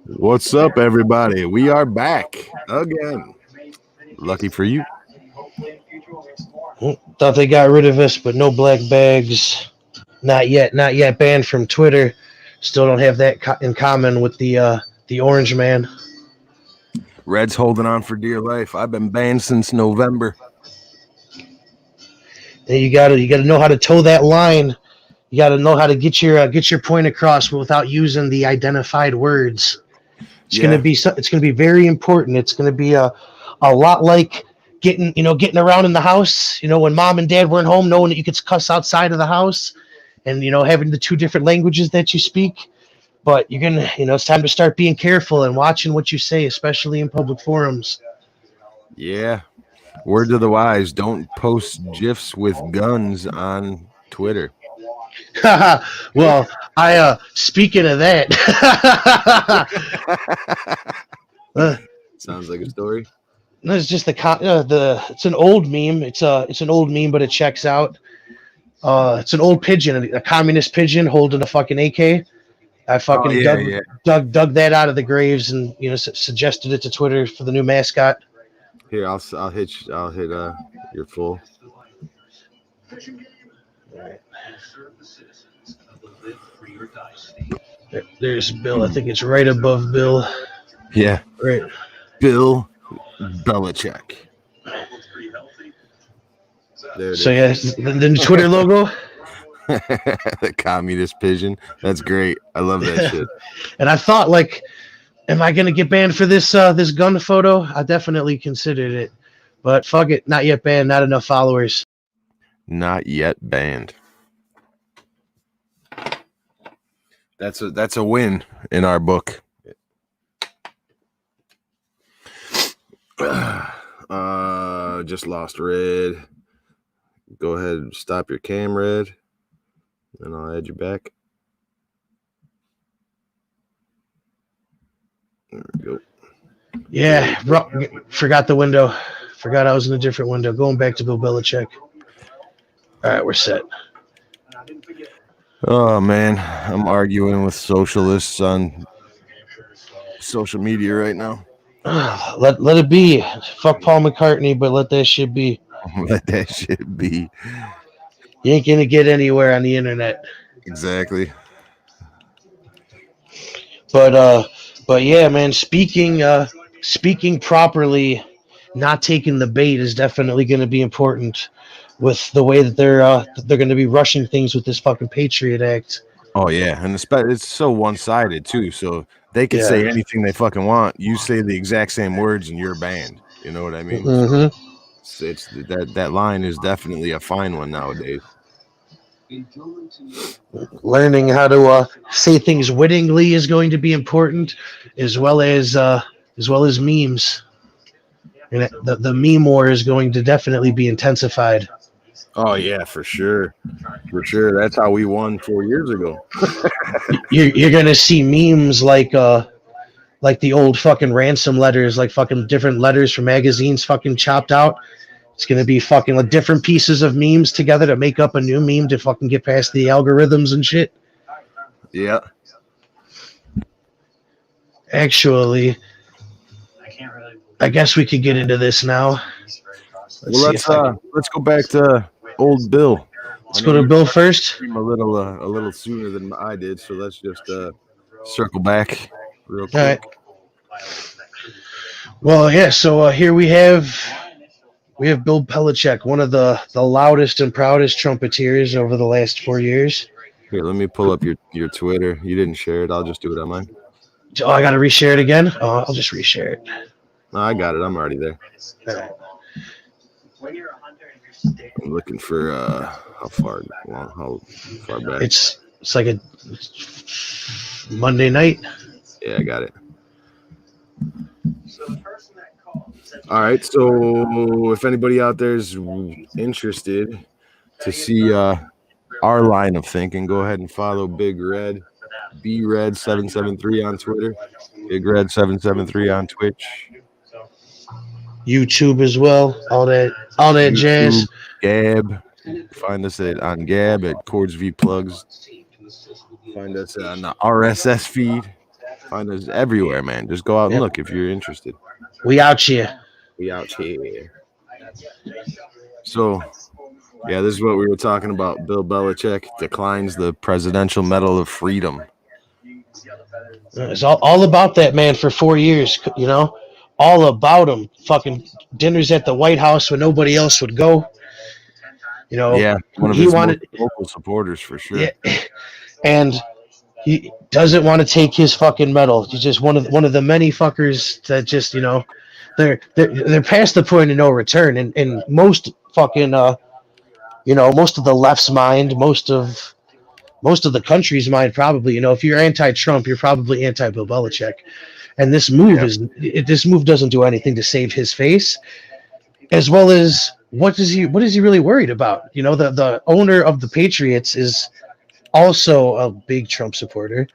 What's up, everybody? We are back again. Lucky for you. Thought they got rid of us, but no black bags. Not yet. Not yet. Banned from Twitter. Still don't have that in common with the orange man. Red's holding on for dear life. I've been banned since November. And you gotta know how to toe that line. You gotta know how to get your point across without using the identified words. It's gonna be very important. It's gonna be a lot like getting around in the house. When mom and dad weren't home, knowing that you could cuss outside of the house, and having the two different languages that you speak. But you're gonna, it's time to start being careful and watching what you say, especially in public forums. Yeah. Word to the wise: don't post gifs with guns on Twitter. Well, speaking of that, sounds like a story. It's just it's an old meme. It's an old meme, but it checks out. It's an old pigeon, a communist pigeon holding a fucking AK. I fucking dug that out of the graves and suggested it to Twitter for the new mascot. Here, I'll hit your full. There's Bill. I think it's right above Bill. Yeah. Right. Bill Belichick. So yeah, the Twitter logo. The communist pigeon. That's great. I love that shit. And I thought, am I gonna get banned for this gun photo? I definitely considered it, but fuck it, not yet banned. Not enough followers. Not yet banned. That's a win in our book. Just lost Red. Go ahead and stop your cam, Red, and I'll add you back. There we go. Yeah, forgot the window. Forgot I was in a different window. Going back to Bill Belichick. All right, we're set. Oh man, I'm arguing with socialists on social media right now. Let it be. Fuck Paul McCartney, but let that shit be. Let that shit be. You ain't gonna get anywhere on the internet. Exactly. But yeah, man. Speaking properly, not taking the bait is definitely going to be important. With the way that they're going to be rushing things with this fucking Patriot Act. Oh yeah, and it's so one-sided too. So they can say anything they fucking want. You say the exact same words, and you're banned. You know what I mean? Mm-hmm. So it's that line is definitely a fine one nowadays. Learning how to say things wittingly is going to be important, as well as memes. And the meme war is going to definitely be intensified. Oh yeah, for sure. That's how we won 4 years ago. You're gonna see memes like the old fucking ransom letters, like fucking different letters from magazines, fucking chopped out. It's gonna be fucking like different pieces of memes together to make up a new meme to fucking get past the algorithms and shit. Yeah. Actually, I guess we could get into this now. Let's go back to old Bill. Let's go to Bill first. A little sooner than I did, so let's just circle back real quick. All right. Well, yeah. So here we have Bill Pelicek, one of the loudest and proudest trumpeteers over the last 4 years. Here, let me pull up your Twitter. You didn't share it. I'll just do it on mine. Oh, I got to reshare it again? Oh, I'll just reshare it. No, I got it. I'm already there. All right. I'm looking for how far back. It's like a Monday night. Yeah, I got it. All right, so if anybody out there is interested to see our line of thinking, go ahead and follow Big Red, BRed773 on Twitter, Big Red773 on Twitch, YouTube as well, all that YouTube, jazz. Gab, find us on Gab at Chords V Plugs. Find us on the RSS feed. Find us everywhere, man. Just go out and look if you're interested. We out here. We out here. So, yeah, this is what we were talking about. Bill Belichick declines the Presidential Medal of Freedom. It's all about that man for 4 years, you know? All about him. Fucking dinners at the White House when nobody else would go. You know, yeah, one of his most vocal supporters for sure. Yeah, and he doesn't want to take his fucking medal. He's just one of the many fuckers that just, you know, they're past the point of no return. And most fucking you know, most of the left's mind, most of the country's mind, probably, you know, if you're anti-Trump, you're probably anti-Bill Belichick. And this move this move doesn't do anything to save his face, as well as what is he really worried about? You know, the owner of the Patriots is also a big Trump supporter.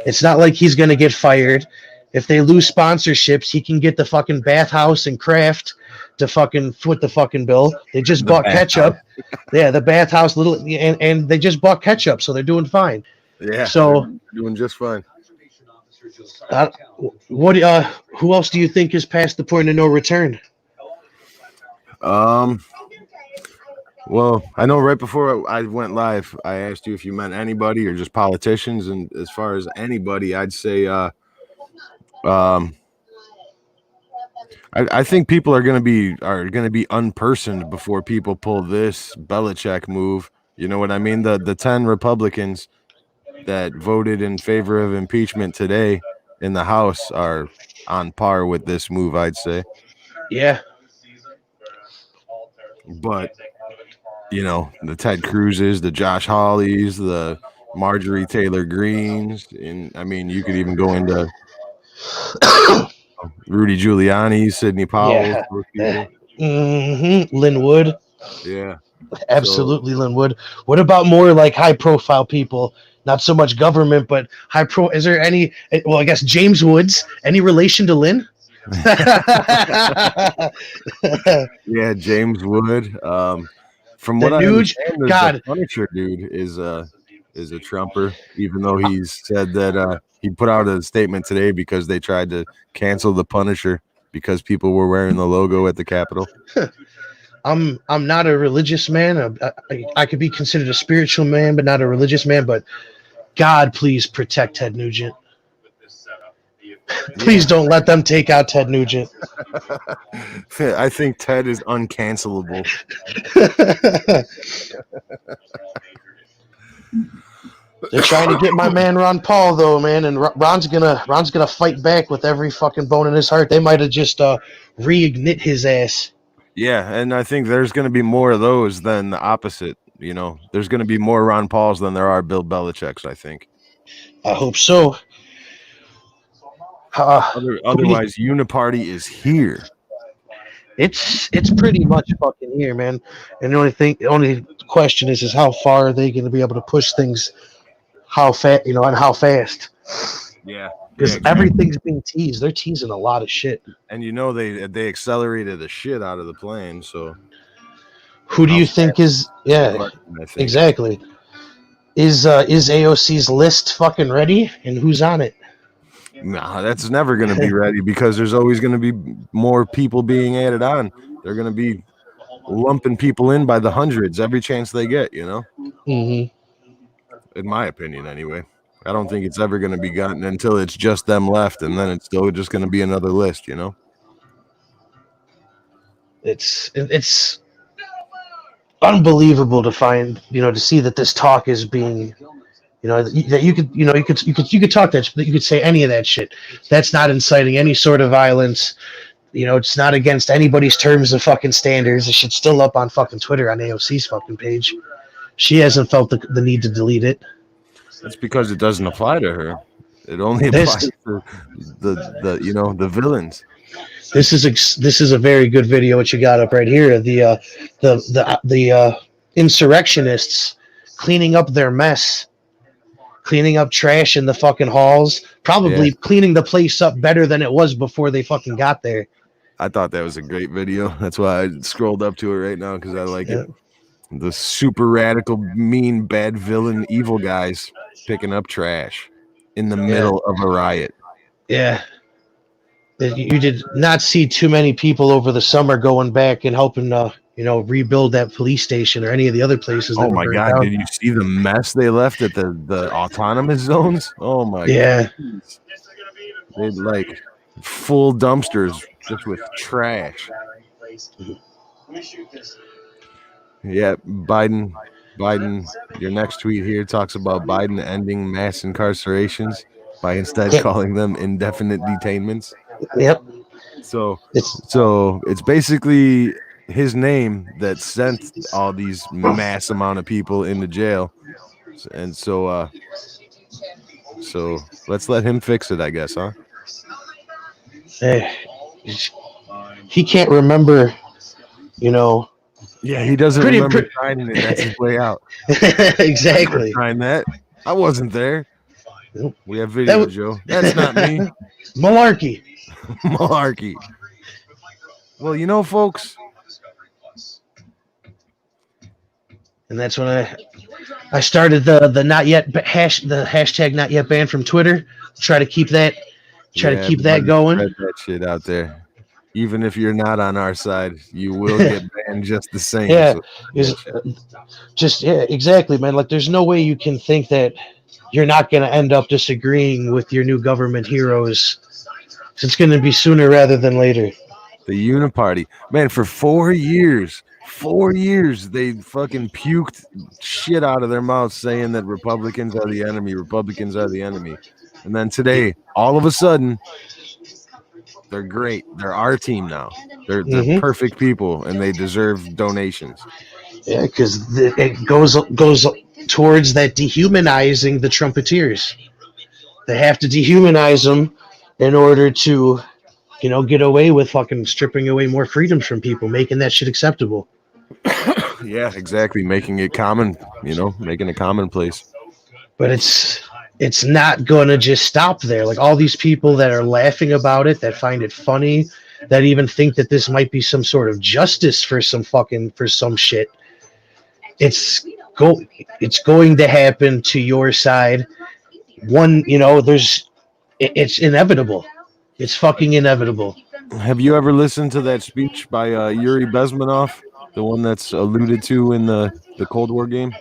It's not like he's going to get fired. If they lose sponsorships, he can get the fucking bathhouse and Kraft to fucking foot the fucking bill. They just bought ketchup. Yeah, the bathhouse and they just bought ketchup, so they're doing fine. Yeah, so doing just fine. Who else do you think is past the point of no return? Well, I know right before I went live, I asked you if you meant anybody or just politicians, and as far as anybody, I'd say I think people are gonna be unpersoned before people pull this Belichick move. You know what I mean? The 10 Republicans that voted in favor of impeachment today in the House are on par with this move, I'd say. Yeah. But you know, the Ted Cruzes, the Josh Hawleys, the Marjorie Taylor Greens, and I mean, you could even go into Rudy Giuliani, Sidney Powell, Lynn Wood. Yeah, absolutely, Lynn Wood. What about more like high-profile people? Not so much government, but high-pro. Is there any? Well, I guess James Woods. Any relation to Lynn? Yeah, James Wood. From what I understand, the Punisher dude is a Trumper, even though he's said that he put out a statement today because they tried to cancel the Punisher because people were wearing the logo at the Capitol. I'm not a religious man. I could be considered a spiritual man, but not a religious man. But God, please protect Ted Nugent. Please don't let them take out Ted Nugent. I think Ted is uncancelable. They're trying to get my man Ron Paul though, man, and Ron's gonna fight back with every fucking bone in his heart. They might have just reignite his ass. Yeah, and I think there's going to be more of those than the opposite. You know, there's going to be more Ron Pauls than there are Bill Belichick's, I think. I hope so. Otherwise, Uniparty is here. It's pretty much fucking here, man. And the only question is how far are they going to be able to push things? How fast, you know, and how fast? Yeah, because everything's being teased. They're teasing a lot of shit. And you know they accelerated the shit out of the plane. So who do you think is? Yeah, exactly. Is AOC's list fucking ready? And who's on it? Nah, that's never going to be ready because there's always going to be more people being added on. They're going to be lumping people in by the hundreds every chance they get, you know? Mm-hmm. In my opinion, anyway. I don't think it's ever going to be gotten until it's just them left, and then it's still just going to be another list, you know? It's unbelievable to find, you know, to see that this talk is being... You know, that you could talk that you could say any of that shit. That's not inciting any sort of violence. You know, it's not against anybody's terms of fucking standards. It should still up on fucking Twitter on AOC's fucking page. She hasn't felt the need to delete it. That's because it doesn't apply to her. It only applies to the villains. This is a very good video. What you got up right here? The insurrectionists cleaning up their mess. Cleaning up trash in the fucking halls, probably cleaning the place up better than it was before they fucking got there. I thought that was a great video. That's why I scrolled up to it right now because I like it. the super radical, mean, bad villain, evil guys picking up trash in the middle of a riot. Yeah. You did not see too many people over the summer going back and helping, rebuild that police station or any of the other places that Oh were my burned God! down. Did you see the mess they left at the autonomous zones? Oh my Yeah. God! They like full dumpsters just with trash. Yeah, Biden. Your next tweet here talks about Biden ending mass incarcerations by instead calling them indefinite detainments. Yep. So It's it's basically his name that sent all these mass amount of people into jail. And so let's let him fix it, I guess, huh? he can't remember, Yeah, he doesn't pretty remember signing it. That's his way out. exactly. Sign that. I wasn't there. We have That video, Joe. That's not me. Malarkey. Malarkey. Well, folks. And that's when I started the not yet the hashtag not yet banned from Twitter. Try to keep that going. Spread that shit out there. Even if you're not on our side, you will get banned just the same. Yeah, so exactly, man. Like, there's no way you can think that you're not going to end up disagreeing with your new government heroes. It's going to be sooner rather than later. The Uniparty, man, for 4 years, they fucking puked shit out of their mouths saying that Republicans are the enemy. And then today, all of a sudden, they're great. They're our team now. They're perfect people, and they deserve donations. Yeah, because it goes towards that dehumanizing the Trumpeteers. They have to dehumanize them in order to, get away with fucking stripping away more freedoms from people, making that shit acceptable. Yeah, exactly. Making it common, making it commonplace. But it's not going to just stop there. Like, all these people that are laughing about it, that find it funny, that even think that this might be some sort of justice for some shit. It's going to happen to your side. It's inevitable. It's fucking inevitable. Have you ever listened to that speech by Yuri Bezmenov, the one that's alluded to in the Cold War game?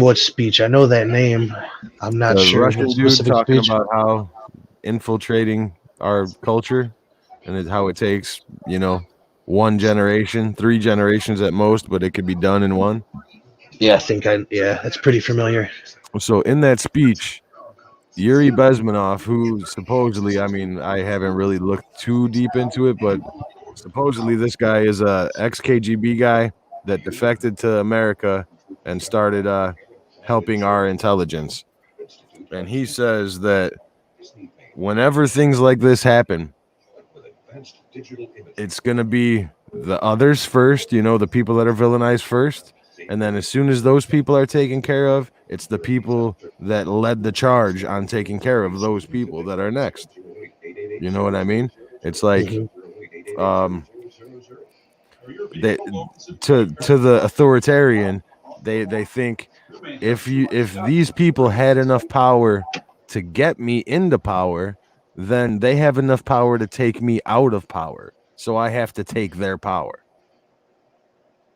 What speech? I know that name. I'm not sure. Russian dude talking about how infiltrating our culture and how it takes, 1 generation, 3 generations at most, but it could be done in one. Yeah, that's pretty familiar. So in that speech, Yuri Bezmenov, who supposedly, I haven't really looked too deep into it, but supposedly this guy is a ex-KGB guy that defected to America and started helping our intelligence. And he says that whenever things like this happen, it's going to be the others first, the people that are villainized first. And then as soon as those people are taken care of, it's the people that led the charge on taking care of those people that are next. You know what I mean? It's like they, to the authoritarian, they think if these people had enough power to get me into power, then they have enough power to take me out of power. So I have to take their power.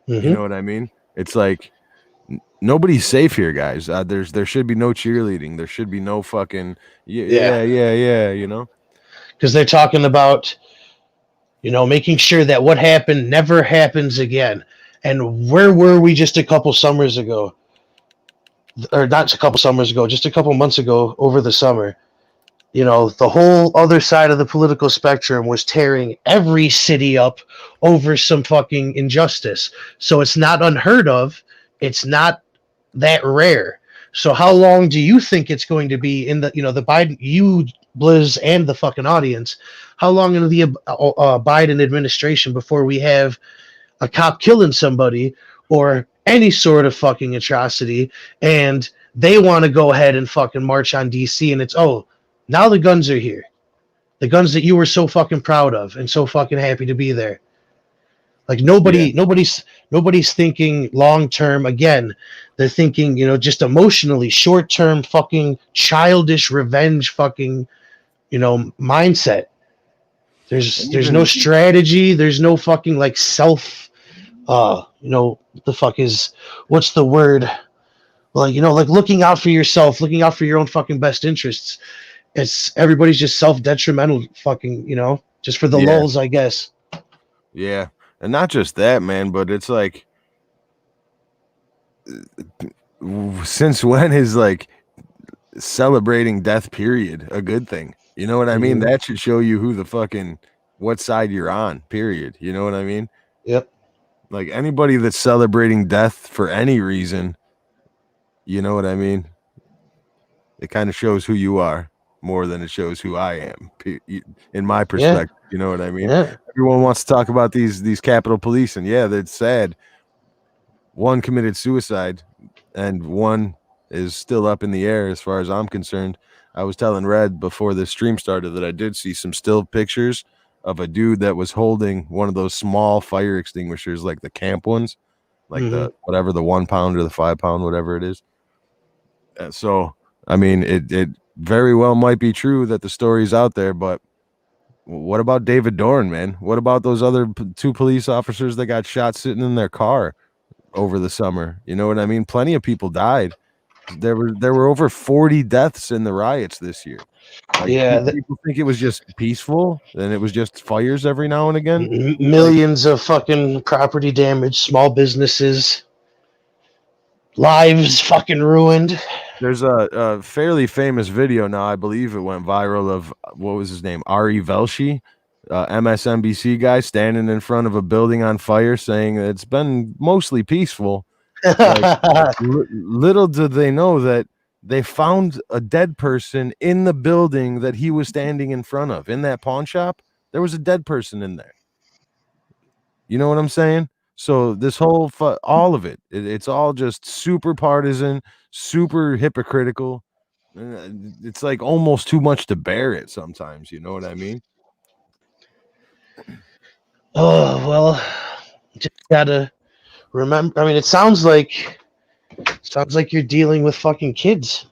You know what I mean? It's like nobody's safe here, guys. There should be no cheerleading. There should be no fucking yeah. Because they're talking about, making sure that what happened never happens again. And where were we just a couple summers ago? Or not a couple summers ago, just a couple months ago over the summer. The whole other side of the political spectrum was tearing every city up over some fucking injustice. So it's not unheard of. It's not that rare. So how long do you think it's going to be in the Biden, you, Blizz, and the fucking audience? How long in the Biden administration before we have a cop killing somebody or any sort of fucking atrocity, and they want to go ahead and fucking march on DC, and it's, now the guns are here. The guns that you were so fucking proud of and so fucking happy to be there. Like nobody's thinking long term. Again, they're thinking, just emotionally short term, fucking childish revenge, fucking, mindset. There's no strategy. There's no fucking like self. What the fuck is what's the word? Like like looking out for yourself, looking out for your own fucking best interests. It's everybody's just self detrimental, fucking, just for the lulz, I guess. Yeah, and not just that, man, but it's like, since when is like celebrating death period a good thing? You know what I mean? That should show you who the fucking what side you're on, period. You know what I mean? Yep. Like anybody that's celebrating death for any reason, you know what I mean? It kind of shows who you are more than it shows who I am, in my perspective. You know what I mean? Yeah. Everyone wants to talk about these Capitol Police, and yeah, that's sad. One committed suicide, and one is still up in the air as far as I'm concerned. I was telling Red before this stream started that I did see some still pictures of a dude that was holding one of those small fire extinguishers, like the camp ones, like the 1 pound or the 5 pound, whatever it is. So, I mean, it very well might be true that the story's out there, but what about David Dorn, man? What about those other 2 police officers that got shot sitting in their car over the summer? You know what I mean? Plenty of people died. There were over 40 deaths in the riots this year. Like, people think it was just peaceful and it was just fires every now and again. Millions of fucking property damage, small businesses, lives fucking ruined. There's a fairly famous video now, I believe it went viral, of what was his name, Ari Velshi, MSNBC guy, standing in front of a building on fire saying it's been mostly peaceful. Like, little did they know that they found a dead person in the building that he was standing in front of. In that pawn shop, there was a dead person in there. You know what I'm saying? So this whole all of it's all just super partisan, super hypocritical. It's like almost too much to bear it sometimes. You know what I mean? Oh, well, just gotta remember. I mean, it sounds like you're dealing with fucking kids,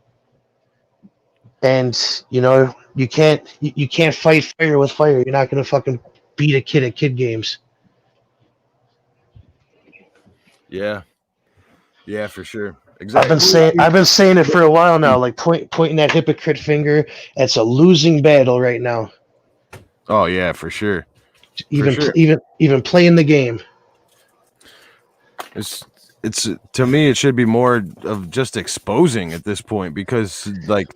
and you can't fight fire with fire. You're not gonna fucking beat a kid at kid games. Yeah, for sure. Exactly. I've been saying it for a while now. Like pointing that hypocrite finger. It's a losing battle right now. Oh yeah, for sure. Even playing the game. It's to me, it should be more of just exposing at this point, because like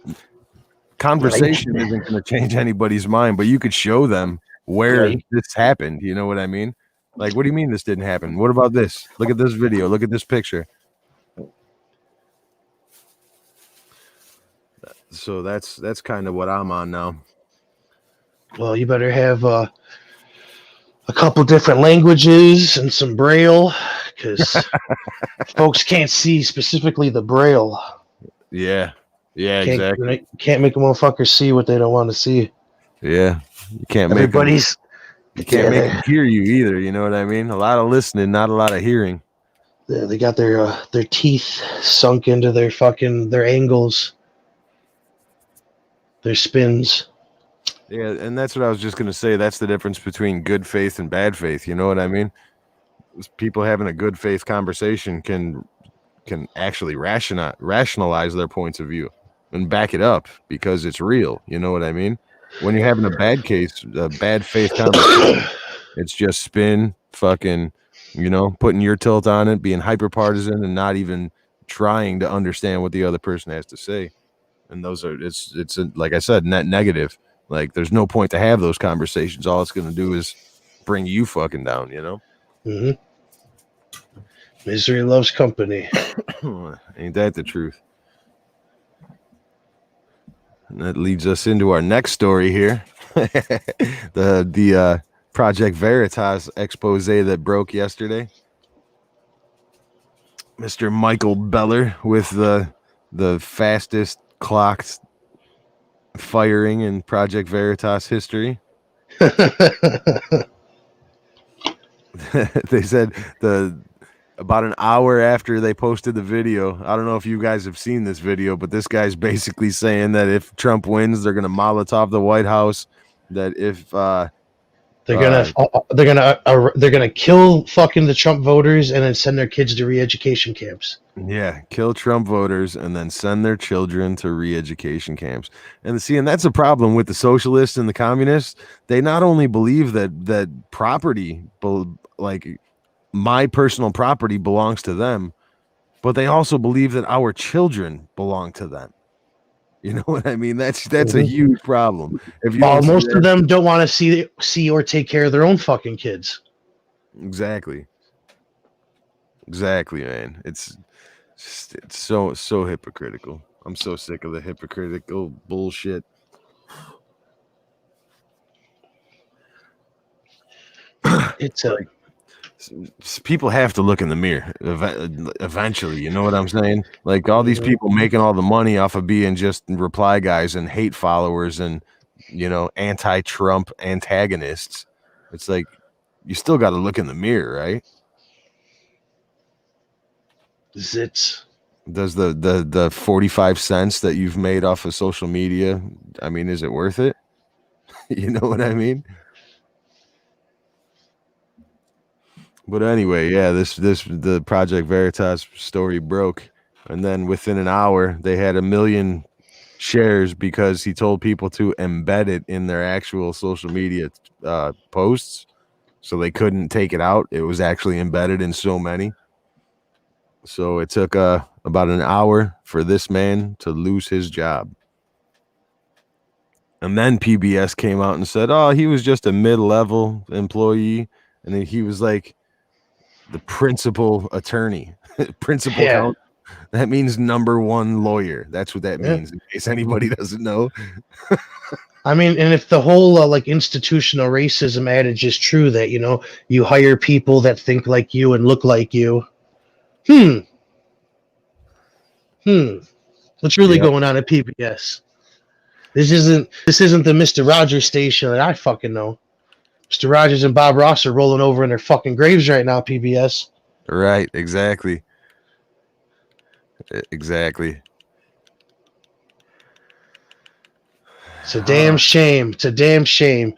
conversation isn't going to change anybody's mind, but you could show them where this happened. You know what I mean? Like, what do you mean this didn't happen? What about this? Look at this video. Look at this picture. So that's kind of what I'm on now. Well, you better have a couple different languages and some braille, because folks can't see specifically the braille. Yeah, exactly. Can't make a motherfucker see what they don't want to see. Yeah, you can't make them hear you either. You know what I mean? A lot of listening, not a lot of hearing. They got their teeth sunk into their angles, their spins. Yeah, and that's what I was just going to say. That's the difference between good faith and bad faith. You know what I mean? People having a good faith conversation can actually rationalize their points of view and back it up because it's real. You know what I mean? When you're having a bad faith conversation, it's just spin, fucking, putting your tilt on it, being hyper partisan, and not even trying to understand what the other person has to say. And those are it's like I said, net negative. Like, there's no point to have those conversations. All it's going to do is bring you fucking down, Mm-hmm. Misery loves company. Ain't that the truth? And that leads us into our next story here. the Project Veritas expose that broke yesterday. Mr. Michael Beller with the fastest clocked firing in Project Veritas history. They said about an hour after they posted the video. I don't know if you guys have seen this video, but this guy's basically saying that if Trump wins, they're gonna Molotov the White House. That if they're gonna kill fucking the Trump voters and then send their kids to re-education camps. yeah, kill Trump voters and then send their children to re-education camps. And that's a problem with the socialists and the communists. They not only believe that property, like my personal property, belongs to them, but they also believe that our children belong to them. You know what I mean? That's a huge problem. If you don't see Most of that- them don't want to see or take care of their own fucking kids. Exactly, man. It's so hypocritical. I'm so sick of the hypocritical bullshit. It's a people have to look in the mirror eventually. You know what I'm saying? Like all these people making all the money off of being just reply guys and hate followers and anti-Trump antagonists. It's like you still got to look in the mirror, right? Zits. Does the 45 cents that you've made off of social media, I mean, is it worth it? You know what I mean? But anyway, yeah, the Project Veritas story broke, and then within an hour they had 1 million shares because he told people to embed it in their actual social media posts, so they couldn't take it out. It was actually embedded in so many. So it took about an hour for this man to lose his job. And then PBS came out and said, oh, he was just a mid-level employee. And then he was like the principal attorney, principal counsel. That means number one lawyer. That's what that means, in case anybody doesn't know. I mean, and if the whole like institutional racism adage is true, that you hire people that think like you and look like you. What's really going on at PBS? This isn't the Mr. Rogers station that I fucking know. Mr. Rogers and Bob Ross are rolling over in their fucking graves right now, PBS. Right, exactly. Exactly. It's a damn shame. It's a damn shame.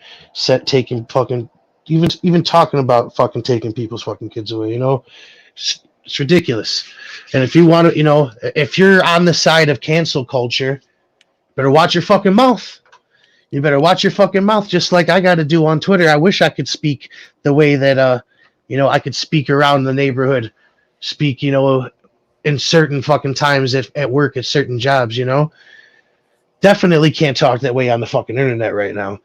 Taking fucking even talking about fucking taking people's fucking kids away, It's ridiculous. And if you want to, if you're on the side of cancel culture, better watch your fucking mouth. You better watch your fucking mouth, just like I got to do on Twitter. I wish I could speak the way that, I could speak around the neighborhood, speak, in certain fucking times at work, at certain jobs, Definitely can't talk that way on the fucking internet right now.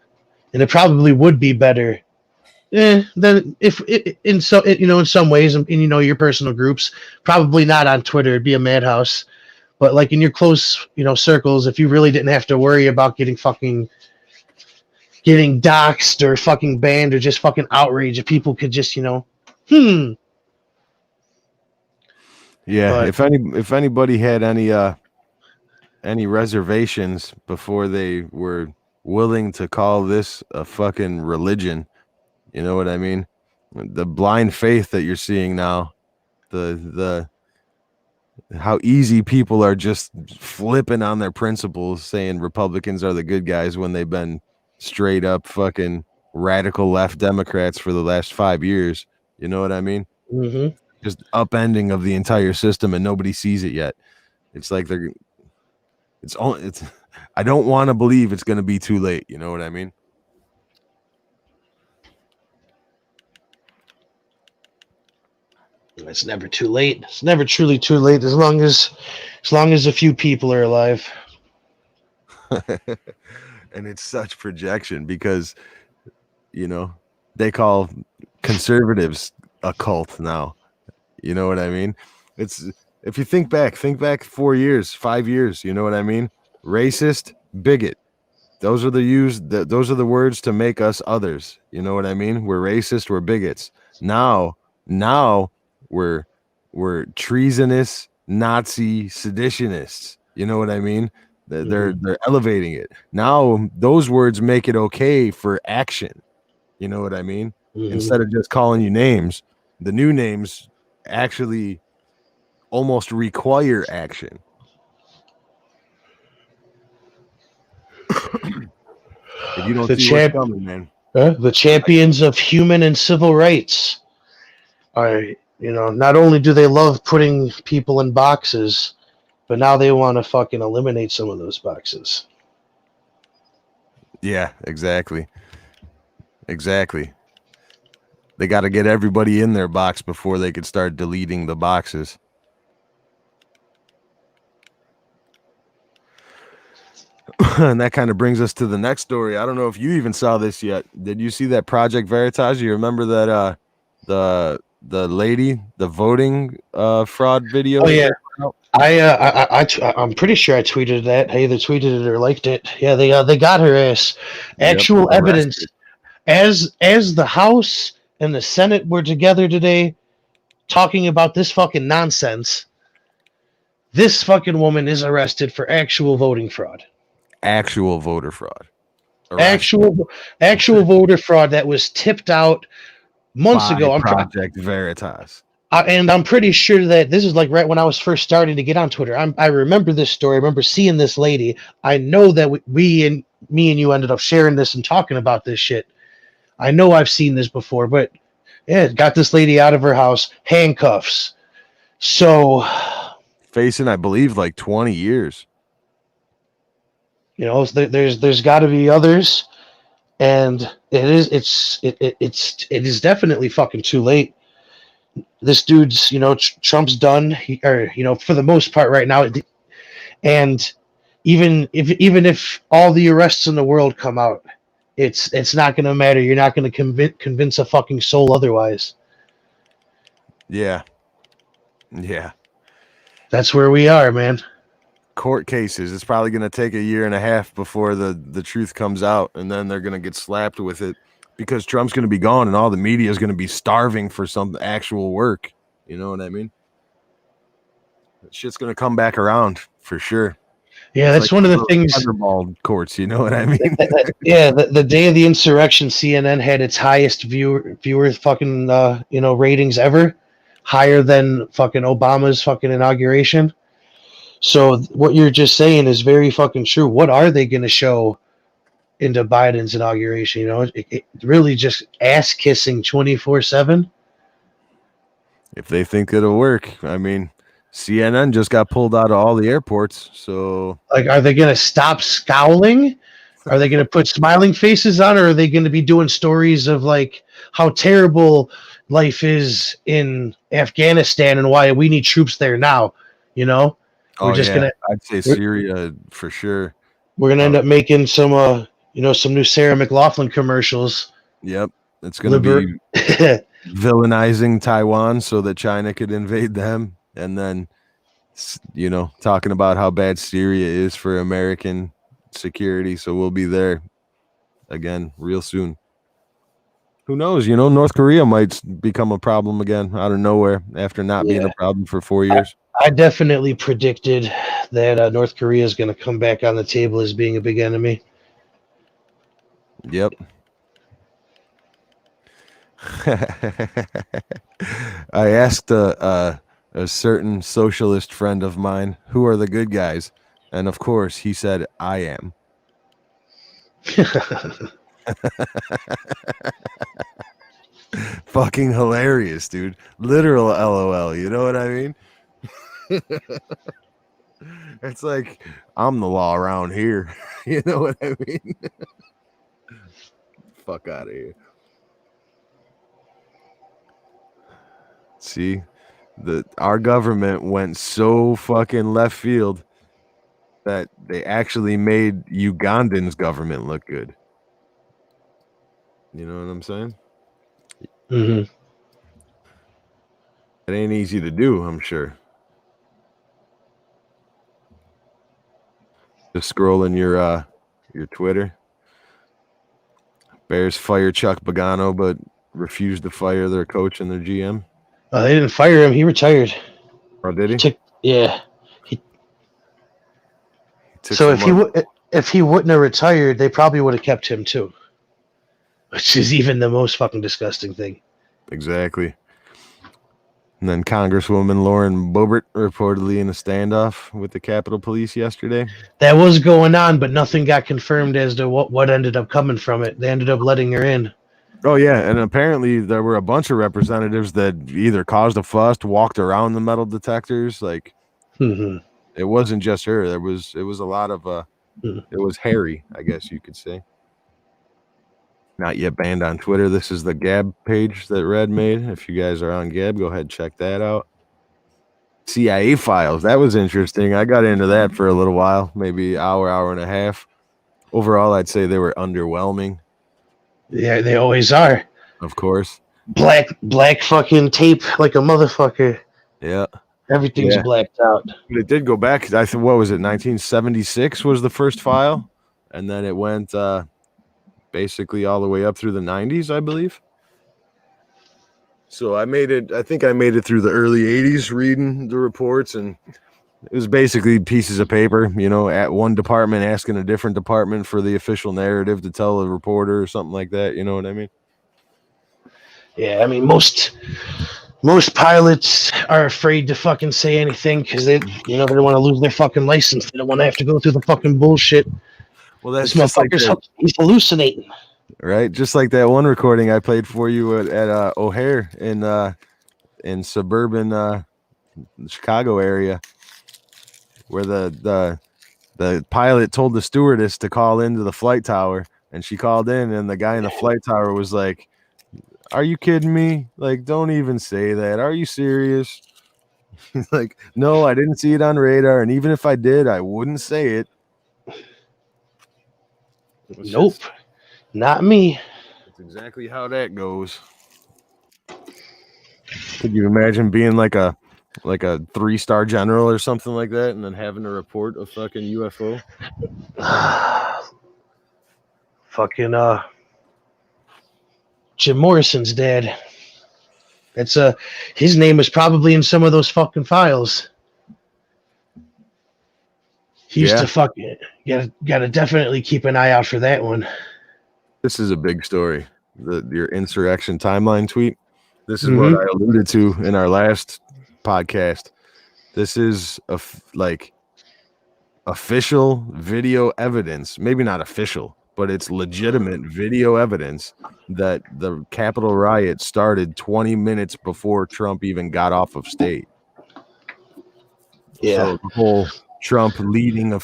And it probably would be better then if in some ways, in your personal groups, probably not on Twitter. It'd be a madhouse. But like in your close, circles, if you really didn't have to worry about getting doxxed or fucking banned or just fucking outraged, if people could just, Yeah, but if anybody had any reservations before they were willing to call this a fucking religion, you know what I mean? The blind faith that you're seeing now, the how easy people are just flipping on their principles, saying Republicans are the good guys when they've been straight up fucking radical left Democrats for the last 5 years. You know what I mean? Mm-hmm. Just upending of the entire system, and nobody sees it yet. It's like I don't want to believe it's going to be too late. You know what I mean? It's never too late. It's never truly too late as long as a few people are alive. And it's such projection because, they call conservatives a cult now. You know what I mean? It's if you think back 4 years, 5 years, you know what I mean? Racist, bigot. Those are the words to make us others. You know what I mean? We're racist, we're bigots. Now we're treasonous Nazi seditionists. You know what I mean? They're elevating it. Now those words make it okay for action. You know what I mean? instead of just calling you names. The new names actually almost require action. If you don't see what's coming, man. The champions of human and civil rights are, not only do they love putting people in boxes, but now they want to fucking eliminate some of those boxes. Yeah, exactly. Exactly. They got to get everybody in their box before they could start deleting the boxes. And that kind of brings us to the next story. I don't know if you even saw this yet. Did you see that Project Veritas? You remember that the lady, the voting fraud video? Oh yeah. I'm pretty sure I tweeted that. I either tweeted it or liked it. Yeah, they got her ass. Actual evidence. As the House and the Senate were together today talking about this fucking nonsense, this fucking woman is arrested for actual voting fraud. Actual voter fraud. Actual voter fraud that was tipped out months ago. Project Veritas. And I'm pretty sure that this is like right when I was first starting to get on Twitter. I remember this story. I remember seeing this lady. I know that me and you ended up sharing this and talking about this shit. I know I've seen this before, but yeah, it got this lady out of her house, handcuffs. So facing, I believe, like 20 years. There's got to be others, and it is definitely fucking too late. This dude's, Trump's done, for the most part right now, and even if all the arrests in the world come out, it's not going to matter. You're not going to convince a fucking soul otherwise. Yeah. That's where we are, man. Court cases. It's probably going to take a year and a half before the truth comes out, and then they're going to get slapped with it because Trump's going to be gone and all the media is going to be starving for some actual work. You know what I mean? That shit's going to come back around for sure. Yeah, that's like one of the things. Thunderball courts, you know what I mean? Yeah, the day of the insurrection, CNN had its highest viewer fucking ratings ever, higher than fucking Obama's fucking inauguration. So what you're just saying is very fucking true. What are they going to show into Biden's inauguration? It really just ass kissing 24/7. If they think it'll work, I mean. CNN just got pulled out of all the airports, so are they going to stop scowling? Are they going to put smiling faces on, or are they going to be doing stories of like how terrible life is in Afghanistan and why we need troops there now? We're just gonna. I'd say Syria for sure. We're gonna end up making some some new Sarah McLachlan commercials. Yep, it's gonna be villainizing Taiwan so that China could invade them. And then, talking about how bad Syria is for American security. So we'll be there again real soon. Who knows? North Korea might become a problem again out of nowhere after not being a problem for 4 years. I definitely predicted that North Korea is going to come back on the table as being a big enemy. Yep. I asked a certain socialist friend of mine, who are the good guys? And of course, he said, I am. Fucking hilarious, dude. Literal LOL. You know what I mean? It's like, I'm the law around here. You know what I mean? Fuck out of here. See? Our government went so fucking left field that they actually made Ugandan's government look good. You know what I'm saying? Mm-hmm. It ain't easy to do, I'm sure. Just scrolling your Twitter. Bears fire Chuck Pagano, but refused to fire their coach and their GM. They didn't fire him. He retired. Oh, did he? Yeah. So if he wouldn't have retired, they probably would have kept him too. which is even the most fucking disgusting thing. Exactly. And then Congresswoman Lauren Boebert reportedly in a standoff with the Capitol Police yesterday. That was going on, but nothing got confirmed as to what ended up coming from it. They ended up letting her in. Oh, yeah. And apparently there were a bunch of representatives that either caused a fuss, walked around the metal detectors. Like, Mm-hmm. it wasn't just her. It was a lot of, it was hairy, I guess you could say. Not yet banned on Twitter. This is the Gab page that Red made. If you guys are on Gab, go ahead and check that out. CIA files. That was interesting. I got into that for a little while, maybe hour and a half. Overall, I'd say they were underwhelming. Yeah, they always are. Of course. Black fucking tape like a motherfucker. Yeah. Everything's blacked out. But it did go back. I think, what was it? 1976 was the first file. And then it went basically all the way up through the 90s, I believe. So I think I made it through the early 80s reading the reports, and it was basically pieces of paper, at one department asking a different department for the official narrative to tell a reporter or something like that. You know what I mean? Yeah, I mean, most pilots are afraid to fucking say anything because they don't want to lose their fucking license. They don't want to have to go through the fucking bullshit. Well, that's this motherfucker's he's hallucinating. Right, just like that one recording I played for you at O'Hare in suburban Chicago area, where the pilot told the stewardess to call into the flight tower, and she called in, and the guy in the flight tower was like, "Are you kidding me? Like, don't even say that. Are you serious?" He's like, "No, I didn't see it on radar, and even if I did, I wouldn't say it." Nope. Not me. That's exactly how that goes. Could you imagine being like a 3-star general or something like that, and then having to report a fucking UFO? Fucking Jim Morrison's dad. That's his name is probably in some of those fucking files. He used to fucking gotta definitely keep an eye out for that one. This is a big story. Your insurrection timeline tweet. This is what I alluded to in our last podcast. This is official video evidence. Maybe not official, but it's legitimate video evidence that the Capitol riot started 20 minutes before Trump even got off of state. Yeah. So the whole Trump leading a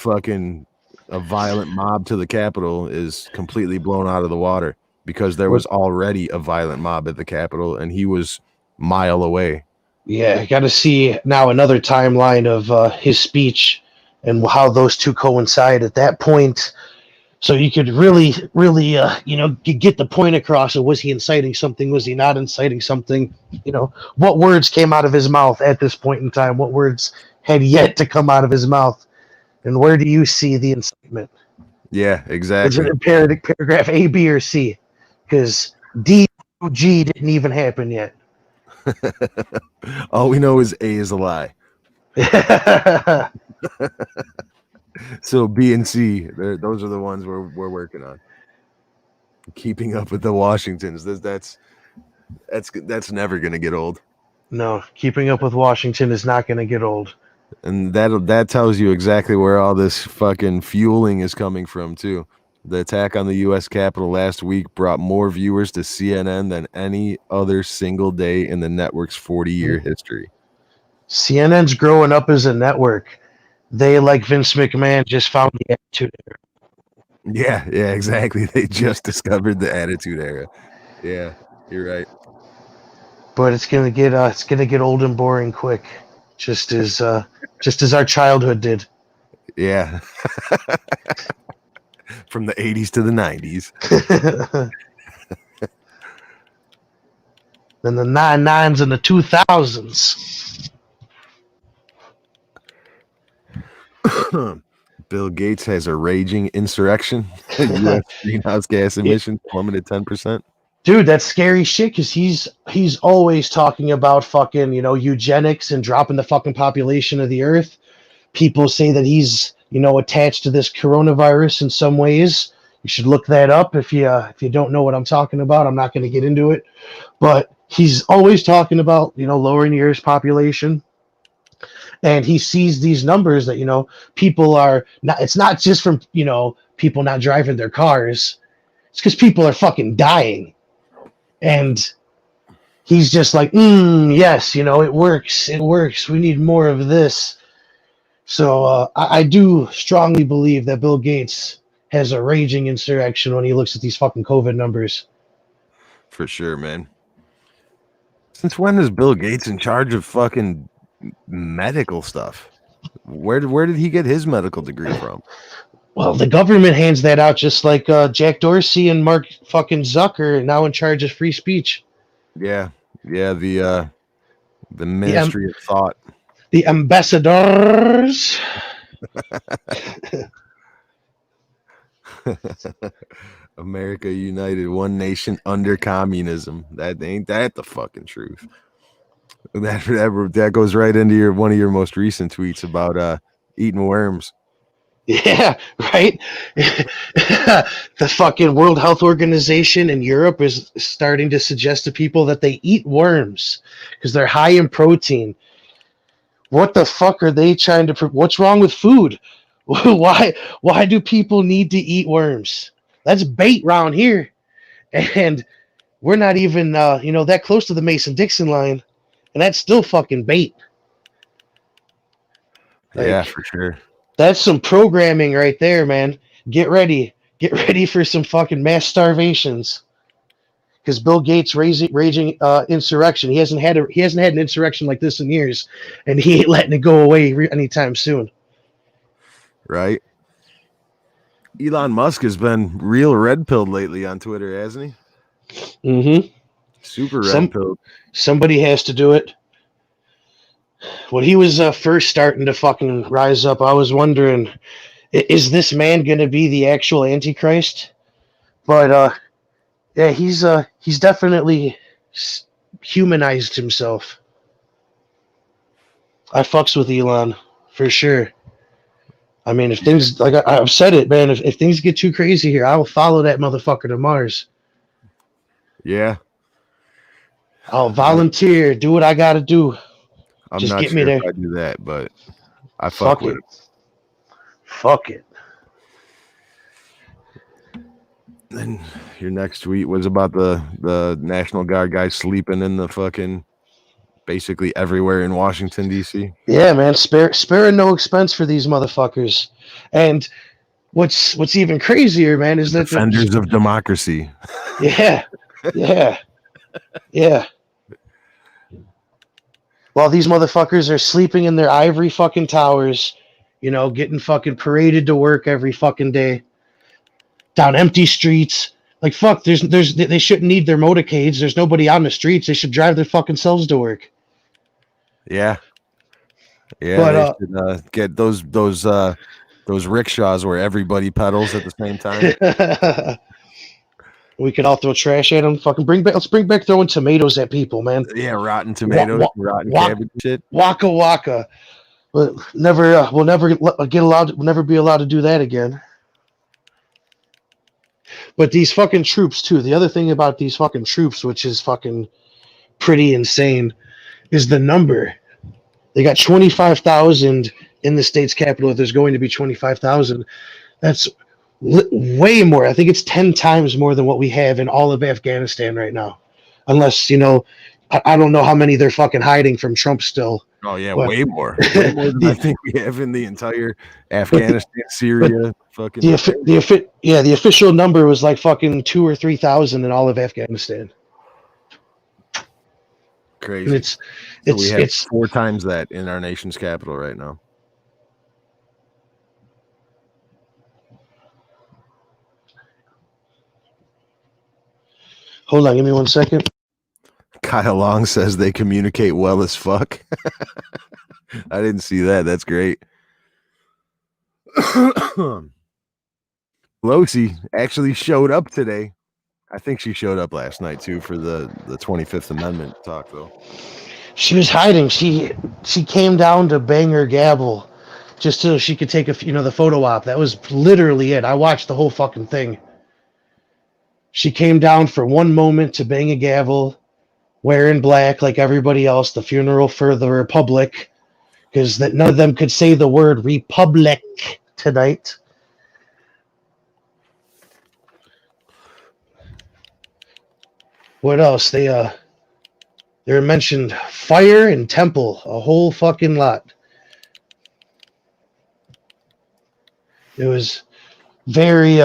violent mob to the Capitol is completely blown out of the water, because there was already a violent mob at the Capitol and he was a mile away. Yeah, I got to see now another timeline of his speech and how those two coincide at that point. So you could really, get the point across of, was he inciting something? Was he not inciting something? What words came out of his mouth at this point in time? What words had yet to come out of his mouth? And where do you see the incitement? Yeah, exactly. Is it in paragraph A, B, or C? Because D, G didn't even happen yet. All we know is A is a lie. So B and C, those are the ones we're working on. Keeping up with the Washingtons. That's never going to get old. No, keeping up with Washington is not going to get old. And that tells you exactly where all this fucking fueling is coming from too. The attack on the U.S. Capitol last week brought more viewers to CNN than any other single day in the network's 40-year history. CNN's growing up as a network. They, like Vince McMahon, just found the Attitude Era. Yeah, exactly. They just discovered the Attitude Era. Yeah, you're right. But it's gonna get old and boring quick, just as our childhood did. Yeah. From the 80s to the 90s. Then the 99s and the 2000s. Bill Gates has a raging insurrection. U.S. greenhouse gas emissions plummeted 10%. Dude, that's scary shit, because he's always talking about fucking, eugenics and dropping the fucking population of the earth. People say that he's, attached to this coronavirus in some ways. You should look that up if you don't know what I'm talking about. I'm not going to get into it, but he's always talking about lowering the Earth's population, and he sees these numbers that people are not. It's not just from people not driving their cars. It's because people are fucking dying, and he's just like, yes, it works. It works. We need more of this. So I do strongly believe that Bill Gates has a raging insurrection when he looks at these fucking COVID numbers. For sure, man. Since when is Bill Gates in charge of fucking medical stuff? Where did he get his medical degree from? Well, the government hands that out, just like Jack Dorsey and Mark fucking Zucker are now in charge of free speech. Yeah, the Ministry of Thought. The ambassadors. America United, one nation under communism. That ain't that the fucking truth. That goes right into one of your most recent tweets about eating worms. Yeah, right. The fucking World Health Organization in Europe is starting to suggest to people that they eat worms because they're high in protein. What the fuck are they trying to? What's wrong with food? Why do people need to eat worms? That's bait round here, and we're not even that close to the Mason-Dixon line, and that's still fucking bait. Yeah, for sure. That's some programming right there, man. Get ready for some fucking mass starvations. Because Bill Gates raging insurrection. He hasn't had an insurrection like this in years, and he ain't letting it go away anytime soon. Right. Elon Musk has been real red pilled lately on Twitter, hasn't he? Mm-hmm. Super red pilled. Somebody has to do it. When he was first starting to fucking rise up, I was wondering, is this man going to be the actual Antichrist? But yeah, he's definitely humanized himself. I fucks with Elon for sure. I mean, if things, like I've said it, man, if things get too crazy here, I will follow that motherfucker to Mars. Yeah. I'll volunteer, do what I got to do. I'm Just not get sure me there. if I do that, but I fuck with it. Fuck it. Then your next tweet was about the National Guard guys sleeping in the fucking basically everywhere in Washington, D.C. Yeah, man, sparing no expense for these motherfuckers. And what's even crazier, man, is that defenders of democracy. Yeah. While these motherfuckers are sleeping in their ivory fucking towers, getting fucking paraded to work every fucking day, down empty streets. Like, fuck, they shouldn't need their motorcades. There's nobody on the streets. They should drive their fucking selves to work. Yeah. But they should get those rickshaws where everybody pedals at the same time. We could all throw trash at them. Fucking let's bring back throwing tomatoes at people, man. Yeah, rotten tomatoes, rotten cabbage shit. Waka waka. But we'll never be allowed to do that again. But these fucking troops too. The other thing about these fucking troops, which is fucking pretty insane, is the number. They got 25,000 in the state's capital. There's going to be 25,000. That's way more. I think it's 10 times more than what we have in all of Afghanistan right now. Unless, I don't know how many they're fucking hiding from Trump still. Oh, yeah, way more. Way more than I think we have in the entire Afghanistan, Syria. Fucking the official number was like fucking 2,000 or 3,000 in all of Afghanistan. Crazy. And we have 4 times that in our nation's capital right now. Hold on, give me 1 second. Kyle Long says they communicate well as fuck. I didn't see that. That's great. Pelosi actually showed up today. I think she showed up last night too for the 25th Amendment talk, though. She was hiding. She came down to bang her gavel just so she could take the photo op. That was literally it. I watched the whole fucking thing. She came down for one moment to bang a gavel, wearing black like everybody else, the funeral for the Republic, because that none of them could say the word Republic tonight. What else? They mentioned fire and temple, a whole fucking lot. It was very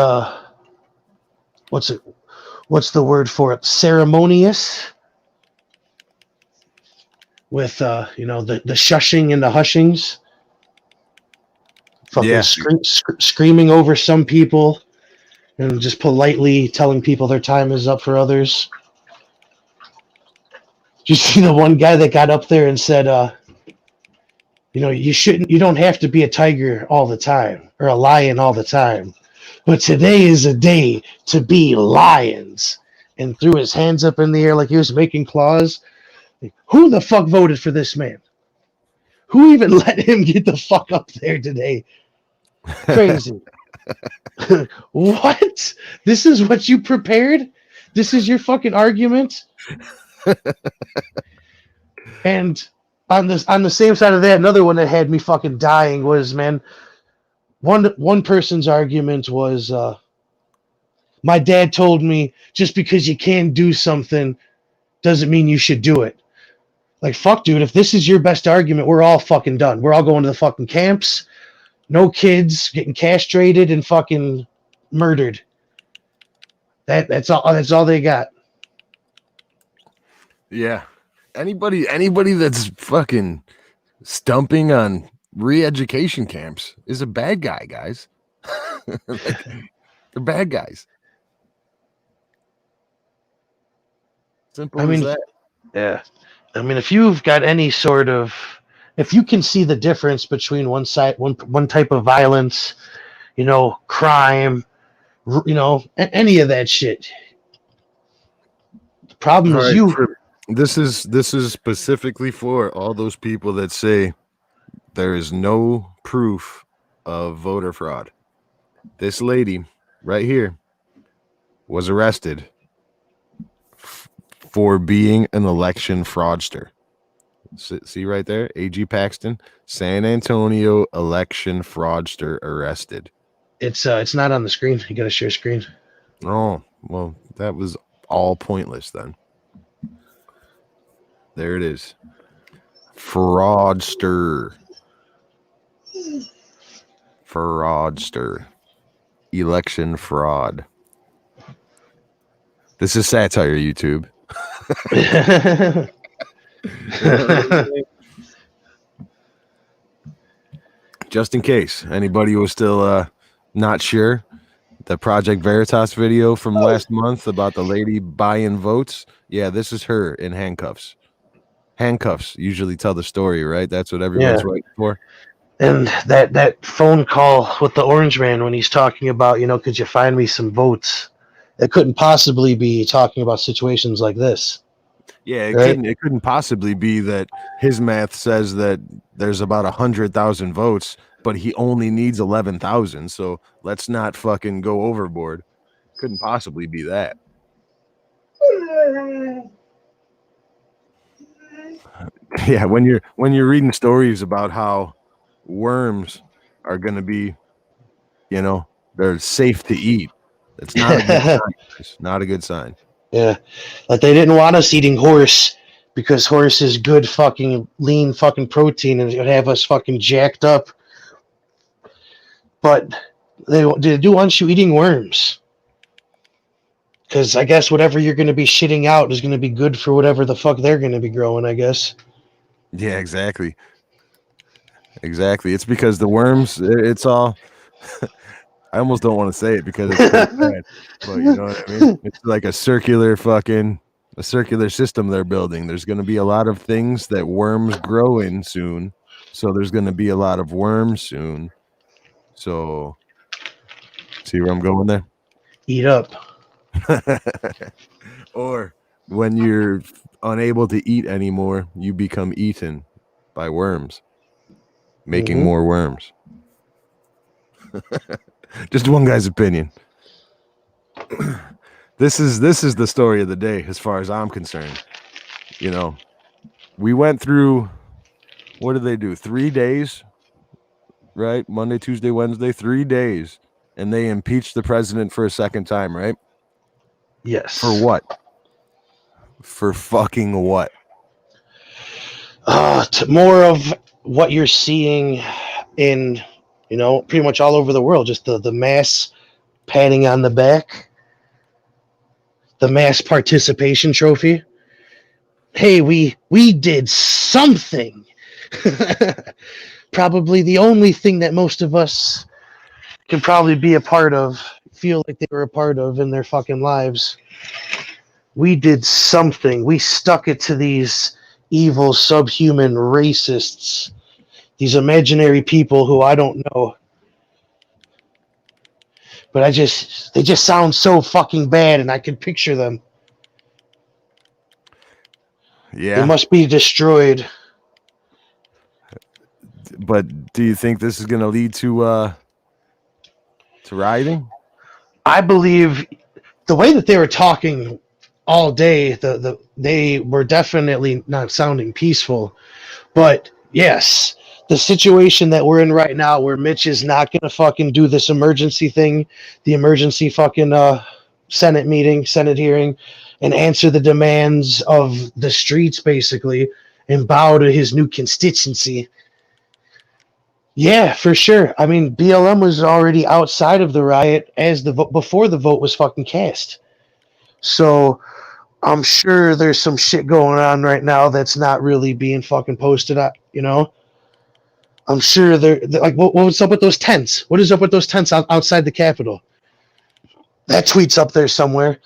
what's the word for it? Ceremonious, with the shushing and the hushings. Fucking screaming over some people and just politely telling people their time is up for others. Did you see the one guy that got up there and said, you don't have to be a tiger all the time or a lion all the time, but today is a day to be lions, and threw his hands up in the air like he was making claws. Who the fuck voted for this man? Who even let him get the fuck up there today? Crazy. What? This is what you prepared? This is your fucking argument? And on the same side of that, another one that had me fucking dying was, man, one person's argument was, my dad told me just because you can do something doesn't mean you should do it. Like, fuck, dude, if this is your best argument, we're all fucking done. We're all going to the fucking camps. No kids getting castrated and fucking murdered. That's all they got. Yeah. Anybody that's fucking stumping on re-education camps is a bad guy, guys. They're bad guys. Simple as that. Yeah. I mean, if you've got any sort of, if you can see the difference between one type of violence, crime, any of that shit. The problem is you. This is specifically for all those people that say there is no proof of voter fraud. This lady right here was arrested for being an election fraudster. See right there? A.G. Paxton, San Antonio election fraudster arrested. It's not on the screen. You got to share screen. Oh, well, that was all pointless then. There it is. Fraudster. Election fraud. This is satire, YouTube. Just in case anybody was still not sure, the Project Veritas video from last month about the lady buying votes. Yeah, this is her in handcuffs. Handcuffs usually tell the story, right? That's what everyone's waiting for. And that phone call with the orange man when he's talking about, could you find me some votes? It couldn't possibly be talking about situations like this. Yeah, it couldn't possibly be that his math says that there's about 100,000 votes, but he only needs 11,000. So let's not fucking go overboard. Couldn't possibly be that. Yeah, when you're reading stories about how worms are going to be, they're safe to eat. It's not a good sign. It's not a good sign. Yeah, like they didn't want us eating horse because horse is good fucking lean fucking protein and it would have us fucking jacked up. But they do want you eating worms. Because I guess whatever you're going to be shitting out is going to be good for whatever the fuck they're going to be growing, I guess. Yeah, exactly. Exactly. It's because the worms, it's all... I almost don't want to say it because it's bad, but you know what I mean? It's like a circular system they're building. There's going to be a lot of things that worms grow in soon. So there's going to be a lot of worms soon. So see where I'm going there? Eat up. Or when you're unable to eat anymore, you become eaten by worms, making more worms. Just one guy's opinion. This is the story of the day as far as I'm concerned. You know, we went through, what did they do? 3 days, right? Monday, Tuesday, Wednesday, 3 days. And they impeached the president for a second time, right? Yes. For what? For fucking what? More of what you're seeing in, pretty much all over the world. Just the mass patting on the back, the mass participation trophy. Hey, we did something. Probably the only thing that most of us can probably be a part of, feel like they were a part of in their fucking lives. We did something. We stuck it to these evil, subhuman racists, these imaginary people who I don't know. But they just sound so fucking bad, and I can picture them. Yeah. They must be destroyed. But do you think this is going to lead to rioting? I believe the way that they were talking all day, they were definitely not sounding peaceful. But yes, the situation that we're in right now, where Mitch is not going to fucking do this emergency thing, the emergency fucking Senate hearing, and answer the demands of the streets, basically, and bow to his new constituency. Yeah, for sure. I mean, BLM was already outside of the riot as the vote before the vote was fucking cast. So I'm sure there's some shit going on right now that's not really being fucking posted up, I'm sure they're like, what's up with those tents? What is up with those tents outside the Capitol? That tweet's up there somewhere.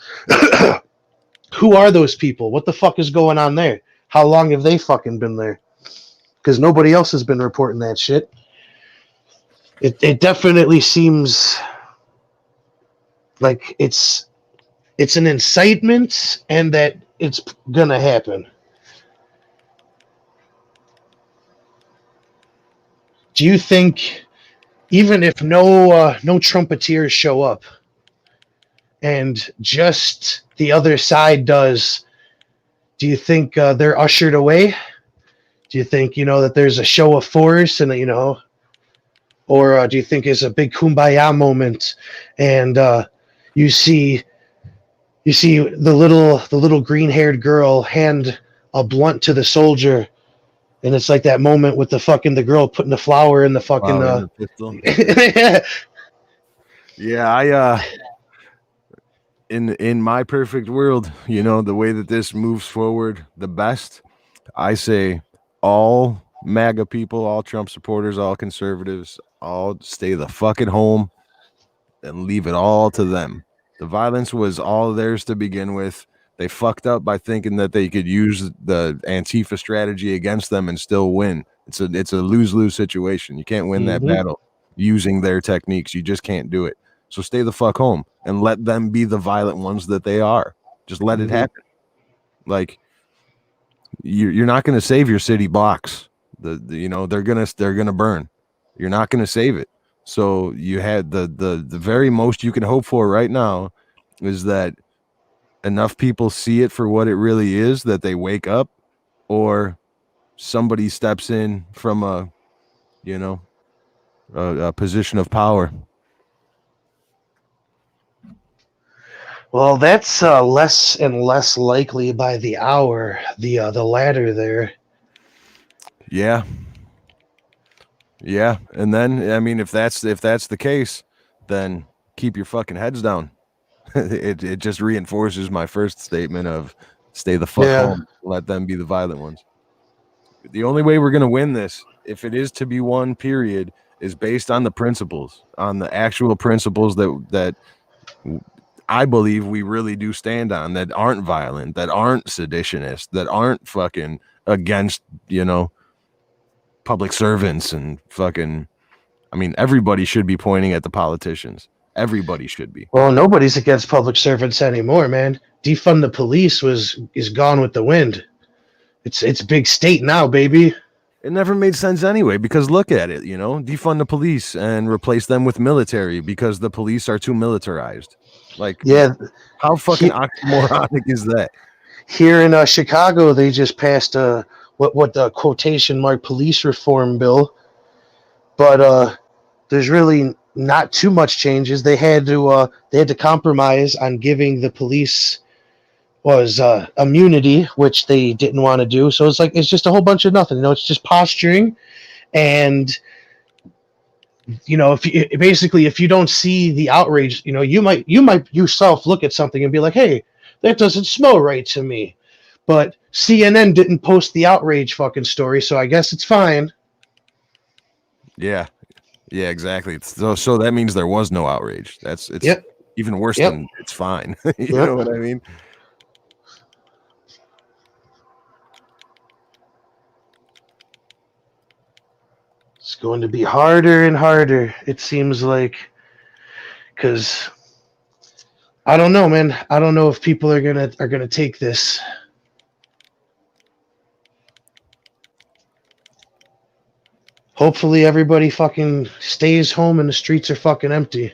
Who are those people? What the fuck is going on there? How long have they fucking been there? Because nobody else has been reporting that shit. It definitely seems like it's an incitement and that it's gonna happen. Do you think, even if no trumpeteers show up and just the other side does, do you think they're ushered away? Do you think, that there's a show of force and, or do you think it's a big kumbaya moment and you see the little green-haired girl hand a blunt to the soldier, and it's like that moment with the girl putting the flower in the fucking the pistol. Yeah, in my perfect world, the way that this moves forward the best, I say all MAGA people, all Trump supporters, all conservatives, all stay the fuck at home and leave it all to them. The violence was all theirs to begin with. They fucked up by thinking that they could use the Antifa strategy against them and still win. It's a lose-lose situation. You can't win that battle using their techniques. You just can't do it. So stay the fuck home and let them be the violent ones that they are. Just let it happen. Like, you're not going to save your city blocks. They're gonna burn. You're not going to save it. So you had the very most you can hope for right now is that enough people see it for what it really is, that they wake up, or somebody steps in from a position of power. Well, that's less and less likely by the hour. The latter there. Yeah. And then, I mean, if that's the case, then keep your fucking heads down. It just reinforces my first statement of stay the fuck home. Let them be the violent ones. The only way we're going to win this, if it is to be won, period, is based on the principles, on the actual principles that I believe we really do stand on, that aren't violent, that aren't seditionist, that aren't fucking against, public servants and fucking, I mean, everybody should be pointing at the politicians. Everybody should be. Well, nobody's against public servants anymore, man. Defund the police is gone with the wind. It's big state now, baby. It never made sense anyway, because look at it, you know, defund the police and replace them with military because the police are too militarized. Like, Yeah, how fucking oxymoronic is that? here in Chicago, they just passed what the quotation mark police reform bill, but there's really not too much changes. They had to compromise on giving the police was immunity, which they didn't want to do. So it's just a whole bunch of nothing. It's just posturing, and if you don't see the outrage, you might yourself look at something and be like, hey, that doesn't smell right to me. But CNN didn't post the outrage fucking story, so I guess it's fine. Yeah, exactly. So that means there was no outrage. It's Yep. even worse Yep. than it's fine. You Yep. know what I mean? It's going to be harder and harder, it seems like, because I don't know, man. I don't know if people are gonna take this. Hopefully everybody fucking stays home and the streets are fucking empty.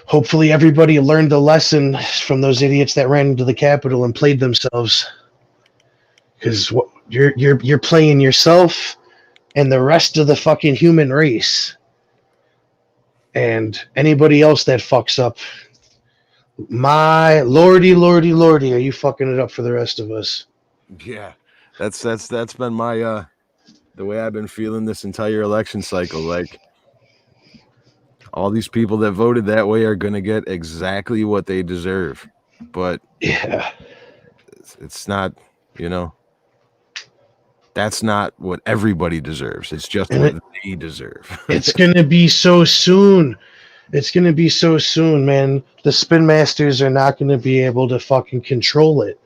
Hopefully everybody learned the lesson from those idiots that ran into the Capitol and played themselves. Because you're playing yourself and the rest of the fucking human race. And anybody else that fucks up, my lordy, lordy, lordy, are you fucking it up for the rest of us? Yeah, that's been my the way I've been feeling this entire election cycle. Like, all these people that voted that way are gonna get exactly what they deserve, but yeah, it's not. That's not what everybody deserves. It's just what they deserve. It's gonna be so soon. It's gonna be so soon, man. The spin masters are not gonna be able to fucking control it.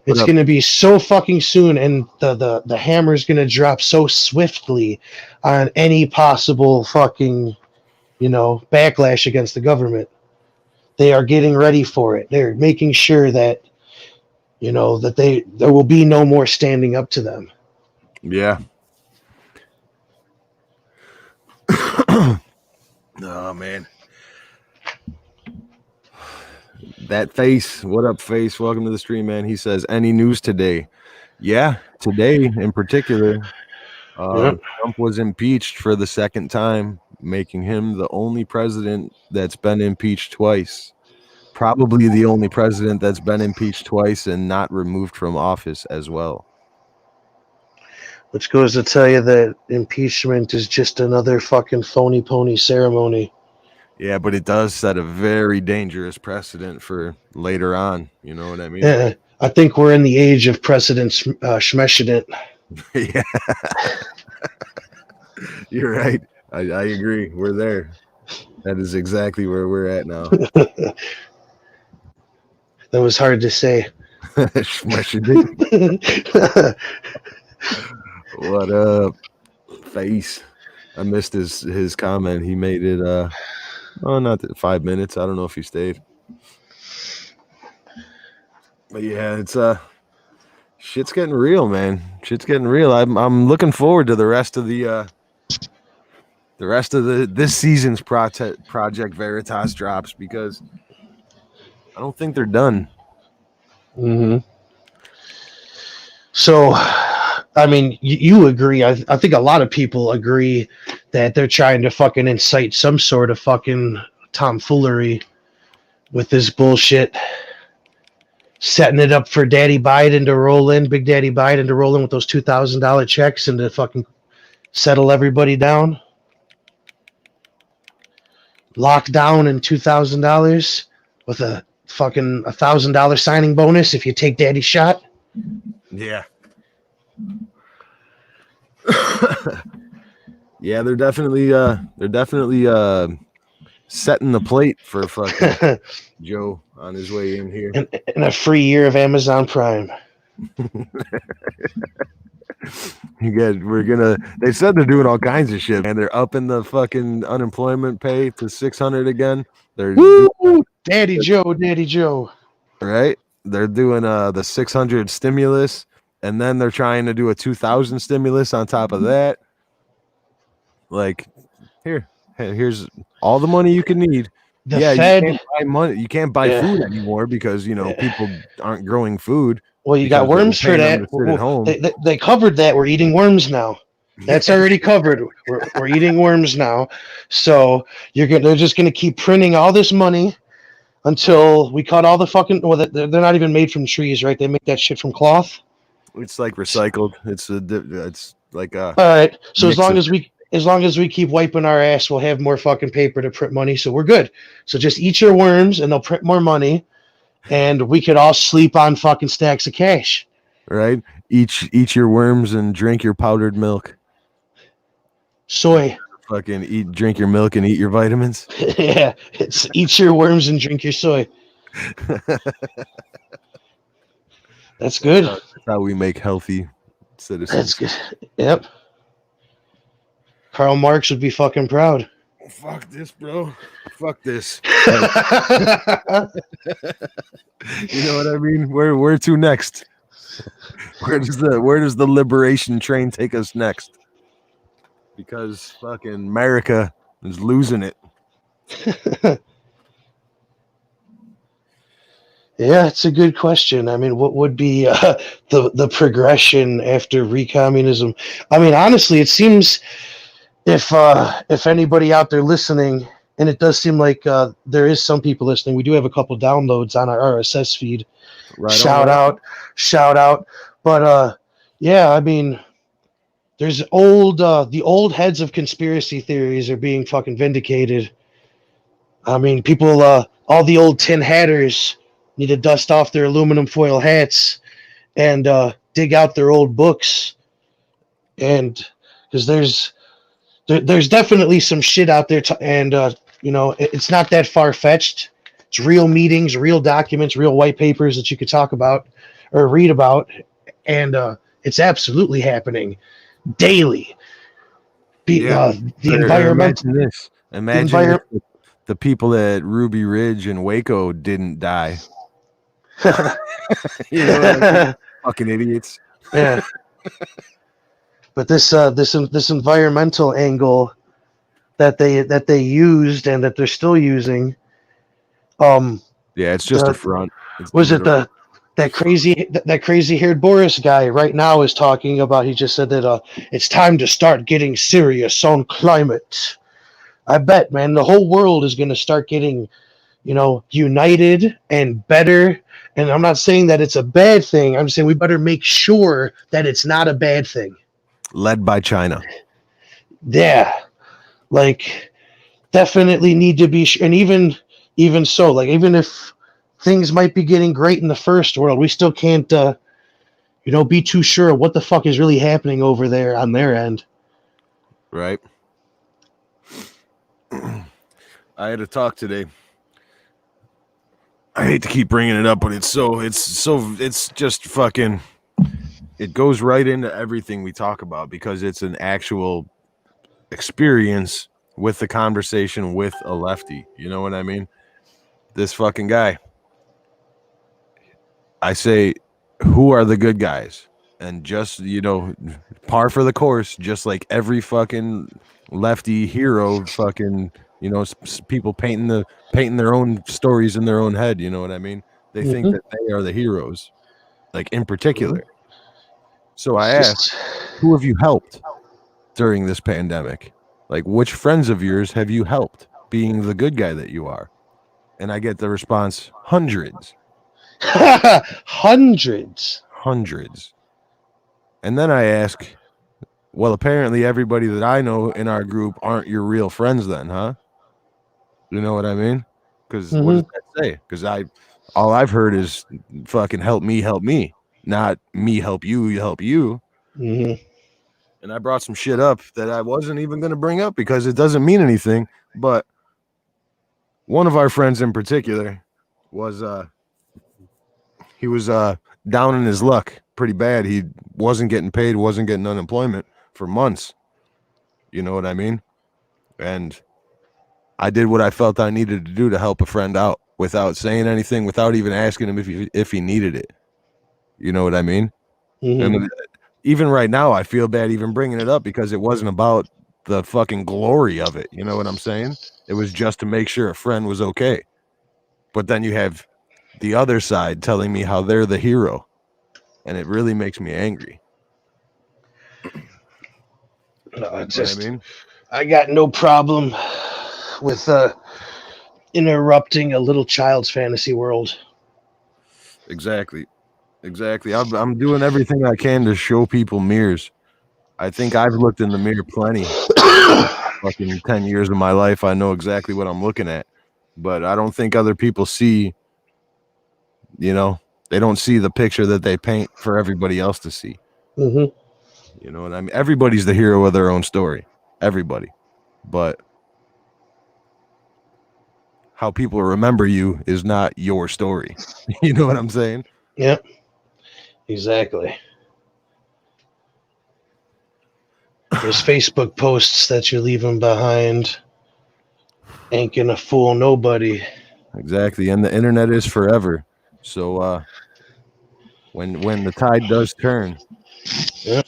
It's gonna be so fucking soon, and the hammer's gonna drop so swiftly on any possible fucking backlash against the government. They are getting ready for it. They're making sure that there will be no more standing up to them. Yeah. Oh man. That face. What up, face? Welcome to the stream, man. He says, any news today? Yeah, today in particular, Trump was impeached for the second time, making him the only president that's been impeached twice. Probably the only president that's been impeached twice and not removed from office as well. Which goes to tell you that impeachment is just another fucking phony pony ceremony. Yeah, but it does set a very dangerous precedent for later on. You know what I mean? Yeah, I think we're in the age of precedent schmeshident. Yeah. You're right. I agree. We're there. That is exactly where we're at now. That was hard to say. What up, face? I missed his comment. He made it not 5 minutes. I don't know if he stayed. But yeah, it's shit's getting real, man. Shit's getting real. I'm looking forward to the rest of this season's Project Veritas drops, because I don't think they're done. Mm-hmm. So, I mean, you agree. I think a lot of people agree that they're trying to fucking incite some sort of fucking tomfoolery with this bullshit. Setting it up for Daddy Biden to roll in, Big Daddy Biden to roll in with those $2,000 checks and to fucking settle everybody down. Lock down in $2,000 with a fucking $1,000 signing bonus if you take Daddy's shot. Yeah. Yeah, they're definitely setting the plate for fucking Joe on his way in here. And a free year of Amazon Prime. They said they're doing all kinds of shit, and they're upping the fucking unemployment pay to $600 again. Daddy Joe. Right? They're doing the $600 stimulus. and then they're trying to do a 2,000 stimulus on top of that. Like, here's all the money you can need. The You Fed, can't buy money. You can't buy yeah. food anymore because people aren't growing food. Well, you got because they're worms for paying them that. to sit at home. They covered that. We're eating worms now. That's already covered. We're eating worms now. So they're just gonna keep printing all this money until we cut all the fucking. Well, they're not even made from trees, right? They make that shit from cloth. It's like recycled. It's like All right. So mix as long as we keep wiping our ass, we'll have more fucking paper to print money. So we're good. So just eat your worms, and they'll print more money, and we could all sleep on fucking stacks of cash. right. Eat your worms and drink your powdered milk. Soy. Fucking drink your milk and eat your vitamins. Yeah, it's eat your worms and drink your soy. That's good. That's how we make healthy citizens. That's good. Yep. Karl Marx would be fucking proud. Fuck this, bro. Fuck this. You know what I mean? Where to next? Where does the liberation train take us next? Because fucking America is losing it. Yeah, it's a good question. I mean, what would be the progression after recommunism? I mean, honestly, it seems if anybody out there listening, and it does seem like there is some people listening. We do have a couple downloads on our RSS feed. Right. Shout out. But yeah, I mean, there's the old heads of conspiracy theories are being fucking vindicated. I mean, people, all the old tin hatters need to dust off their aluminum foil hats and dig out their old books, and because there's definitely some shit out there, and it's not that far fetched. It's real meetings, real documents, real white papers that you could talk about or read about, and it's absolutely happening daily. The environment. Imagine if the people at Ruby Ridge and Waco didn't die. You know what I mean? Fucking idiots. Yeah. But this environmental angle that they used and that they're still using. Yeah, it's just a front. That crazy haired Boris guy right now is talking about? He just said that it's time to start getting serious on climate. I bet, man, the whole world is going to start getting, united and better. And I'm not saying that it's a bad thing. I'm saying we better make sure that it's not a bad thing. Led by China. Yeah, like definitely need to be, and even so, like even if things might be getting great in the first world, we still can't, be too sure what the fuck is really happening over there on their end. Right. I had a talk today. I hate to keep bringing it up, but it's just fucking, it goes right into everything we talk about because it's an actual experience with the conversation with a lefty. You know what I mean? This fucking guy. I say, who are the good guys? And just, par for the course, just like every fucking lefty hero fucking, people painting their own stories in their own head. You know what I mean? They think that they are the heroes, like in particular. So I asked, who have you helped during this pandemic? Like, which friends of yours have you helped being the good guy that you are? And I get the response, hundreds. Hundreds. And then I ask, well, apparently everybody that I know in our group aren't your real friends then, huh? You know what I mean? Because what does that say? Because all I've heard is fucking help me, not me help you help you. Mm-hmm. And I brought some shit up that I wasn't even going to bring up because it doesn't mean anything. But one of our friends in particular was he was down in his luck pretty bad. He wasn't getting paid, wasn't getting unemployment for months. You know what I mean? And I did what I felt I needed to do to help a friend out without saying anything, without even asking him if he needed it. You know what I mean? And even right now, I feel bad even bringing it up because it wasn't about the fucking glory of it. You know what I'm saying? It was just to make sure a friend was okay. But then you have the other side telling me how they're the hero, and it really makes me angry. No, it's You know just, what I mean? I got no problem with interrupting a little child's fantasy world. Exactly. I'm doing everything I can to show people mirrors. I think I've looked in the mirror plenty. Fucking 10 years of my life, I know exactly what I'm looking at. But I don't think other people see, you know, they don't see the picture that they paint for everybody else to see. Mm-hmm. You know what I mean? Everybody's the hero of their own story. Everybody. But how people remember you is not your story. You know what I'm saying? Yep. Exactly. Those Facebook posts that you're leaving behind ain't gonna fool nobody. Exactly. And the internet is forever. So when the tide does turn, Yep.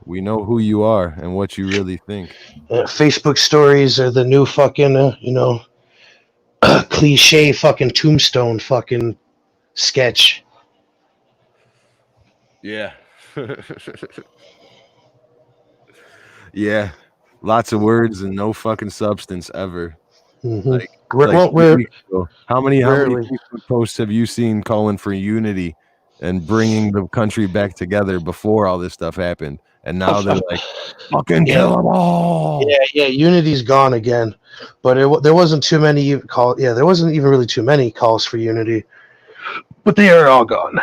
we know who you are and what you really think. Facebook stories are the new fucking, cliche fucking tombstone fucking sketch. Yeah. Yeah. Lots of words and no fucking substance ever. Mm-hmm. Like like 2 We're weeks ago. How many rarely. Facebook posts have you seen calling for unity and bringing the country back together before all this stuff happened? And now they're like, fucking Yeah. kill them all. Yeah. Unity's gone again, but there wasn't too many call. Yeah, there wasn't even really too many calls for unity, but they are all gone.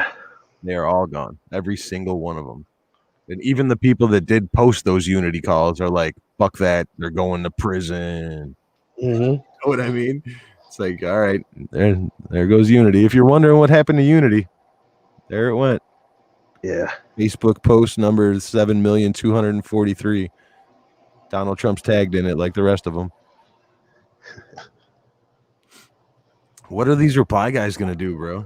They are all gone. Every single one of them. And even the people that did post those unity calls are like, fuck that. They're going to prison. Mm-hmm. You know what I mean? It's like, all right, there goes unity. If you're wondering what happened to unity, there it went. Yeah. Facebook post number 7,243,000. Donald Trump's tagged in it like the rest of them. What are these reply guys gonna do, bro?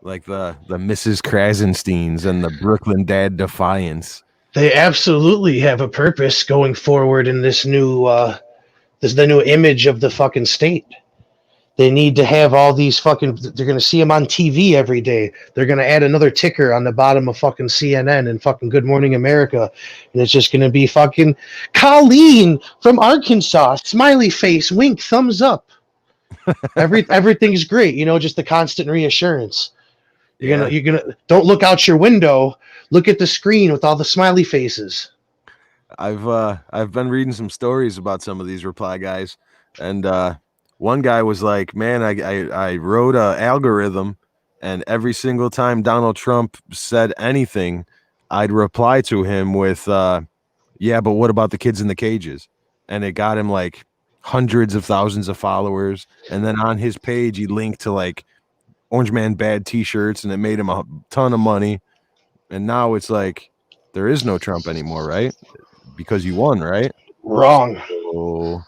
Like the Mrs. Krasensteins and the Brooklyn Dad Defiance. They absolutely have a purpose going forward in this the new image of the fucking state. They need to have all these fucking. They're gonna see them on TV every day. They're gonna add another ticker on the bottom of fucking CNN and fucking Good Morning America, and it's just gonna be fucking Colleen from Arkansas, smiley face, wink, thumbs up. Everything's great, just the constant reassurance. You're gonna don't look out your window. Look at the screen with all the smiley faces. I've been reading some stories about some of these reply guys, and one guy was like, "Man, I wrote a algorithm, and every single time Donald Trump said anything, I'd reply to him with, yeah, but what about the kids in the cages?" And it got him like hundreds of thousands of followers, and then on his page he linked to like Orange Man Bad t-shirts, and it made him a ton of money. And now it's like there is no Trump anymore, right? Because you won, right? Wrong. Oh,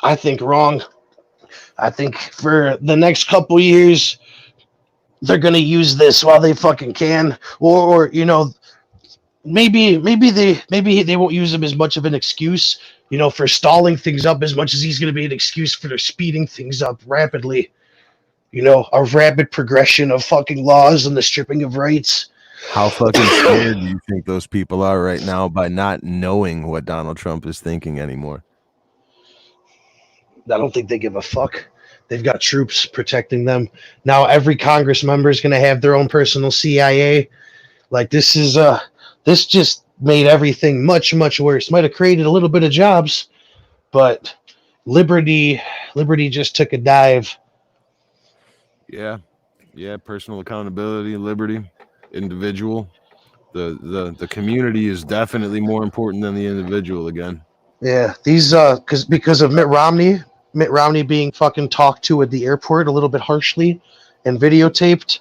I think wrong. I think for the next couple years, they're gonna use this while they fucking can, or maybe they won't use him as much of an excuse, for stalling things up as much as he's gonna be an excuse for speeding things up rapidly. A rapid progression of fucking laws and the stripping of rights. how fucking scared do you think those people are right now by not knowing what Donald Trump is thinking anymore? I don't think they give a fuck. They've got troops protecting them. Now every Congress member is going to have their own personal CIA. Like this just made everything much, much worse. Might have created a little bit of jobs, but liberty just took a dive. Yeah. Personal accountability, liberty, individual. The community is definitely more important than the individual again. Yeah, these because of Mitt Romney being fucking talked to at the airport a little bit harshly and videotaped.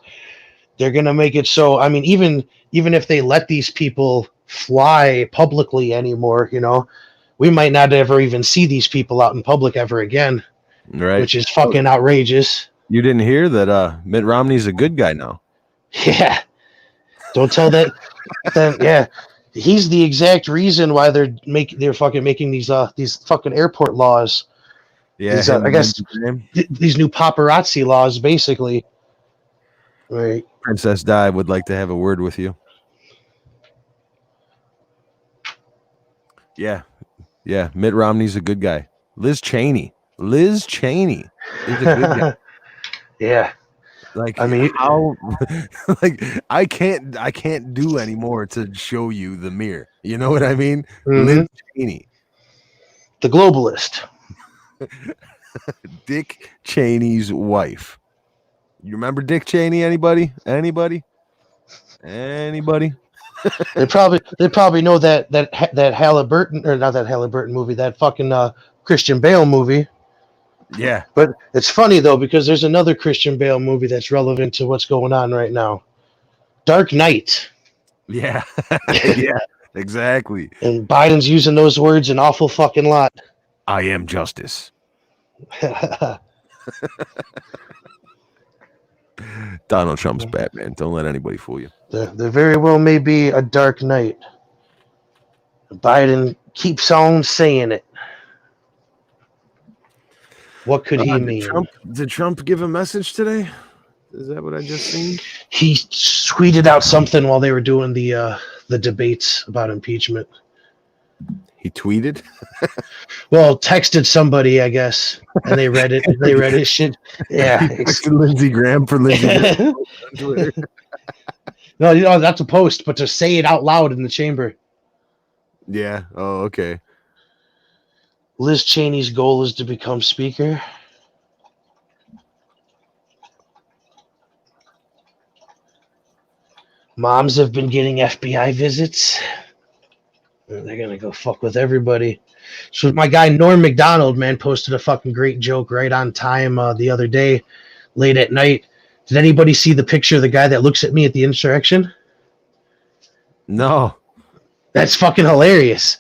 They're gonna make it so. I mean, even if they let these people fly publicly anymore, we might not ever even see these people out in public ever again. Right. Which is fucking outrageous. You didn't hear that Mitt Romney's a good guy now. Yeah. Don't tell that then yeah, he's the exact reason why they're fucking making these fucking airport laws. Yeah, These him I and guess Lindsey Graham. these new paparazzi laws, basically. Right. Princess Di would like to have a word with you. Yeah. Yeah. Mitt Romney's a good guy. Liz Cheney is a good guy. Yeah. Like, I mean, how like I can't do anymore to show you the mirror. You know what I mean? Liz Cheney. The globalist. Dick Cheney's wife. You remember Dick Cheney? Anybody? They probably know that Halliburton, or not that Halliburton movie, that fucking Christian Bale movie. Yeah. But it's funny though, because there's another Christian Bale movie that's relevant to what's going on right now. Dark Knight. Yeah. Yeah, exactly. And Biden's using those words an awful fucking lot. I am justice. Donald Trump's Batman. Don't let anybody fool you. There very well may be a Dark Knight. Biden keeps on saying it. What could he mean? Did Trump give a message today? Is that what I just seen? He tweeted out something while they were doing the debates about impeachment. He tweeted? Well, texted somebody, I guess, and they read it. They read his shit. Yeah. Texted Lindsey Graham for Lindsey Graham on Twitter. No, that's a post, but to say it out loud in the chamber. Yeah. Oh, okay. Liz Cheney's goal is to become speaker. Moms have been getting FBI visits. They're going to go fuck with everybody. So my guy Norm McDonald, man, posted a fucking great joke right on time the other day, late at night. Did anybody see the picture of the guy that looks at me at the insurrection? No. That's fucking hilarious.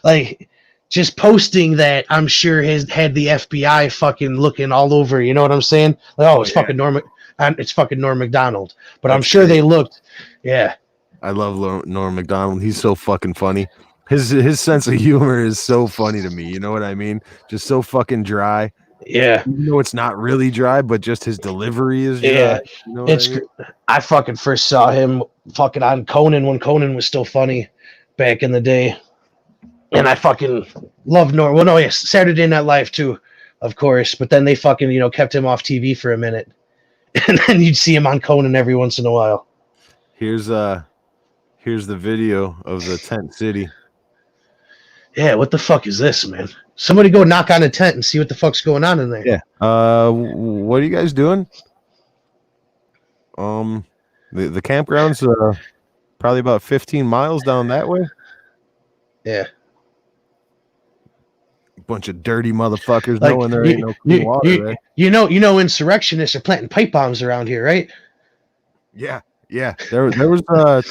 Like, just posting that, I'm sure has had the FBI fucking looking all over. You know what I'm saying? Like, it's fucking Norm. It's fucking Norm McDonald. But I'm sure they looked. Yeah. I love Norm McDonald. He's so fucking funny. His sense of humor is so funny to me. You know what I mean? Just so fucking dry. Yeah. Even though it's not really dry, but just his delivery is dry. Yeah. You know what I mean? I fucking first saw him fucking on Conan when Conan was still funny back in the day. And I fucking love Norm. Well, no, yes, Saturday Night Live too, of course. But then they fucking, kept him off TV for a minute. And then you'd see him on Conan every once in a while. Here's the video of the tent city. Yeah, what the fuck is this, man? Somebody go knock on a tent and see what the fuck's going on in there. Yeah. What are you guys doing? The campground's probably about 15 miles down that way. Yeah. Bunch of dirty motherfuckers knowing there ain't no clean water there. You know, insurrectionists are planting pipe bombs around here, right? Yeah. There was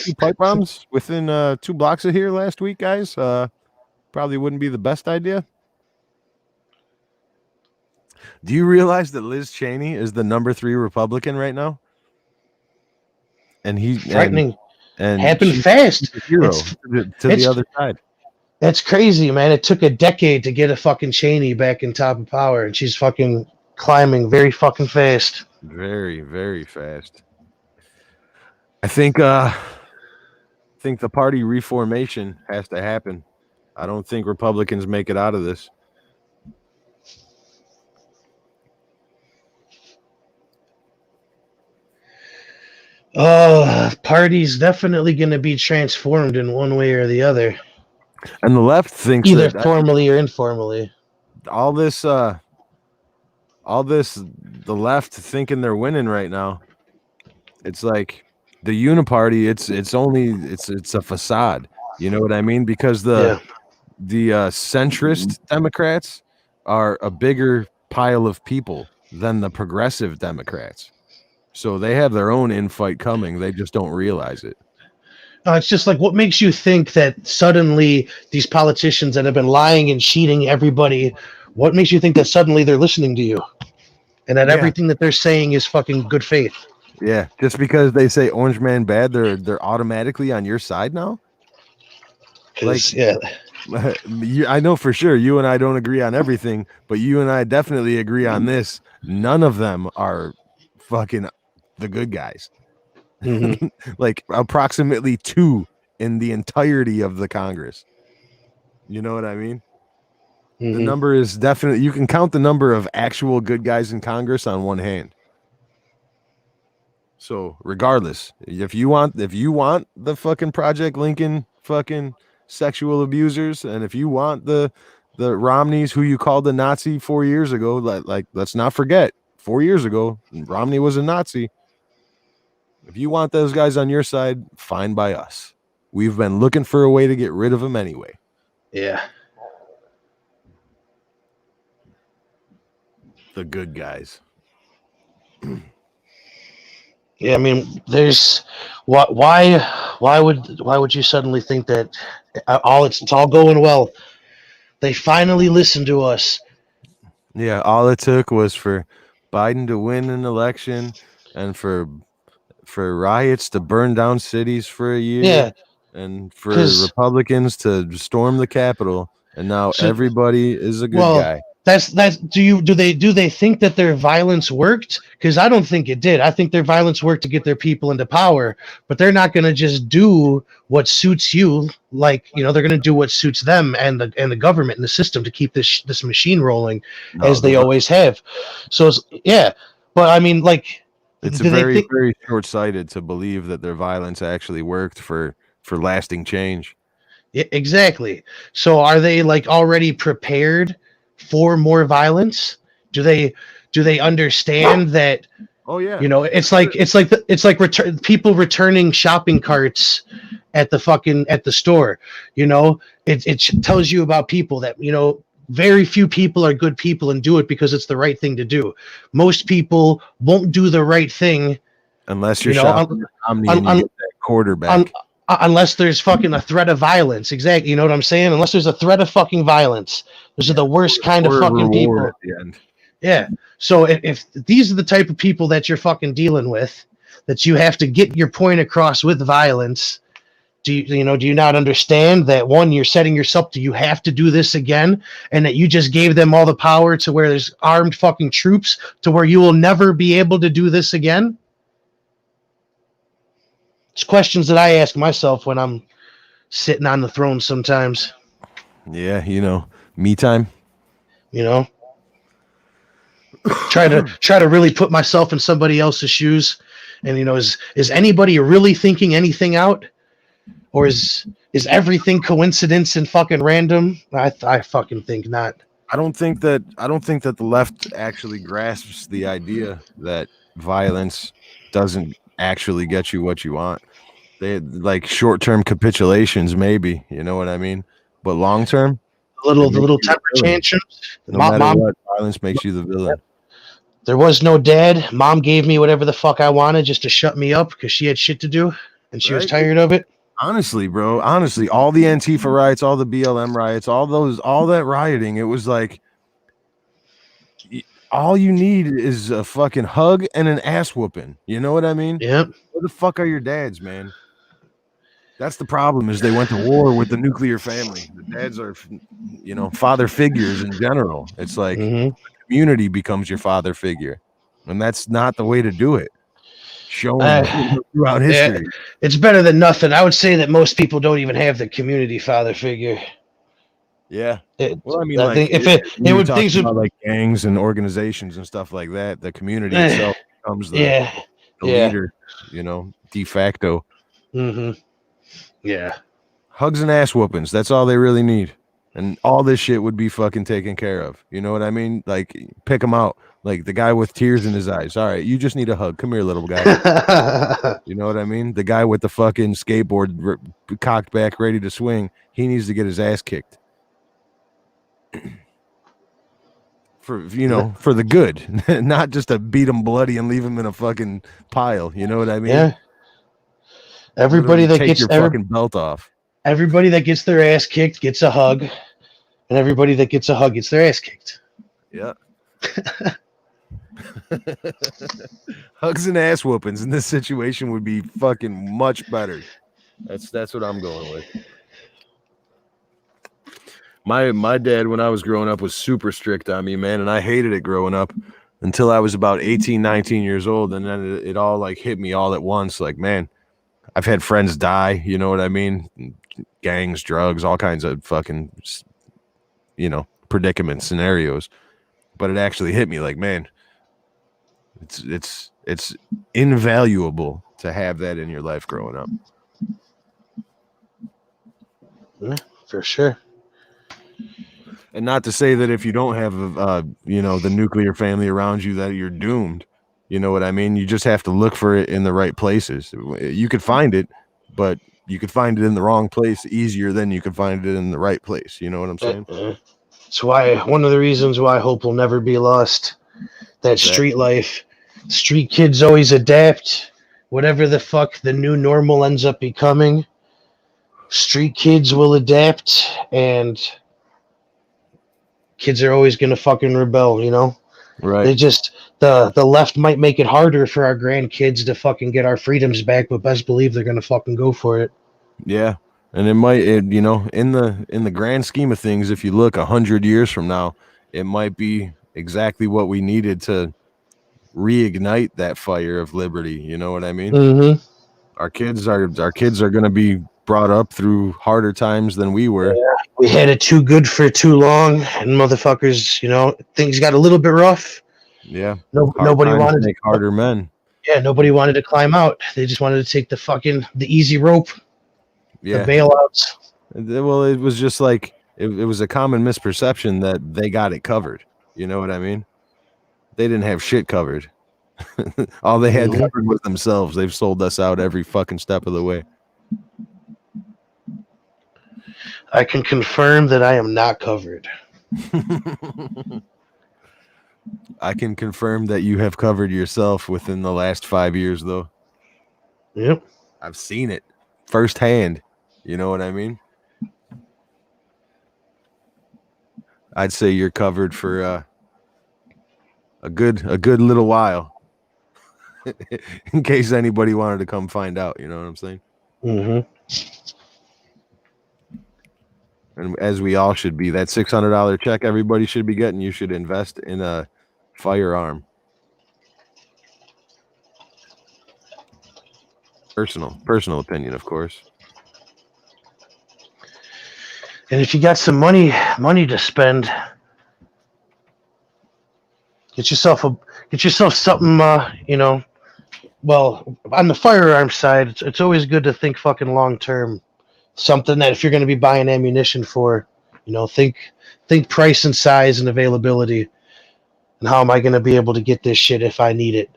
2 pipe bombs within 2 blocks of here last week, guys. Probably wouldn't be the best idea. Do you realize that Liz Cheney is the number 3 Republican right now? And he's frightening. And happened fast. Hero to the other side. That's crazy, man. It took a decade to get a fucking Cheney back in top of power, and she's fucking climbing very fucking fast. Very, very fast. I think the party reformation has to happen. I don't think Republicans make it out of this. Party's definitely going to be transformed in one way or the other. And the left thinks either formally or informally. All this, the left thinking they're winning right now. It's like the uniparty. It's a facade. You know what I mean? Because the centrist Democrats are a bigger pile of people than the progressive Democrats. So they have their own infight coming. They just don't realize it. It's just like, what makes you think that suddenly these politicians that have been lying and cheating everybody, what makes you think that suddenly they're listening to you? And that everything that they're saying is fucking good faith? Yeah, just because they say Orange Man bad, they're automatically on your side now. Like, Yeah, I know for sure you and I don't agree on everything, but you and I definitely agree on this. None of them are fucking the good guys. mm-hmm. Like approximately 2 in the entirety of the Congress. You know what I mean? The Mm-hmm. number is definitely, you can count the number of actual good guys in Congress on one hand. So regardless, if you want the fucking Project Lincoln fucking sexual abusers, and if you want the Romneys who you called a Nazi 4 years ago, like let's not forget 4 years ago Romney was a Nazi. If you want those guys on your side, fine by us. We've been looking for a way to get rid of them anyway. Yeah. The good guys. Yeah, I mean, there's why would you suddenly think that it's all going well? They finally listened to us. Yeah, all it took was for Biden to win an election and for riots to burn down cities for a year, Yeah, and for because Republicans to storm the Capitol, and now so everybody is a good well, guy. that's do they think that their violence worked? Because I don't think it did. I think their violence worked to get their people into power, but they're not going to just do what suits you. Like, they're going to do what suits them and the government and the system to keep this machine rolling, No, as they always have. So yeah, but I mean, like, it's do they very, think? very short-sighted to believe that their violence actually worked for lasting change. Yeah, exactly. So are they like already prepared for more violence? Do they understand that, Oh yeah, people returning shopping carts at the store. It tells you about people that, very few people are good people and do it because it's the right thing to do. Most people won't do the right thing, unless you're you know, shopping un, at Omni un, and you un, get that quarterback. un, unless there's fucking a threat of violence. Exactly. You know what I'm saying? Unless there's a threat of fucking violence. Those are the worst kind of Or a fucking reward people. at the end. Yeah. So if these are the type of people that you're fucking dealing with, that you have to get your point across with violence, do you not understand that, one, you're setting yourself to, you have to do this again, and that you just gave them all the power to where there's armed fucking troops to where you will never be able to do this again? It's questions that I ask myself when I'm sitting on the throne sometimes. Yeah, me time. You know, try to really put myself in somebody else's shoes, and is anybody really thinking anything out, or is everything coincidence and fucking random? I fucking think not. I don't think that the left actually grasps the idea that violence doesn't actually get you what you want. They like short-term capitulations, maybe, you know what I mean? But long-term, The it makes little you the temper villain. tantrums. No matter Mom, what, violence makes you the villain. there was no dad. Mom gave me whatever the fuck I wanted just to shut me up because she had shit to do and she was Right? tired of it. Honestly, bro, all the Antifa riots, all the BLM riots, all that rioting, it was like all you need is a fucking hug and an ass whooping. You know what I mean? Yep. Where the fuck are your dads, man? That's the problem, is they went to war with the nuclear family. The dads are, father figures in general. It's like Mm-hmm. community becomes your father figure, and that's not the way to do it. Shown throughout Yeah, history. it's better than nothing. I would say that most people don't even have the community father figure. Yeah. It, Well, I mean, I like think if it when you're would talking things would about like gangs and organizations and stuff like that, the community itself becomes the yeah, leader, de facto. mm-hmm. Yeah. Hugs and ass whoopings. That's all they really need. And all this shit would be fucking taken care of. You know what I mean? Like, pick them out. Like the guy with tears in his eyes. All right, you just need a hug. Come here, little guy. You know what I mean? The guy with the fucking skateboard cocked back, ready to swing. He needs to get his ass kicked. For the good, not just to beat him bloody and leave him in a fucking pile. You know what I mean? Yeah. Literally take your fucking belt off. Everybody that gets their ass kicked gets a hug, and everybody that gets a hug gets their ass kicked. Yeah. Hugs and ass whoopings in this situation would be fucking much better. That's what I'm going with. My dad, when I was growing up, was super strict on me, man, and I hated it growing up until I was about 18, 19 years old, and then it all like hit me all at once. Like, man, I've had friends die, you know what I mean? Gangs, drugs, all kinds of fucking, predicament scenarios. But it actually hit me like, man, it's invaluable to have that in your life growing up. Yeah, for sure. And not to say that if you don't have, the nuclear family around you that you're doomed. You know what I mean? You just have to look for it in the right places. You could find it, but you could find it in the wrong place easier than you could find it in the right place. You know what I'm saying? That's why one of the reasons why hope will never be lost. That street life. Street kids always adapt. Whatever the fuck the new normal ends up becoming, street kids will adapt, and kids are always gonna fucking rebel, you know? Right. They just the left might make it harder for our grandkids to fucking get our freedoms back, but best believe they're gonna fucking go for it. Yeah. And in the grand scheme of things, if you look 100 years from now, it might be exactly what we needed to reignite that fire of liberty. You know what I mean? Mm-hmm. Our kids are going to be brought up through harder times than we were. Yeah. We had it too good for too long, and motherfuckers, things got a little bit rough. Yeah. Nobody wanted to make harder men. Yeah, nobody wanted to climb out. They just wanted to take the easy rope. Yeah. The bailouts. Well, it was just like it was a common misperception that they got it covered. You know what I mean? They didn't have shit covered. All they had covered was themselves. They've sold us out every fucking step of the way. I can confirm that I am not covered. I can confirm that you have covered yourself within the last 5 years, though. Yep. I've seen it firsthand. You know what I mean? I'd say you're covered for a good little while. In case anybody wanted to come find out, you know what I'm saying? Mm-hmm. And as we all should be, that $600 check everybody should be getting, you should invest in a firearm. Personal opinion, of course. And if you got some money to spend, get yourself something. Well, on the firearm side, it's always good to think fucking long term. Something that if you're going to be buying ammunition for, think price and size and availability, and how am I going to be able to get this shit if I need it?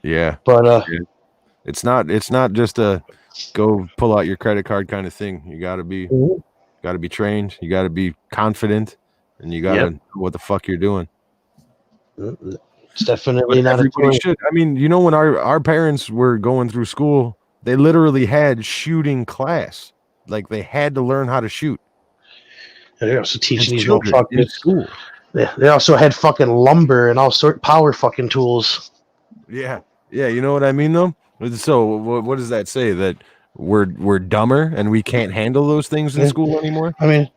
Yeah, but it's not just a go pull out your credit card kind of thing. You got to be trained. You got to be confident, and you got to know what the fuck you're doing. It's definitely not everybody should. I mean, when our parents were going through school, they literally had shooting class. Like they had to learn how to shoot. And they're also teaching these children in school. They also had fucking lumber and all sort power fucking tools. Yeah, you know what I mean though. So what does that say? That we're dumber and we can't handle those things in school anymore? I mean,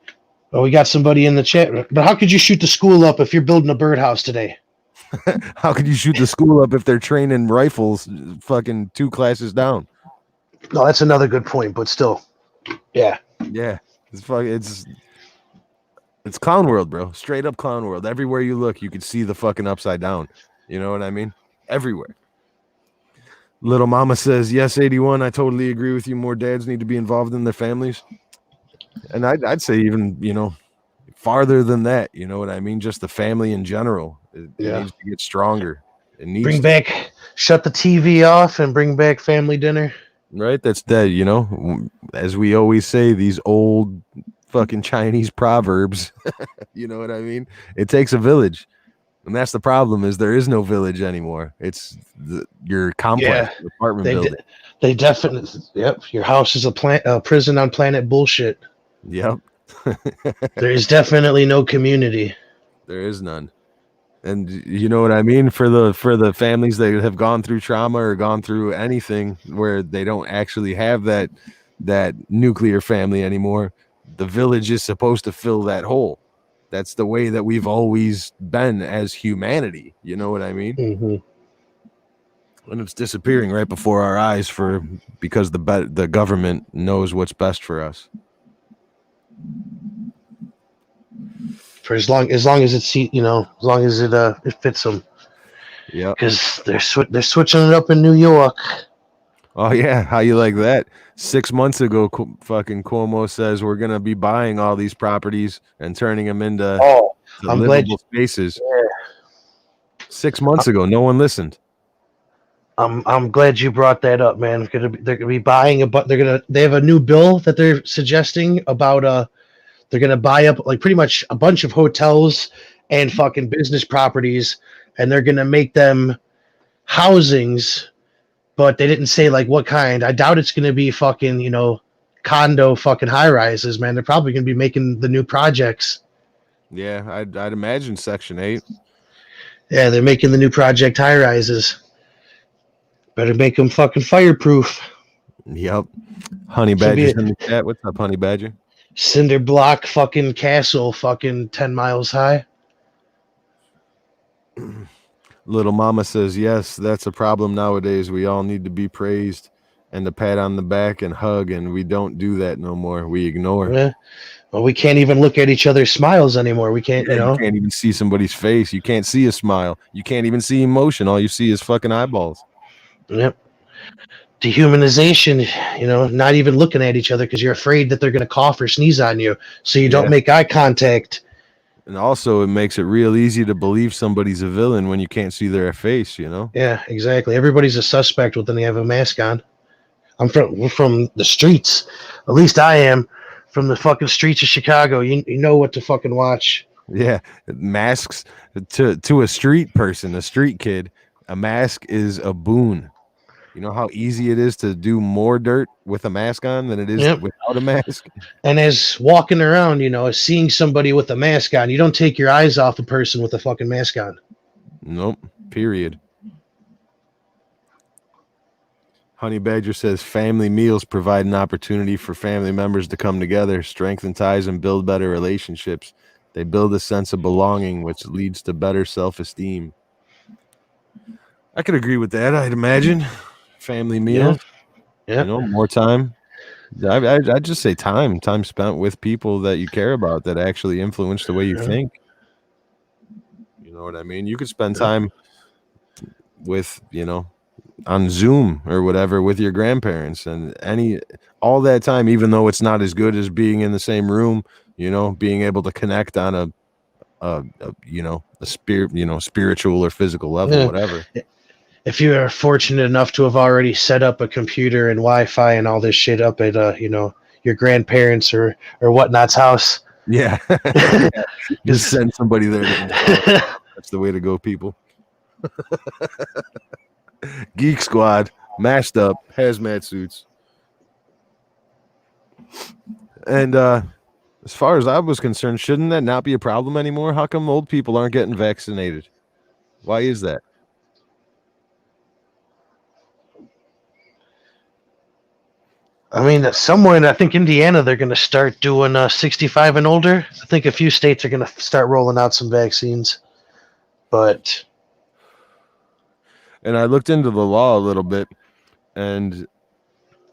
we got somebody in the chat, but how could you shoot the school up if you're building a birdhouse today? How could you shoot the school up if they're training rifles fucking 2 classes down? No, that's another good point, but still. Yeah. It's clown world, bro. Straight up clown world. Everywhere you look, you could see the fucking upside down. You know what I mean? Everywhere. Little Mama says, yes, 81. I totally agree with you. More dads need to be involved in their families. And I'd say even, farther than that. You know what I mean? Just the family in general. It needs to get stronger. It needs shut the TV off and bring back family dinner. Right? That's dead, as we always say, these old fucking Chinese proverbs. You know what I mean? It takes a village. And that's the problem is there is no village anymore. It's your complex apartment building. They definitely, your house is a prison on planet bullshit. Yep. There is definitely no community. There is none. And you know what I mean? For the families that have gone through trauma or gone through anything where they don't actually have that nuclear family anymore, the village is supposed to fill that hole. That's the way that we've always been as humanity. You know what I mean? Mm-hmm. And it's disappearing right before our eyes because the government knows what's best for us. For as long as it's, as long as it fits them. Yeah. Because they're switching it up in New York. Oh yeah, how you like that? 6 months ago, fucking Cuomo says we're gonna be buying all these properties and turning them into I'm glad livable spaces. 6 months ago, no one listened. I'm glad you brought that up, man. They're gonna be buying they have a new bill that they're suggesting about they're gonna buy up like pretty much a bunch of hotels and fucking business properties, and they're gonna make them housings, but they didn't say like what kind. I doubt it's gonna be fucking condo fucking high rises, man. They're probably gonna be making the new projects. Yeah, I'd imagine Section 8. Yeah, they're making the new project high rises. Better make them fucking fireproof. Yep. Honey Badger's in the chat. What's up, Honey Badger? Cinder block fucking castle fucking 10 miles high. Little Mama says, yes, that's a problem nowadays. We all need to be praised and to pat on the back and hug, and we don't do that no more. We ignore. Yeah. Well, we can't even look at each other's smiles anymore. We can't, You can't even see somebody's face. You can't see a smile. You can't even see emotion. All you see is fucking eyeballs. Yep. Dehumanization, not even looking at each other because you're afraid that they're going to cough or sneeze on you, so you don't make eye contact. And also, it makes it real easy to believe somebody's a villain when you can't see their face, Yeah, exactly. Everybody's a suspect when they have a mask on. We're from the streets. At least I am. From the fucking streets of Chicago. You know what to fucking watch. Yeah. Masks to a street person, a street kid, a mask is a boon. You know how easy it is to do more dirt with a mask on than it is without a mask? And as walking around, as seeing somebody with a mask on, you don't take your eyes off a person with a fucking mask on. Nope. Period. Honey Badger says family meals provide an opportunity for family members to come together, strengthen ties, and build better relationships. They build a sense of belonging, which leads to better self-esteem. I could agree with that, I'd imagine. Family meals. Yeah. More time. I'd just say time spent with people that you care about that actually influence the way you think. You know what I mean? You could spend time with, on Zoom or whatever with your grandparents and all that time, even though it's not as good as being in the same room, being able to connect on a spiritual or physical level, whatever. If you are fortunate enough to have already set up a computer and Wi-Fi and all this shit up at your grandparents or whatnot's house. Yeah. Just send somebody there. That's the way to go, people. Geek Squad, mashed up, hazmat suits. And as far as I was concerned, shouldn't that not be a problem anymore? How come old people aren't getting vaccinated? Why is that? I mean, somewhere I think Indiana, they're going to start doing 65 and older. I think a few states are going to start rolling out some vaccines. And I looked into the law a little bit, and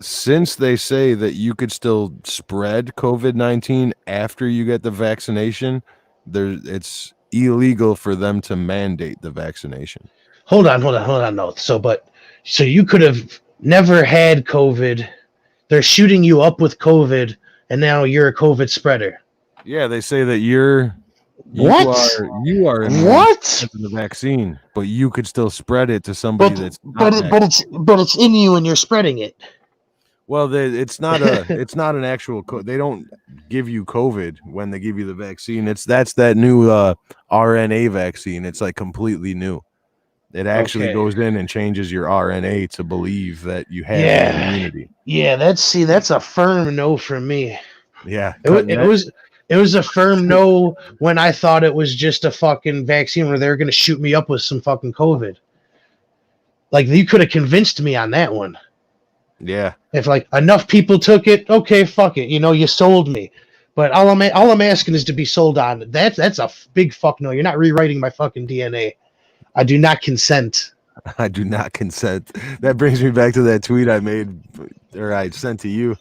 since they say that you could still spread COVID-19 after you get the vaccination, it's illegal for them to mandate the vaccination. Hold on. No. So you could have never had COVID. They're shooting you up with COVID, and now you're a COVID spreader. Yeah, they say that you are in the vaccine, but you could still spread it to somebody that's not but it's in you and you're spreading it. Well, it's not an actual. They don't give you COVID when they give you the vaccine. That's that new RNA vaccine. It's like completely new. It actually goes in and changes your RNA to believe that you have immunity. Yeah, that's a firm no from me. Yeah, it was It was a firm no when I thought it was just a fucking vaccine where they were going to shoot me up with some fucking COVID. Like, you could have convinced me on that one. Yeah. If like enough people took it, okay, fuck it. You sold me. But all I'm asking is to be sold on. That's a big fuck no. You're not rewriting my fucking DNA. I do not consent. I do not consent. That brings me back to that tweet I made, or I sent to you,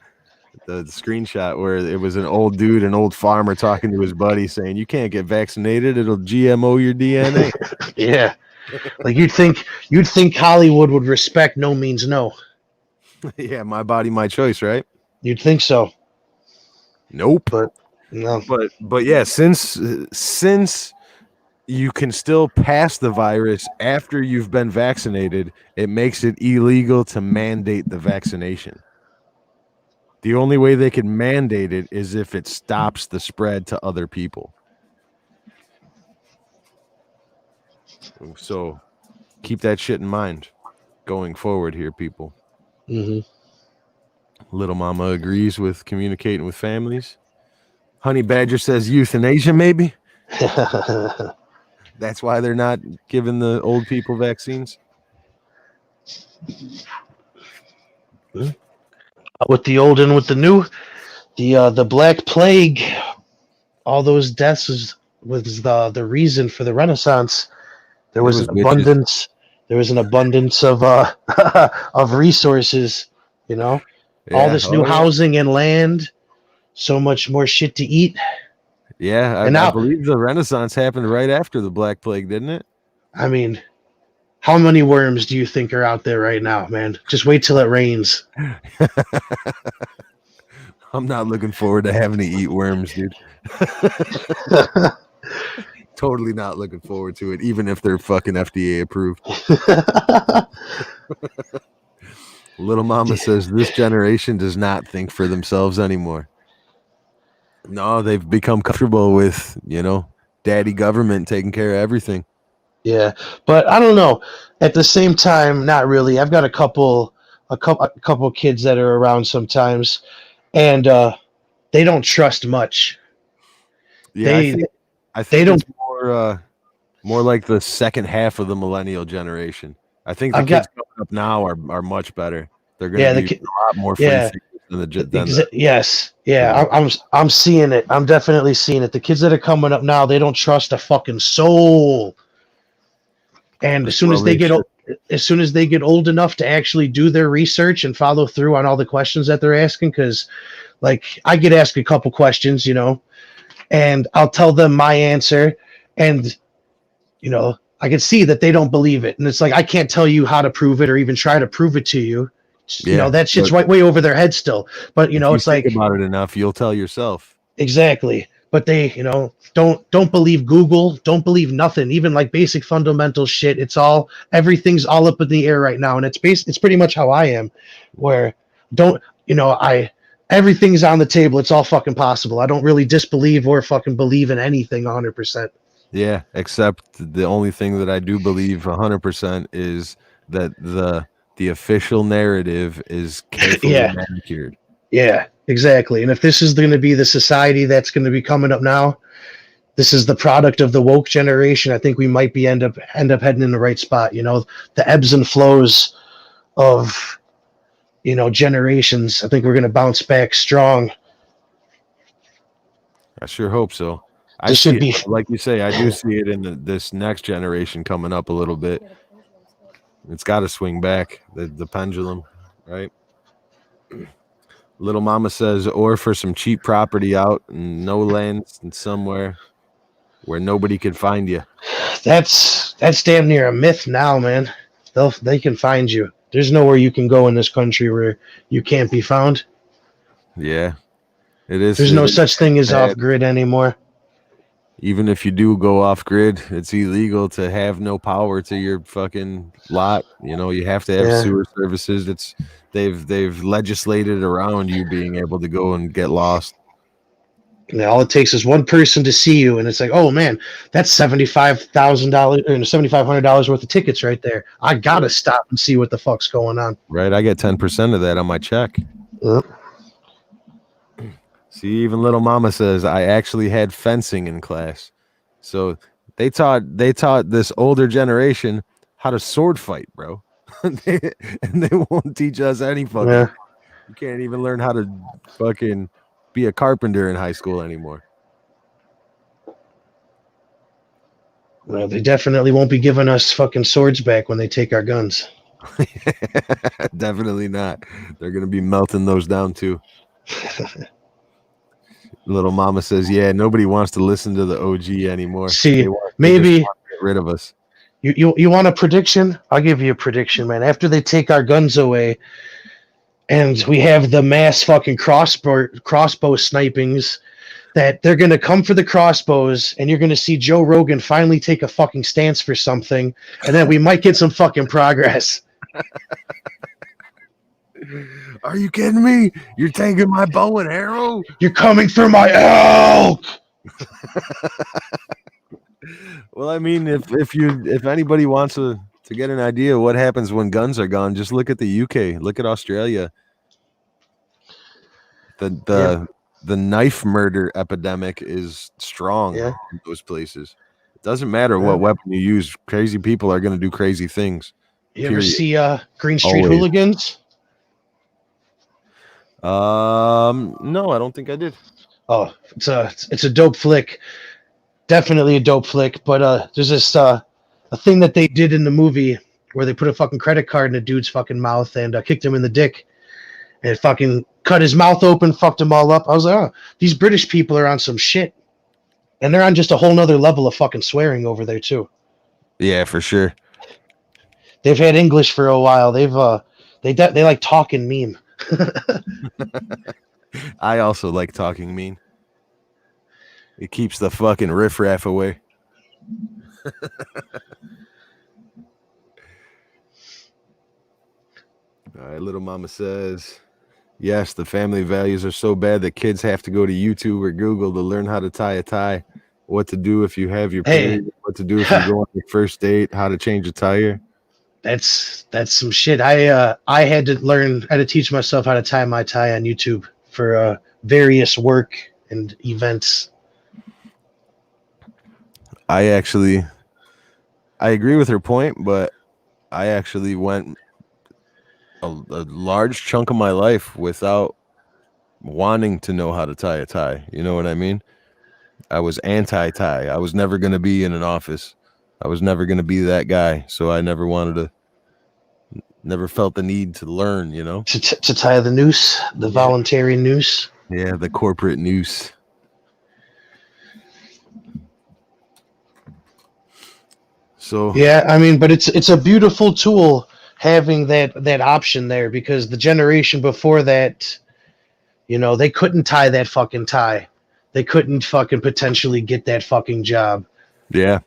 the screenshot where it was an old dude, an old farmer talking to his buddy saying, "You can't get vaccinated; it'll GMO your DNA." Yeah, like you'd think Hollywood would respect no means no. Yeah, my body, my choice, right? You'd think so. Nope. But no. But yeah, since you can still pass the virus after you've been vaccinated, it makes it illegal to mandate the vaccination. The only way they can mandate it is if it stops the spread to other people. So keep that shit in mind going forward here, people. Mm-hmm. Little Mama agrees with communicating with families. Honey Badger says euthanasia, maybe. That's why they're not giving the old people vaccines. With the old and with the new, the Black Plague, all those deaths was the reason for the Renaissance. There was an abundance. There was an abundance of of resources. All this new housing and land, so much more shit to eat. Yeah, I believe the Renaissance happened right after the Black Plague, didn't it? I mean, how many worms do you think are out there right now, man? Just wait till it rains. I'm not looking forward to having to eat worms, dude. Totally not looking forward to it, even if they're fucking FDA approved. Little Mama says this generation does not think for themselves anymore. No, they've become comfortable with, daddy government taking care of everything. Yeah, but I don't know. At the same time, not really. I've got a couple kids that are around sometimes, and they don't trust much. Yeah, I think they don't. More like the second half of the millennial generation. I think the kids coming up now are much better. They're going to be a lot more free than yes. Yeah, I'm seeing it. I'm definitely seeing it. The kids that are coming up now, they don't trust a fucking soul. And as soon as they get old enough to actually do their research and follow through on all the questions that they're asking, because like I get asked a couple questions, and I'll tell them my answer, and I can see that they don't believe it, and it's like I can't tell you how to prove it or even try to prove it to you. That shit's right way over their head still. But it's like, think about it enough, you'll tell yourself. Exactly. But they, don't believe Google, don't believe nothing, even like basic fundamental shit. Everything's all up in the air right now, and it's pretty much how I am, where everything's on the table. It's all fucking possible. I don't really disbelieve or fucking believe in anything 100%. Yeah, except the only thing that I do believe 100% is that the official narrative is carefully manicured. Yeah, exactly. And if this is going to be the society that's going to be coming up now, this is the product of the woke generation. I think we might be end up heading in the right spot. The ebbs and flows of generations. I think we're going to bounce back strong. I sure hope so. Like you say, I do see it in this next generation coming up a little bit. It's got to swing back, the pendulum, right? Little Mama says, or for some cheap property out and no land somewhere where nobody can find you. That's damn near a myth now, man. They can find you. There's nowhere you can go in this country where you can't be found. Yeah, it is. There's no such thing as off grid anymore. Even if you do go off grid, it's illegal to have no power to your fucking lot. You have to have sewer services. They've legislated around you being able to go and get lost. And all it takes is one person to see you, and it's like, oh man, that's $75,000 or $7,500 worth of tickets right there. I gotta stop and see what the fuck's going on. Right, I get 10% of that on my check. See, even little mama says I actually had fencing in class. So they taught this older generation how to sword fight, bro. and they won't teach us any fucking. Yeah. You can't even learn how to fucking be a carpenter in high school anymore. Well, they definitely won't be giving us fucking swords back when they take our guns. Definitely not. They're gonna be melting those down too. Little mama says, "Yeah, nobody wants to listen to the OG anymore. See, They just maybe want to get rid of us." you want a prediction? I'll give you a prediction, man. After they take our guns away and we have the mass fucking crossbow snipings, that they're going to come for the crossbows and you're going to see Joe Rogan finally take a fucking stance for something, and then we might get some fucking progress. Are you kidding me? You're taking my bow and arrow? You're coming for my elk. Well, I mean, if anybody wants to get an idea of what happens when guns are gone, just look at the UK, look at Australia. The knife murder epidemic is strong in those places. It doesn't matter what weapon you use. Crazy people are going to do crazy things. You ever see Green Street Hooligans? No, I don't think I did. Oh, it's a dope flick. Definitely a dope flick. But there's this a thing that they did in the movie where they put a fucking credit card in a dude's fucking mouth and kicked him in the dick, and it fucking cut his mouth open, fucked him all up. I was like, oh, these British people are on some shit, and they're on just a whole nother level of fucking swearing over there too. Yeah, for sure. They've had English for a while. They like talking meme. I also like talking mean. It keeps the fucking riffraff away. All right, little mama says, yes, the family values are so bad that kids have to go to YouTube or Google to learn how to tie a tie, what to do if you have your period, what to do if you go on your first date, how to change a tire. That's some shit. I had to teach myself how to tie my tie on YouTube for various work and events. I agree with her point, but I actually went a large chunk of my life without wanting to know how to tie a tie. You know what I mean? I was anti-tie. I was never going to be in an office. I was never going to be that guy. So I never felt the need to learn, you know? To tie the noose, the voluntary noose. Yeah, the corporate noose. So yeah, I mean, but it's a beautiful tool having that option there, because the generation before that, you know, they couldn't tie that fucking tie. They couldn't fucking potentially get that fucking job. Yeah.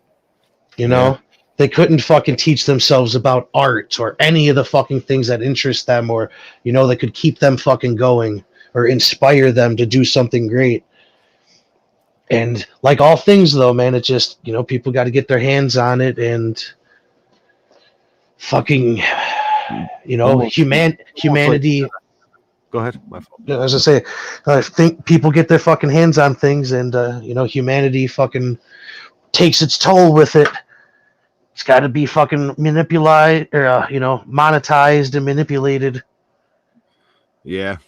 You know, they couldn't fucking teach themselves about art or any of the fucking things that interest them, or, you know, that could keep them fucking going or inspire them to do something great. And like all things, though, man, it just, you know, people got to get their hands on it and fucking, you know, humanity. Go ahead. My fault. As I say, I think people get their fucking hands on things, and, you know, humanity fucking takes its toll with it. It's got to be fucking manipulated, or, you know, monetized and manipulated. Yeah.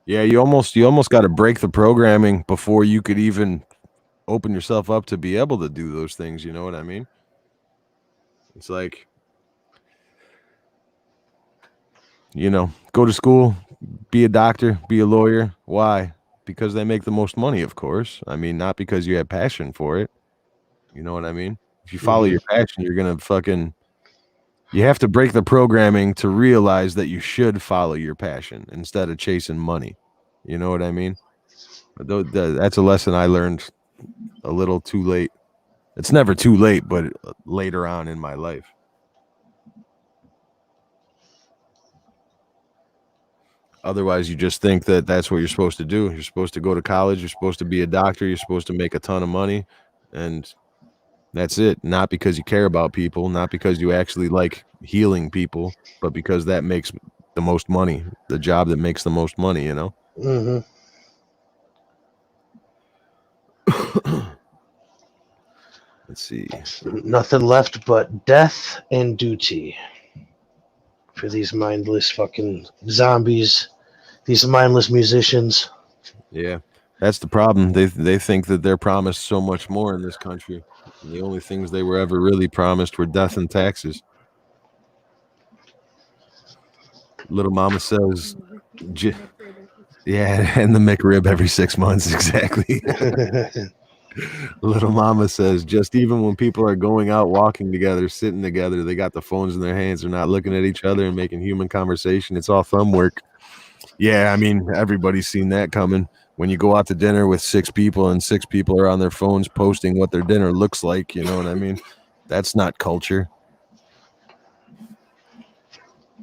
Yeah, you almost got to break the programming before you could even open yourself up to be able to do those things. You know what I mean? It's like, you know, go to school, be a doctor, be a lawyer. Why? Because they make the most money, of course. I mean, not because you have passion for it. You know what I mean? If you follow your passion, you're going to you have to break the programming to realize that you should follow your passion instead of chasing money. You know what I mean? That's a lesson I learned a little too late. It's never too late, but later on in my life. Otherwise, you just think that that's what you're supposed to do. You're supposed to go to college. You're supposed to be a doctor. You're supposed to make a ton of money. And that's it. Not because you care about people, not because you actually like healing people, but because that makes the most money, the job that makes the most money, you know? Mm-hmm. Let's see. Nothing left but death and duty for these mindless fucking zombies, these mindless musicians. Yeah, that's the problem. They think that they're promised so much more in this country. And the only things they were ever really promised were death and taxes. Little Mama says, yeah, and the McRib every 6 months, exactly. Little Mama says, just even when people are going out, walking together, sitting together, they got the phones in their hands, they're not looking at each other and making human conversation. It's all thumb work. Yeah, I mean, everybody's seen that coming. When you go out to dinner with 6 people and 6 people are on their phones posting what their dinner looks like, you know what I mean? That's not culture.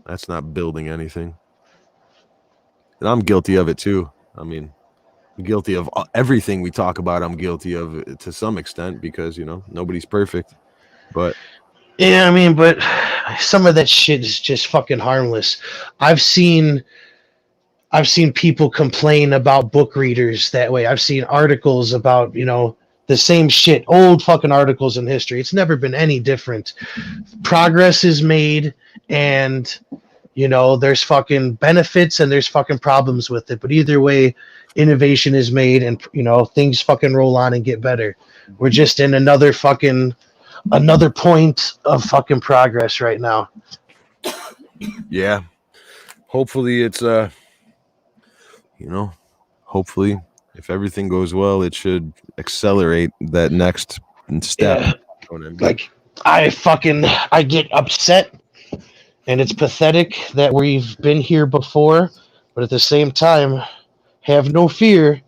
That's not building anything. And I'm guilty of it too. I mean, I'm guilty of everything we talk about. I'm guilty of it to some extent because, you know, nobody's perfect. But yeah, I mean, but some of that shit is just fucking harmless. I've seen people complain about book readers that way. I've seen articles about, you know, the same shit, old fucking articles in history. It's never been any different. Progress is made, and you know, there's fucking benefits and there's fucking problems with it. But either way, innovation is made, and you know, things fucking roll on and get better. We're just in another point of fucking progress right now. yeah, hopefully it's you know, hopefully if everything goes well, it should accelerate that next step. Yeah. Like I get upset, and it's pathetic that we've been here before, but at the same time, have no fear,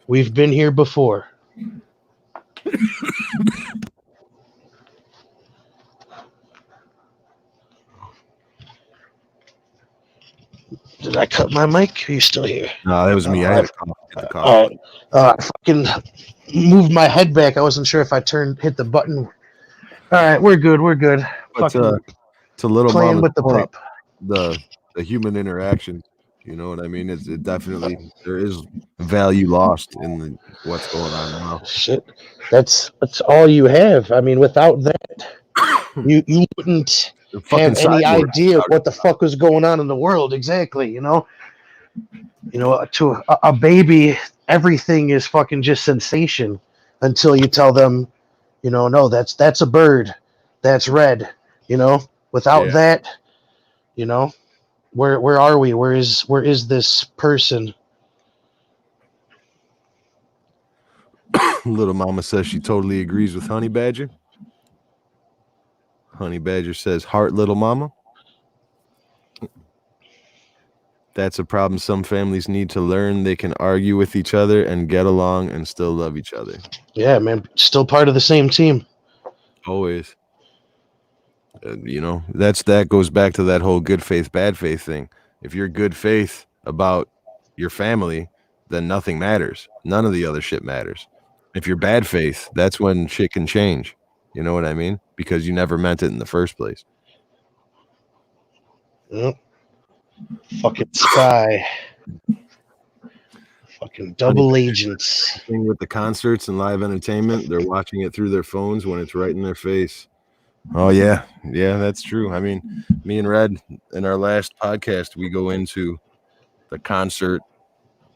we've been here before. Did I cut my mic? Are you still here? No, that was me. I had to hit the call. All right. I fucking moved my head back. I wasn't sure if I hit the button. All right, we're good. But Fucking to little playing Mama's with the point, pup. the human interaction, you know what I mean? It definitely, there is value lost in what's going on now. Shit, that's all you have. I mean, without that, you wouldn't have any idea what the fuck was going on in the world. Exactly. You know, to a baby, everything is fucking just sensation until you tell them, you know, no, that's a bird, that's red. You know, without that, you know, where are we? Where is this person? Little Mama says she totally agrees with Honey Badger. Honey Badger says, heart, little mama. That's a problem some families need to learn. They can argue with each other and get along and still love each other. Yeah, man. Still part of the same team. Always. You know, that goes back to that whole good faith, bad faith thing. If you're good faith about your family, then nothing matters. None of the other shit matters. If you're bad faith, that's when shit can change. You know what I mean? Because you never meant it in the first place. Yep. Fucking spy. Fucking double agents. Thing with the concerts and live entertainment, they're watching it through their phones when it's right in their face. Oh yeah, that's true. I mean, me and Red in our last podcast, we go into the concert.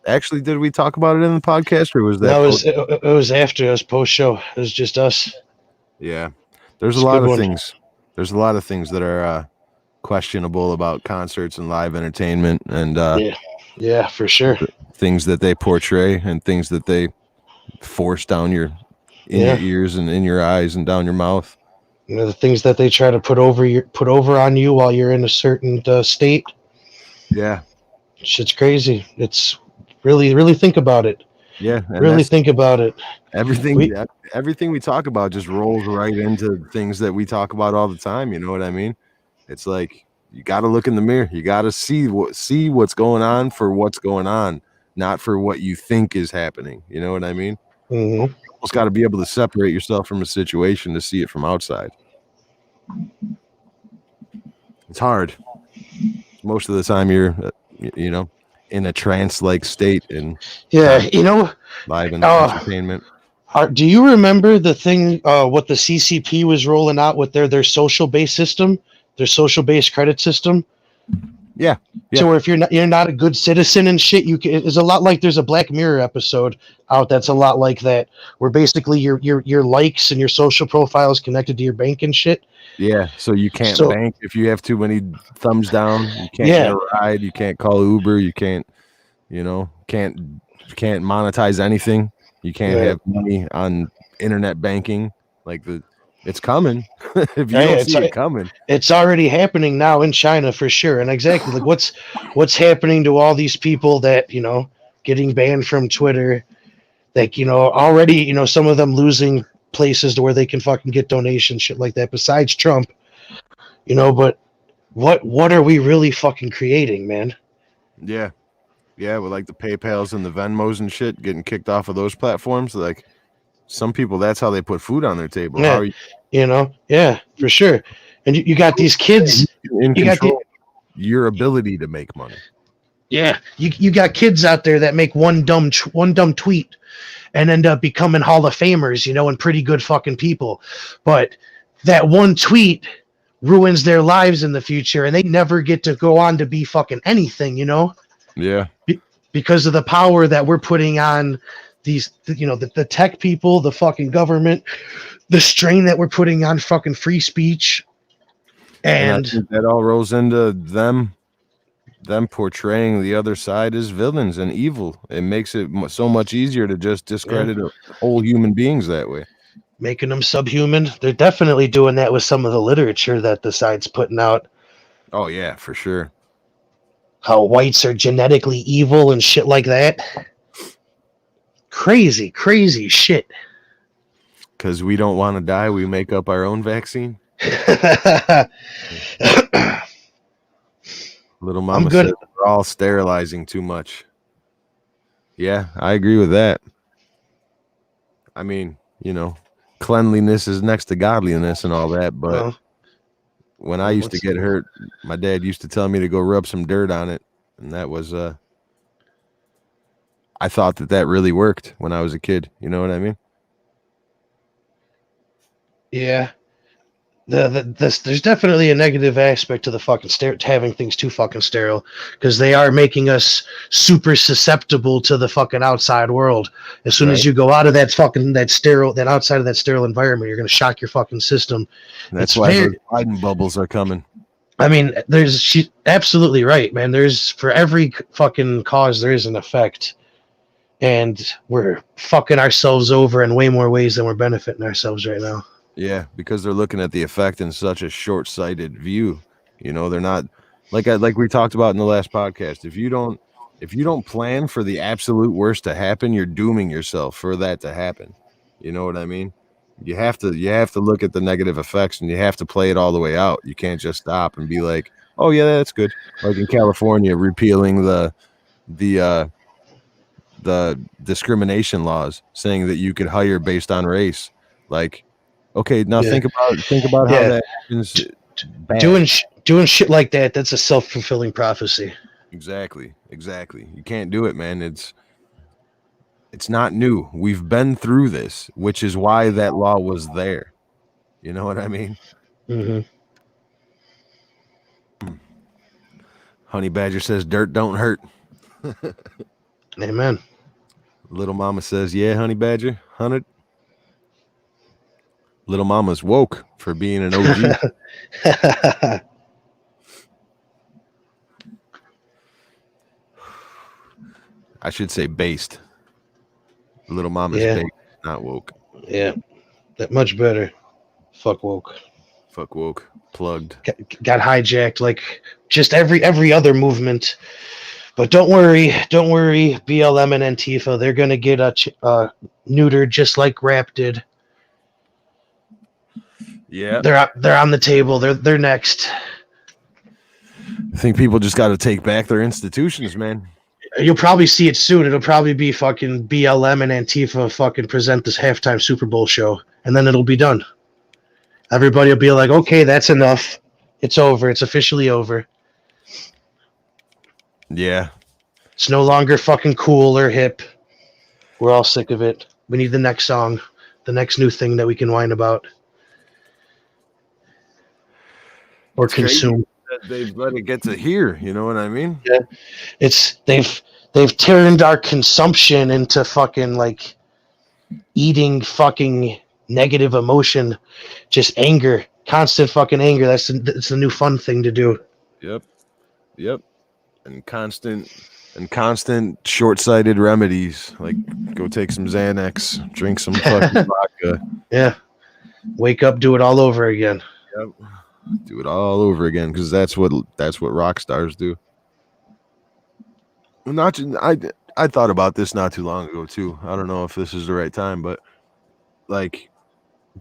Actually, did we talk about it in the podcast, or was that? No, it was after us post show. It was just us. Yeah, there's a lot of things. There's a lot of things that are questionable about concerts and live entertainment, and yeah, for sure. Things that they portray and things that they force down your ears and in your eyes and down your mouth. You know, the things that they try to put over on you while you're in a certain state. Yeah, shit's crazy. It's really think about it. Yeah, really think about it. Everything we talk about just rolls right into things that we talk about all the time. You know what I mean? It's like you got to look in the mirror. You got to see what's going on for what's going on, not for what you think is happening. You know what I mean? Mm-hmm. You almost got to be able to separate yourself from a situation to see it from outside. It's hard. Most of the time you're, in a trance-like state and live entertainment. Do you remember the thing? What the CCP was rolling out with their social based system, their social based credit system. Yeah. So if you're not a good citizen and shit, it's a lot like there's a Black Mirror episode out that's a lot like that, where basically your likes and your social profile is connected to your bank and shit. Yeah, so you can't So bank if you have too many thumbs down. You can't yeah, get a ride. You can't call Uber. You can't, can't monetize anything. You can't right. have money on internet banking. Like it's coming. If you Yeah, don't see it coming, it's already happening now in China for sure. And exactly like what's happening to all these people that getting banned from Twitter, like already some of them losing places to where they can fucking get donations, shit like that. Besides Trump, but what are we really fucking creating, man? yeah, with like the PayPal's and the Venmos and shit getting kicked off of those platforms. Like some people, that's how they put food on their table. Yeah, How are you yeah, for sure. And you got these kids. in You got the control your ability to make money? Yeah, you got kids out there that make one dumb tweet and end up becoming Hall of Famers, and pretty good fucking people. But that one tweet ruins their lives in the future, and they never get to go on to be fucking anything, Yeah. because of the power that we're putting on these, the tech people, the fucking government, the strain that we're putting on fucking free speech. And I think that all rolls into them portraying the other side as villains and evil. It makes it so much easier to just discredit whole human beings that way. Making them subhuman. They're definitely doing that with some of the literature that the side's putting out. Oh yeah, for sure. How whites are genetically evil and shit like that. Crazy shit. Because we don't want to die, we make up our own vaccine. Little mama said we're all sterilizing too much. Yeah, I agree with that. I mean, cleanliness is next to godliness and all that, but when I used to get hurt, my dad used to tell me to go rub some dirt on it, and that was I thought that really worked when I was a kid. You know what I mean? Yeah. There's definitely a negative aspect to the fucking having things too fucking sterile, because they are making us super susceptible to the fucking outside world. As soon as you go out of that outside of that sterile environment, you're gonna shock your fucking system. That's why those Biden bubbles are coming. I mean, she's absolutely right, man. There's for every fucking cause there is an effect, and we're fucking ourselves over in way more ways than we're benefiting ourselves right now. Yeah, because they're looking at the effect in such a short-sighted view. They're not like we talked about in the last podcast. If you don't plan for the absolute worst to happen, you're dooming yourself for that to happen. You know what I mean? You have to look at the negative effects, and you have to play it all the way out. You can't just stop and be like, "Oh yeah, that's good." Like in California, repealing the discrimination laws, saying that you could hire based on race. Like, okay, now think about how that happens. Doing shit like that, that's a self-fulfilling prophecy. Exactly. You can't do it, man. It's not new. We've been through this, which is why that law was there. You know what I mean? Mm-hmm. Honey Badger says dirt don't hurt. Amen. Little Mama says, yeah, Honey Badger, 100. Little Mama's woke for being an OG. I should say based. Little Mama's baked, not woke. Yeah, that much better. Fuck woke. Plugged. Got hijacked like just every other movement. But don't worry. BLM and Antifa, they're gonna get neutered just like Rap did. Yeah, they're on the table. They're next. I think people just got to take back their institutions, man. You'll probably see it soon. It'll probably be fucking BLM and Antifa fucking present this halftime Super Bowl show, and then it'll be done. Everybody will be like, okay, that's enough. It's over. It's officially over. Yeah. It's no longer fucking cool or hip. We're all sick of it. We need the next song, the next new thing that we can whine about or It's crazy consume. that they've let it get to here. You know what I mean? Yeah, it's they've turned our consumption into fucking like eating negative emotion, just anger, constant fucking anger. That's the new fun thing to do. Yep. And constant short-sighted remedies, like go take some Xanax, drink some fucking vodka. Yeah, wake up, do it all over again. Yep. Do it all over again, because that's what rock stars do. Not I thought about this not too long ago too. I don't know if this is the right time, but like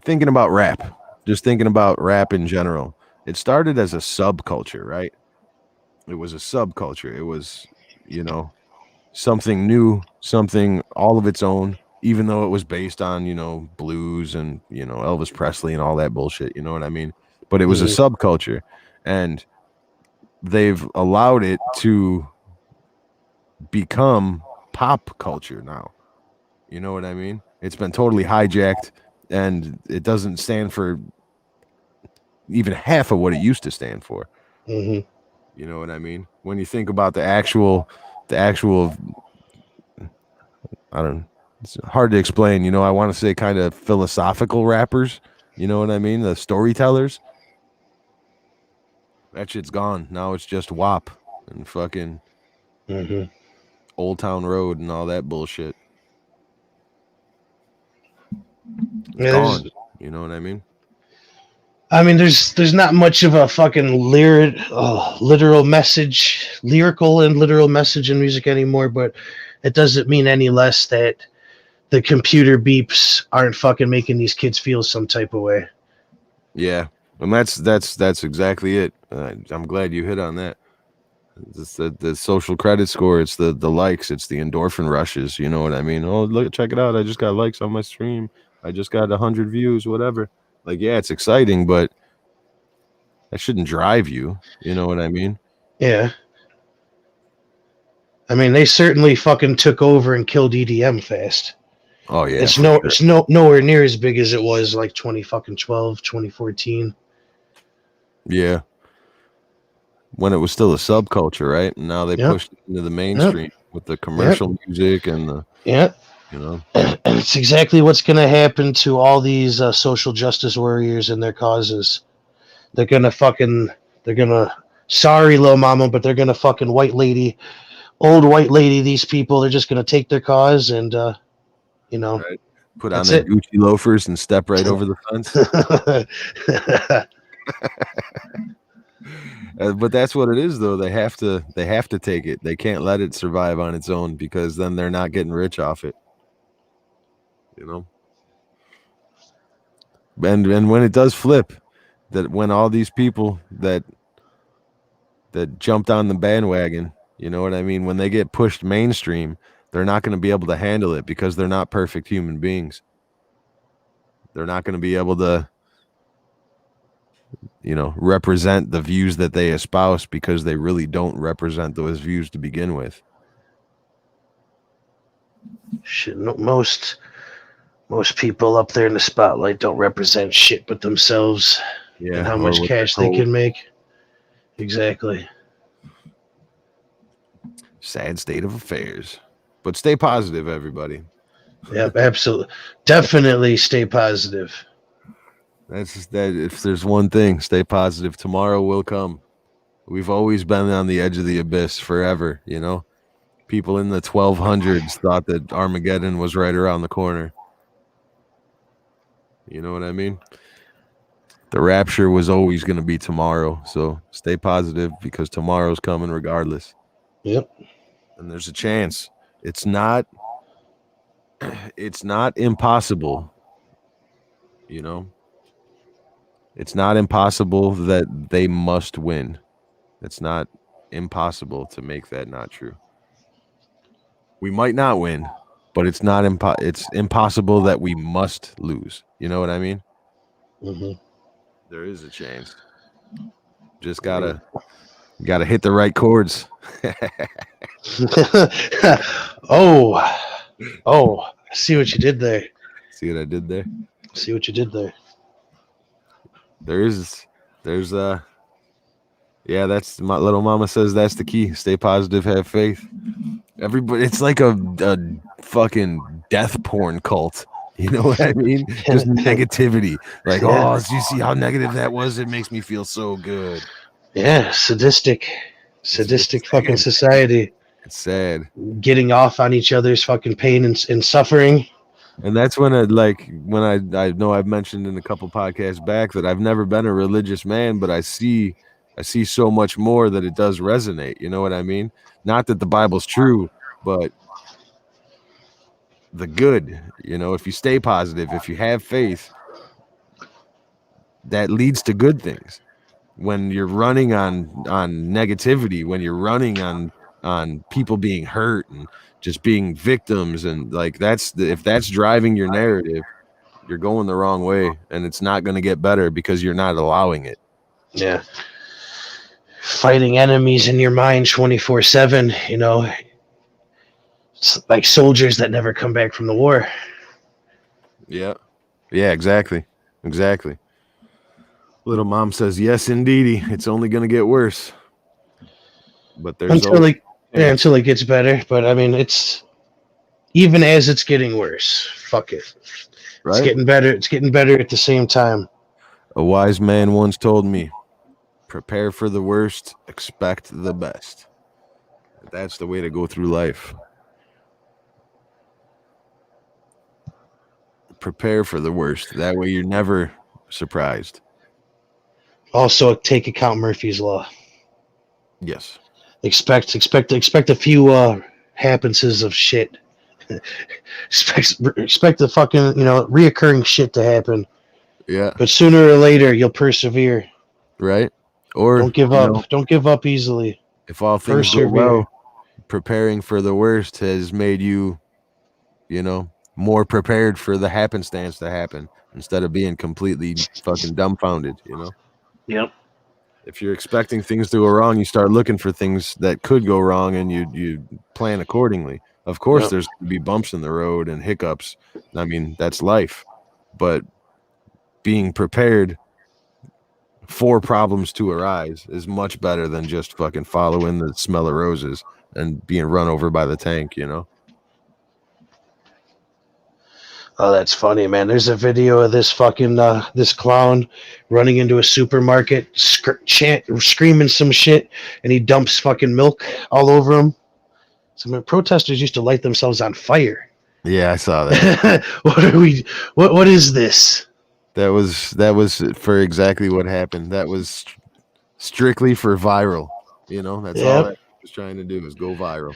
thinking about rap, just thinking about rap in general. It started as a subculture, right? It was a subculture. It was, something new, something all of its own, even though it was based on, blues and, Elvis Presley and all that bullshit. You know what I mean? But it was a subculture, and they've allowed it to become pop culture now. You know what I mean? It's been totally hijacked, and it doesn't stand for even half of what it used to stand for. Mm-hmm. You know what I mean? When you think about the actual, I don't know, it's hard to explain. I want to say kind of philosophical rappers. You know what I mean? The storytellers. That shit's gone. Now it's just WAP and fucking Old Town Road and all that bullshit. It's gone. You know what I mean? I mean, there's not much of a fucking literal message, lyrical and literal message in music anymore, but it doesn't mean any less that the computer beeps aren't fucking making these kids feel some type of way. Yeah, and that's exactly it. I'm glad you hit on that. It's the social credit score. It's the likes. It's the endorphin rushes. You know what I mean? Oh, look, check it out. I just got likes on my stream. I just got 100 views, whatever. Like, yeah, it's exciting, but that shouldn't drive you. You know what I mean? Yeah. I mean, they certainly fucking took over and killed EDM fast. Oh yeah. It's nowhere near as big as it was like 2012, 2014. Yeah. When it was still a subculture, right? And now they pushed it into the mainstream with the commercial music and the And it's exactly what's going to happen to all these social justice warriors and their causes. They're going to sorry, little mama, but they're going to fucking old white lady, these people. They're just going to take their cause and, right. Put on their Gucci loafers and step right over the fence. But that's what it is, though. They have to take it. They can't let it survive on its own, because then they're not getting rich off it. And when it does flip, that when all these people that jumped on the bandwagon, you know what I mean? When they get pushed mainstream, they're not going to be able to handle it, because they're not perfect human beings. They're not going to be able to, represent the views that they espouse, because they really don't represent those views to begin with. Shit, most people up there in the spotlight don't represent shit but themselves and how much cash they can make. Exactly. Sad state of affairs. But stay positive, everybody. Yep, absolutely. Definitely stay positive. That's that. If there's one thing, stay positive. Tomorrow will come. We've always been on the edge of the abyss forever, People in the 1200s thought that Armageddon was right around the corner. You know what I mean? The rapture was always going to be tomorrow. So stay positive, because tomorrow's coming regardless. Yep. And there's a chance. It's not impossible. It's not impossible that they must win. It's not impossible to make that not true. We might not win, but it's not it's impossible that we must lose. You know what I mean? Mm-hmm. There is a chance. Just gotta hit the right chords. Oh, See what you did there. See what I did there? See what you did there. There's yeah, that's my little mama says that's the key. Stay positive, have faith. Everybody, it's like a fucking death porn cult. You know what I mean? Just negativity. Like, Yeah. oh, do you see how negative that was? It makes me feel so good. Yeah, sadistic fucking society. It's sad. Getting off on each other's fucking pain and suffering. And that's when I know I've mentioned in a couple podcasts back that I've never been a religious man, but I see so much more that it does resonate. You know what I mean? Not that the Bible's true, but the good, you know, if you stay positive, if you have faith, that leads to good things. When you're running on negativity, when you're running on people being hurt and just being victims, and like if that's driving your narrative, you're going the wrong way, and it's not going to get better because you're not allowing it. Yeah. Fighting enemies in your mind 24/7, you know. It's like soldiers that never come back from the war. Yeah, exactly. Little mom says, yes, indeedy. It's only going to get worse. But there's until it gets better. But I mean, it's even as it's getting worse. Fuck it. Right? It's getting better. It's getting better at the same time. A wise man once told me, prepare for the worst, expect the best. That's the way to go through life. Prepare for the worst. That way you're never surprised. Also, take account Murphy's Law. Yes. Expect a few happenances of shit. expect the fucking, reoccurring shit to happen. Yeah. But sooner or later, you'll persevere. Right. Or don't give up. Don't give up easily. If all things go well, preparing for the worst has made you, more prepared for the happenstance to happen instead of being completely fucking dumbfounded, Yep. If you're expecting things to go wrong, you start looking for things that could go wrong, and you plan accordingly. Of course, there's going to be bumps in the road and hiccups. I mean, that's life. But being prepared for problems to arise is much better than just fucking following the smell of roses and being run over by the tank, Oh, that's funny, man. There's a video of this fucking this clown running into a supermarket, screaming some shit, and he dumps fucking milk all over him. Some protesters used to light themselves on fire. Yeah, I saw that. What is this? That was for exactly what happened. That was strictly for viral. That's all that he was trying to do, is go viral.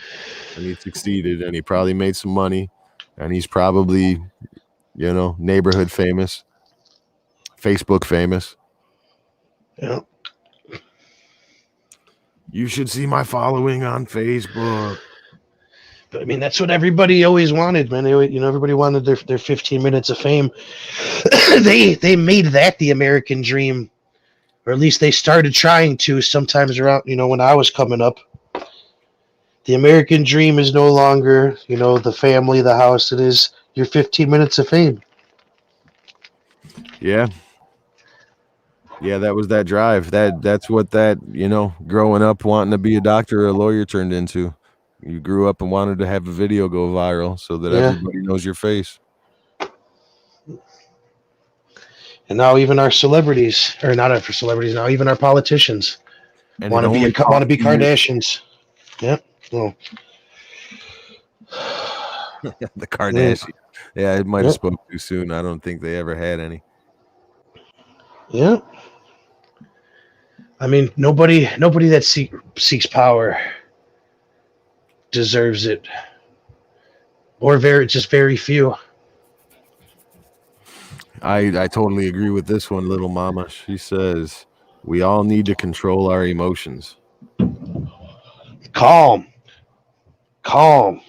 And he succeeded, and he probably made some money, and he's probably, neighborhood famous, Facebook famous. Yeah. You should see my following on Facebook. But I mean, that's what everybody always wanted, man. Everybody wanted their 15 minutes of fame. They made that the American dream, or at least they started trying to. Sometimes around, when I was coming up, the American dream is no longer, the family, the house. It is your 15 minutes of fame. Yeah. Yeah, that was that drive. That's what growing up wanting to be a doctor or a lawyer turned into. You grew up and wanted to have a video go viral so that everybody knows your face. And now even our celebrities, or not for celebrities, now even our politicians want to be Kardashians. Yep. Well, the Kardashians. Yeah, it might have spoken too soon. I don't think they ever had any. Yeah. I mean, nobody that seeks power deserves it, or just very few. I totally agree with this one, little mama. She says we all need to control our emotions. Calm.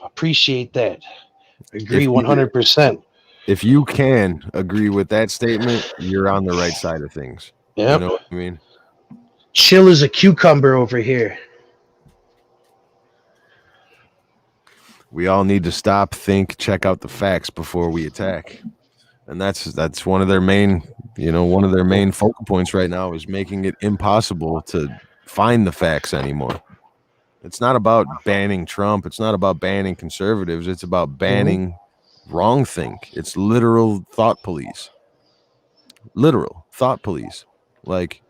Appreciate that. Agree 100%. If you can agree with that statement, you're on the right side of things. Yeah. You know what I mean? Chill as a cucumber over here. We all need to stop, think, check out the facts before we attack. And that's one of their main, one of their main focal points right now is making it impossible to find the facts anymore. It's not about banning Trump. It's not about banning conservatives. It's about banning wrong think. It's literal thought police. Literal thought police. Like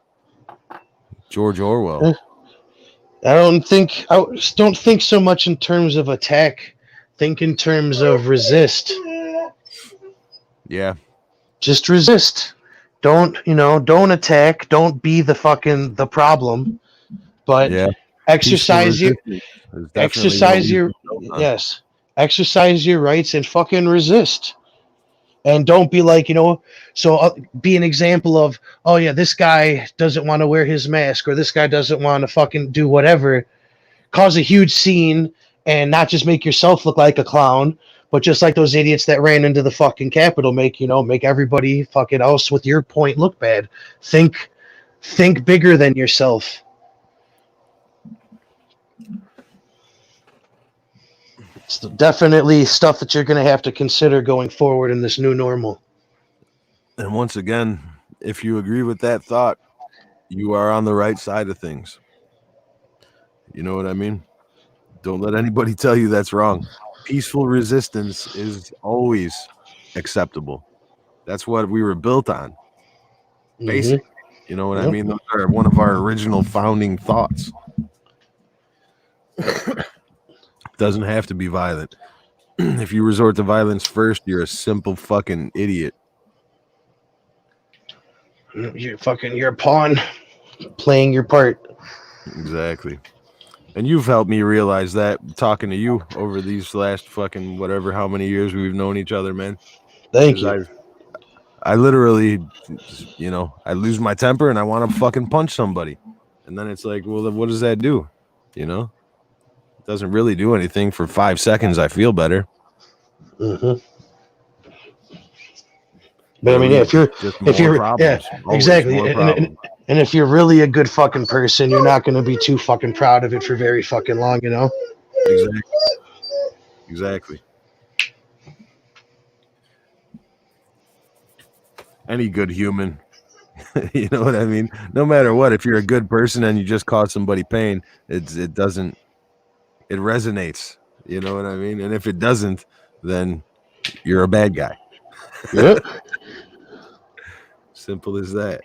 George Orwell. I don't think so much in terms of attack. Think in terms of resist. Yeah. Just resist. Don't attack. Don't be the problem. But Yeah. exercise your exercise your rights and fucking resist. And don't be like, be an example of, oh yeah, this guy doesn't want to wear his mask, or this guy doesn't want to fucking do whatever. Cause a huge scene and not just make yourself look like a clown, but just like those idiots that ran into the fucking Capitol, make everybody fucking else with your point look bad. Think bigger than yourself. It's definitely stuff that you're going to have to consider going forward in this new normal. And once again, if you agree with that thought, you are on the right side of things. You know what I mean? Don't let anybody tell you that's wrong. Peaceful resistance is always acceptable. That's what we were built on. Basic. You know what I mean? Those are one of our original founding thoughts. Doesn't have to be violent. If you resort to violence first, you're a simple fucking idiot. You're a pawn playing your part. Exactly. And you've helped me realize that talking to you over these last fucking whatever how many years we've known each other, man. Thank you. I literally, I lose my temper and I want to fucking punch somebody. And then it's like, well, what does that do? It doesn't really do anything. For 5 seconds, I feel better. Mm-hmm. But I mean, if you're exactly. And if you're really a good fucking person, you're not going to be too fucking proud of it for very fucking long, Exactly. Any good human, you know what I mean? No matter what, if you're a good person and you just cause somebody pain, it resonates. You know what I mean? And if it doesn't, then you're a bad guy. Yep. Simple as that.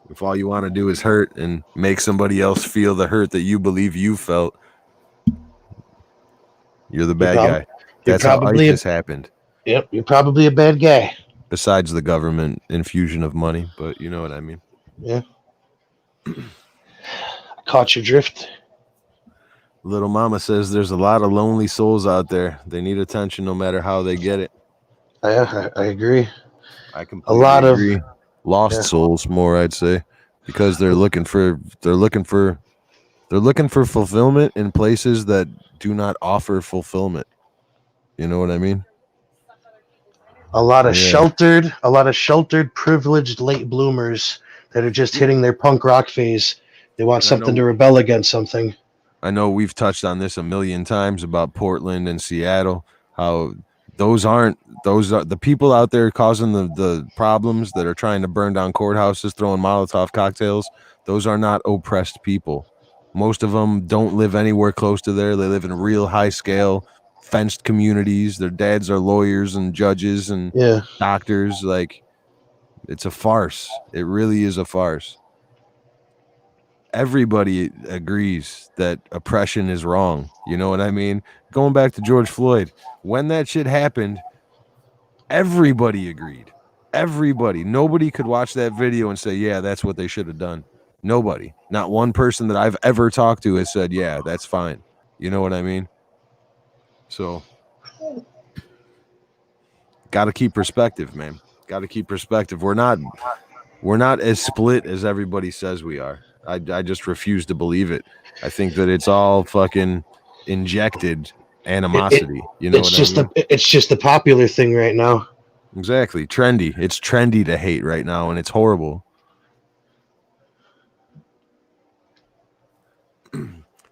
If all you want to do is hurt and make somebody else feel the hurt that you believe you felt, you're the bad guy. That's how ISIS happened. Yep, you're probably a bad guy. Besides the government infusion of money, but you know what I mean. Yeah. Caught your drift. Little Mama says there's a lot of lonely souls out there. They need attention no matter how they get it. I agree. I completely agree. Lost souls, more I'd say, because they're looking for fulfillment in places that do not offer fulfillment. You know what I mean? A lot of sheltered, privileged late bloomers that are just hitting their punk rock phase. They want something to rebel against something. I know we've touched on this a million times about Portland and Seattle, how those are the people out there causing the problems that are trying to burn down courthouses, throwing Molotov cocktails. Those are not oppressed people. Most of them don't live anywhere close to there. They live in real high scale fenced communities. Their dads are lawyers and judges and doctors. Like, it's a farce. It really is a farce. Everybody agrees that oppression is wrong. You know what I mean? Going back to George Floyd, when that shit happened, everybody agreed. Everybody. Nobody could watch that video and say, yeah, that's what they should have done. Nobody. Not one person that I've ever talked to has said, yeah, that's fine. You know what I mean? So, got to keep perspective, man. Got to keep perspective. We're not as split as everybody says we are. I just refuse to believe it. I think that it's all fucking injected animosity. It's just the popular thing right now. Exactly. Trendy. It's trendy to hate right now, and it's horrible.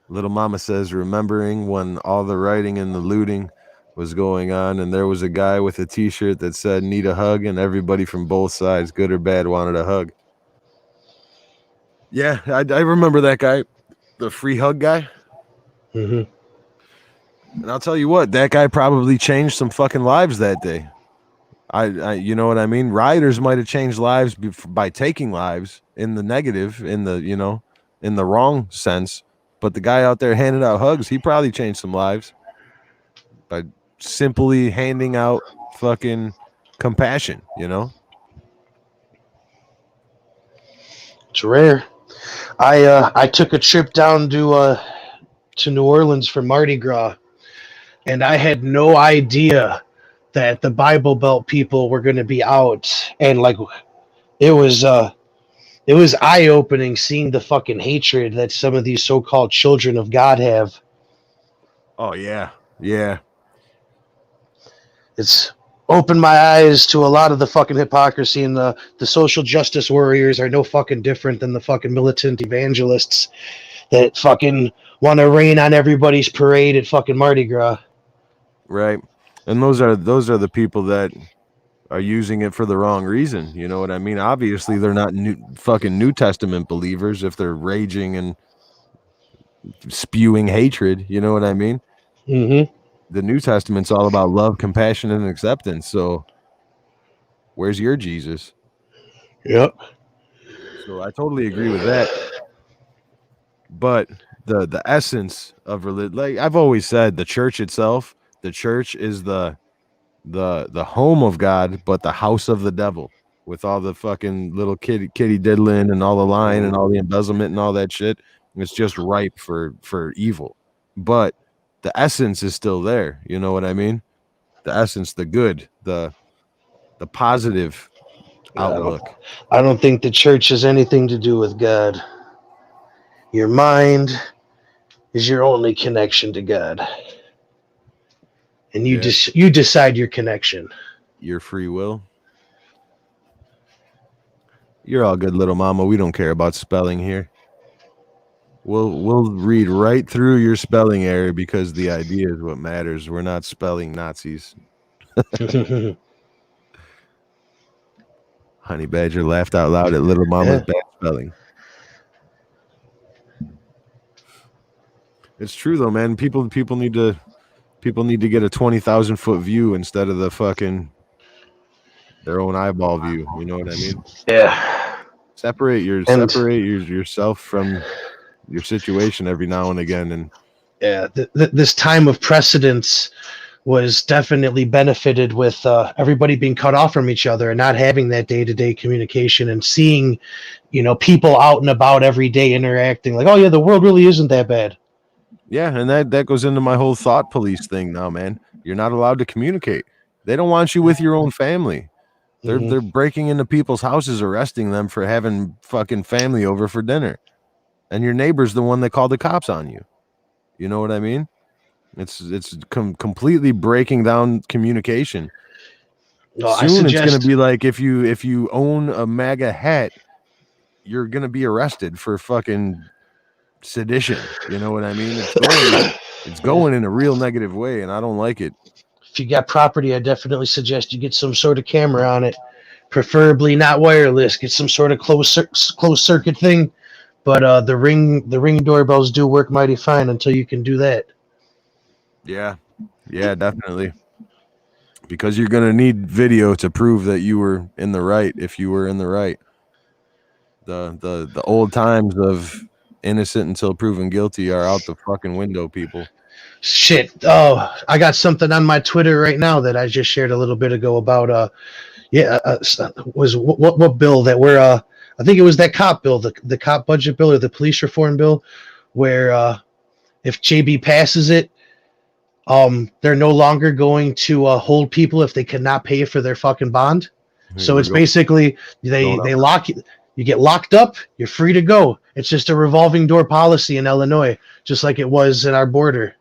Little Mama says, remembering when all the rioting and the looting was going on, and there was a guy with a T-shirt that said "Need a hug," and everybody from both sides, good or bad, wanted a hug. Yeah, I remember that guy, the free hug guy. Mm-hmm. And I'll tell you what, that guy probably changed some fucking lives that day. I you know what I mean? Rioters might have changed lives by taking lives in the negative, in the, you know, in the wrong sense. But the guy out there handing out hugs, he probably changed some lives by simply handing out fucking compassion, you know? It's rare. I took a trip down to New Orleans for Mardi Gras, and I had no idea that the Bible Belt people were going to be out, and like it was eye opening seeing the fucking hatred that some of these so called children of God have. Oh yeah. Yeah. It's opened my eyes to a lot of the fucking hypocrisy, and the social justice warriors are no fucking different than the fucking militant evangelists that fucking want to rain on everybody's parade at fucking Mardi Gras. Right. And those are the people that are using it for the wrong reason. You know what I mean? Obviously, they're not fucking New Testament believers if they're raging and spewing hatred. You know what I mean? Mm-hmm. The New Testament's all about love, compassion, and acceptance. So, where's your Jesus? Yep. So I totally agree with that. But the essence of religion, like I've always said, the church itself, the church is the home of God, but the house of the devil, with all the fucking little kitty diddling and all the lying and all the embezzlement and all that shit. It's just ripe for evil. But the essence is still there. You know what I mean? The essence, the good, the positive outlook. I don't think the church has anything to do with God. Your mind is your only connection to God, and you you decide your connection. Your free will. You're all good, little mama. We don't care about spelling here. We'll read right through your spelling error because the idea is what matters. We're not spelling Nazis. Honey Badger laughed out loud at little mama's bad spelling. It's true though, man. People need to get a 20,000-foot view instead of the fucking their own eyeball view. You know what I mean? Yeah. Separate yourself from your situation every now and again. And yeah, this time of precedence was definitely benefited with everybody being cut off from each other and not having that day-to-day communication, and seeing, you know, people out and about every day interacting like, oh yeah, the world really isn't that bad. Yeah, and that goes into my whole thought police thing now, man. You're not allowed to communicate. They don't want you with your own family. They're breaking into people's houses, arresting them for having fucking family over for dinner. And your neighbor's the one that called the cops on you. You know what I mean? It's completely breaking down communication. Soon it's going to be like if you own a MAGA hat, you're going to be arrested for fucking sedition. You know what I mean? It's going in a real negative way, and I don't like it. If you got property, I definitely suggest you get some sort of camera on it, preferably not wireless. Get some sort of closed circuit thing. But the ring doorbells do work mighty fine until you can do that. Yeah, definitely. Because you're gonna need video to prove that you were in the right. If you were in the right, the old times of innocent until proven guilty are out the fucking window, people. Shit. Oh, I got something on my Twitter right now that I just shared a little bit ago about was what bill that we're I think it was that cop bill, the cop budget bill or the police reform bill, where if JB passes it, they're no longer going to hold people if they cannot pay for their fucking bond. So it's basically they lock you. You get locked up, you're free to go. It's just a revolving door policy in Illinois, just like it was at our border.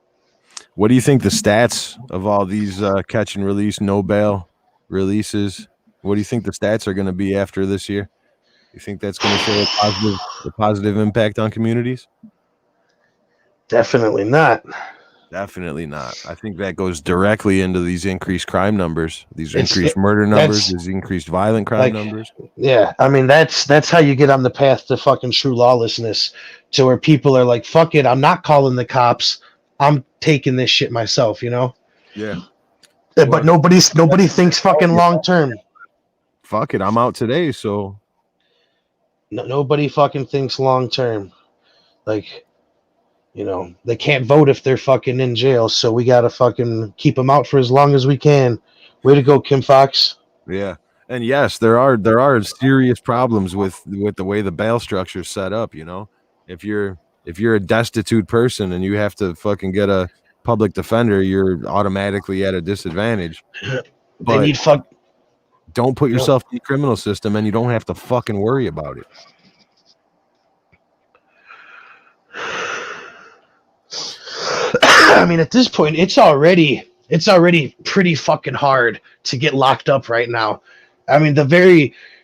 What do you think the stats of all these catch and release, no bail releases? What do you think the stats are going to be after this year? You think that's going to show a positive impact on communities? Definitely not. Definitely not. I think that goes directly into these increased crime numbers, these It's increased murder numbers, that's these increased violent crime like, numbers. yeah. I mean, that's how you get on the path to fucking true lawlessness, to where people are like, fuck it, I'm not calling the cops. I'm taking this shit myself. Yeah. But Well, nobody thinks fucking long term. fuck it, I'm out today, so Nobody fucking thinks long term. Like, they can't vote if they're fucking in jail, so we gotta fucking keep them out for as long as we can. Way to go, Kim Fox. yeah. And yes, there are serious problems with the way the bail structure is set up, If you're a destitute person and you have to fucking get a public defender, you're automatically at a disadvantage. They But need don't put yourself in the criminal system and you don't have to fucking worry about it. I mean, at this point, it's already pretty fucking hard to get locked up right now. I mean,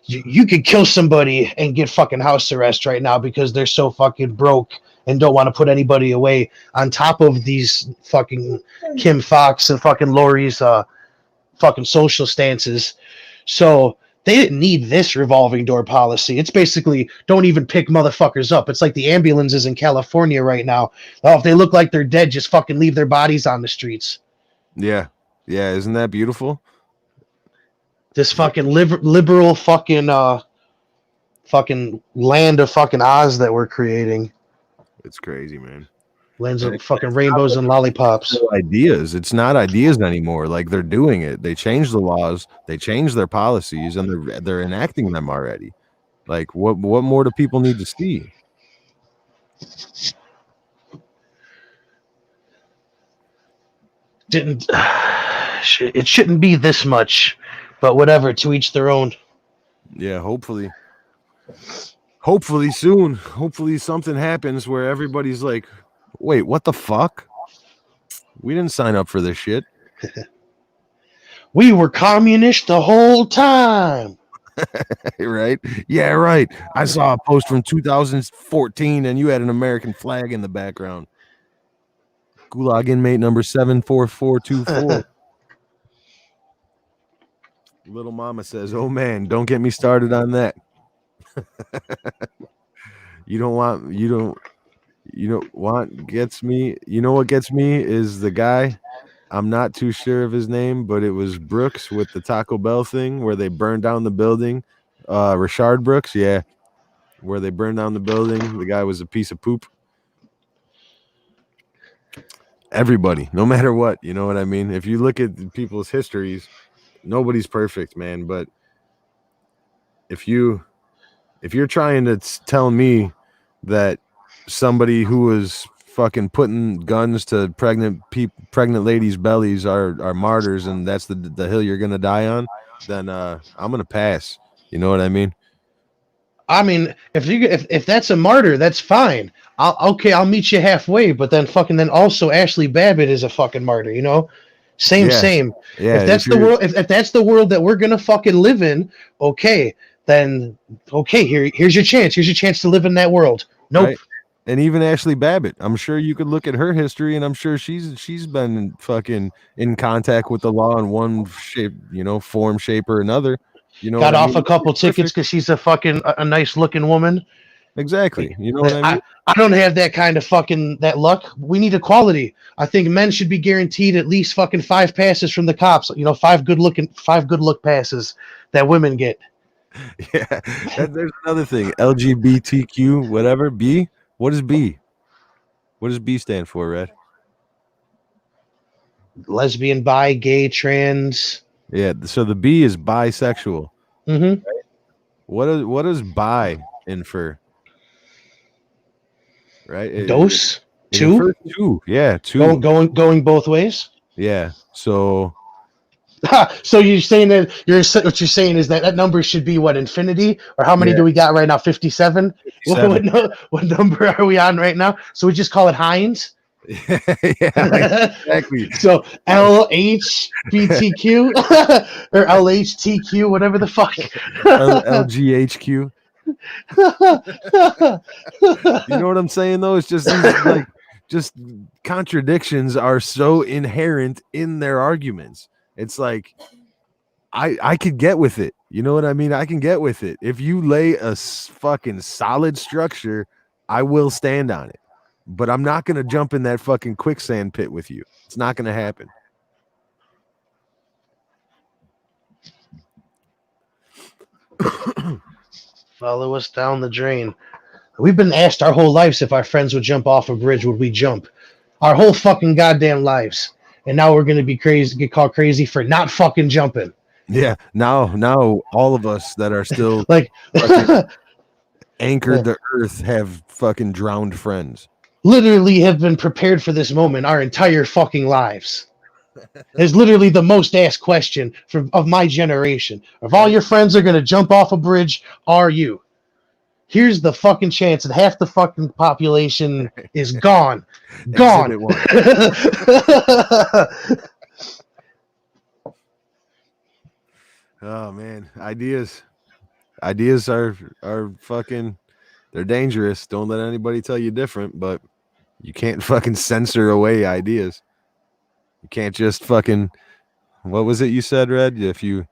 you could kill somebody and get fucking house arrest right now because they're so fucking broke and don't want to put anybody away. On top of these fucking Kim Fox and fucking Lori's fucking social stances, so they didn't need this revolving door policy. It's basically don't even pick motherfuckers up. It's like the ambulances in California right now. Oh, if they look like they're dead, just fucking leave their bodies on the streets. Yeah. Yeah. Isn't that beautiful? This fucking liberal fucking land of fucking Oz that we're creating. It's crazy, man. Lands of fucking rainbows and lollipops. Ideas. It's not ideas anymore. Like they're doing it. They changed the laws. They changed their policies, and they're enacting them already. Like what more do people need to see? It shouldn't be this much, but whatever. To each their own. Yeah. Hopefully soon. Hopefully something happens where everybody's like, wait, what the fuck? We didn't sign up for this shit. We were communist the whole time. Right? Yeah, right. I saw a post from 2014 and you had an American flag in the background. Gulag inmate number 74424. Little mama says, oh man, don't get me started on that. You know what gets me is the guy, I'm not too sure of his name, but it was Brooks with the Taco Bell thing where they burned down the building. Rashard Brooks, yeah, where they burned down the building. The guy was a piece of poop. Everybody, no matter what, you know what I mean? If you look at people's histories, nobody's perfect, man. But if you're trying to tell me that somebody who was fucking putting guns to pregnant ladies' bellies are martyrs, and that's the hill you're gonna die on, then I'm gonna pass. You know what I mean? I mean, if that's a martyr, that's fine. I'll meet you halfway. But then also Ashley Babbitt is a fucking martyr. Same. Yeah. If that's the world, if that's the world that we're gonna fucking live in, okay, then okay. Here's your chance. Here's your chance to live in that world. Nope. Right. And even Ashley Babbitt, I'm sure you could look at her history, and I'm sure she's been fucking in contact with the law in one shape, form, shape, or another. Got off a couple tickets because she's a nice looking woman. Exactly. You know what I mean? I don't have that kind of fucking that luck. We need equality. I think men should be guaranteed at least fucking 5 passes from the cops. 5 good look passes that women get. Yeah. There's another thing. LGBTQ, whatever. B. What is B? What does B stand for, Red? Lesbian, bi, gay, trans. Yeah. So the B is bisexual. Mm-hmm. Right? What does bi infer? Right. Dose. Two. Yeah. Two. Going both ways. Yeah. So. So you're saying that what you're saying is that number should be what, infinity, or how many do we got right now? 57. What number are we on right now? So we just call it Heinz. Yeah, exactly. So LHBTQ or LHTQ, whatever the fuck. LGHQ. You know what I'm saying though? It's just these, like just contradictions are so inherent in their arguments. It's like I could get with it. You know what I mean? I can get with it. If you lay a fucking solid structure, I will stand on it. But I'm not going to jump in that fucking quicksand pit with you. It's not going to happen. Follow us down the drain. We've been asked our whole lives if our friends would jump off a bridge, would we jump? Our whole fucking goddamn lives. And now we're going to be crazy, get called crazy for not fucking jumping. Yeah. Now all of us that are still like anchored to earth have fucking drowned friends. Literally have been prepared for this moment our entire fucking lives. It's literally the most asked question of my generation. If all your friends are going to jump off a bridge, are you? Here's the fucking chance that half the fucking population is gone. Gone. Oh man, ideas are fucking, they're dangerous. Don't let anybody tell you different, but you can't fucking censor away ideas. You can't just fucking, what was it you said, Red? If you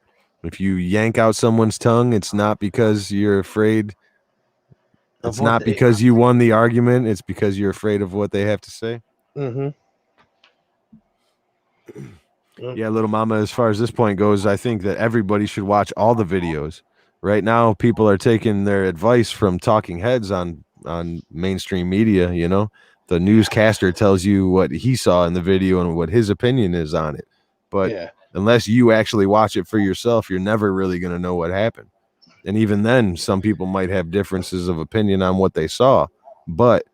yank out someone's tongue, it's not because you're afraid. It's not because you won the argument. It's because you're afraid of what they have to say. Mm-hmm. Yeah, little mama, as far as this point goes, I think that everybody should watch all the videos. Right now, people are taking their advice from talking heads on mainstream media, you know. The newscaster tells you what he saw in the video and what his opinion is on it. But unless you actually watch it for yourself, you're never really going to know what happened. And even then, some people might have differences of opinion on what they saw, but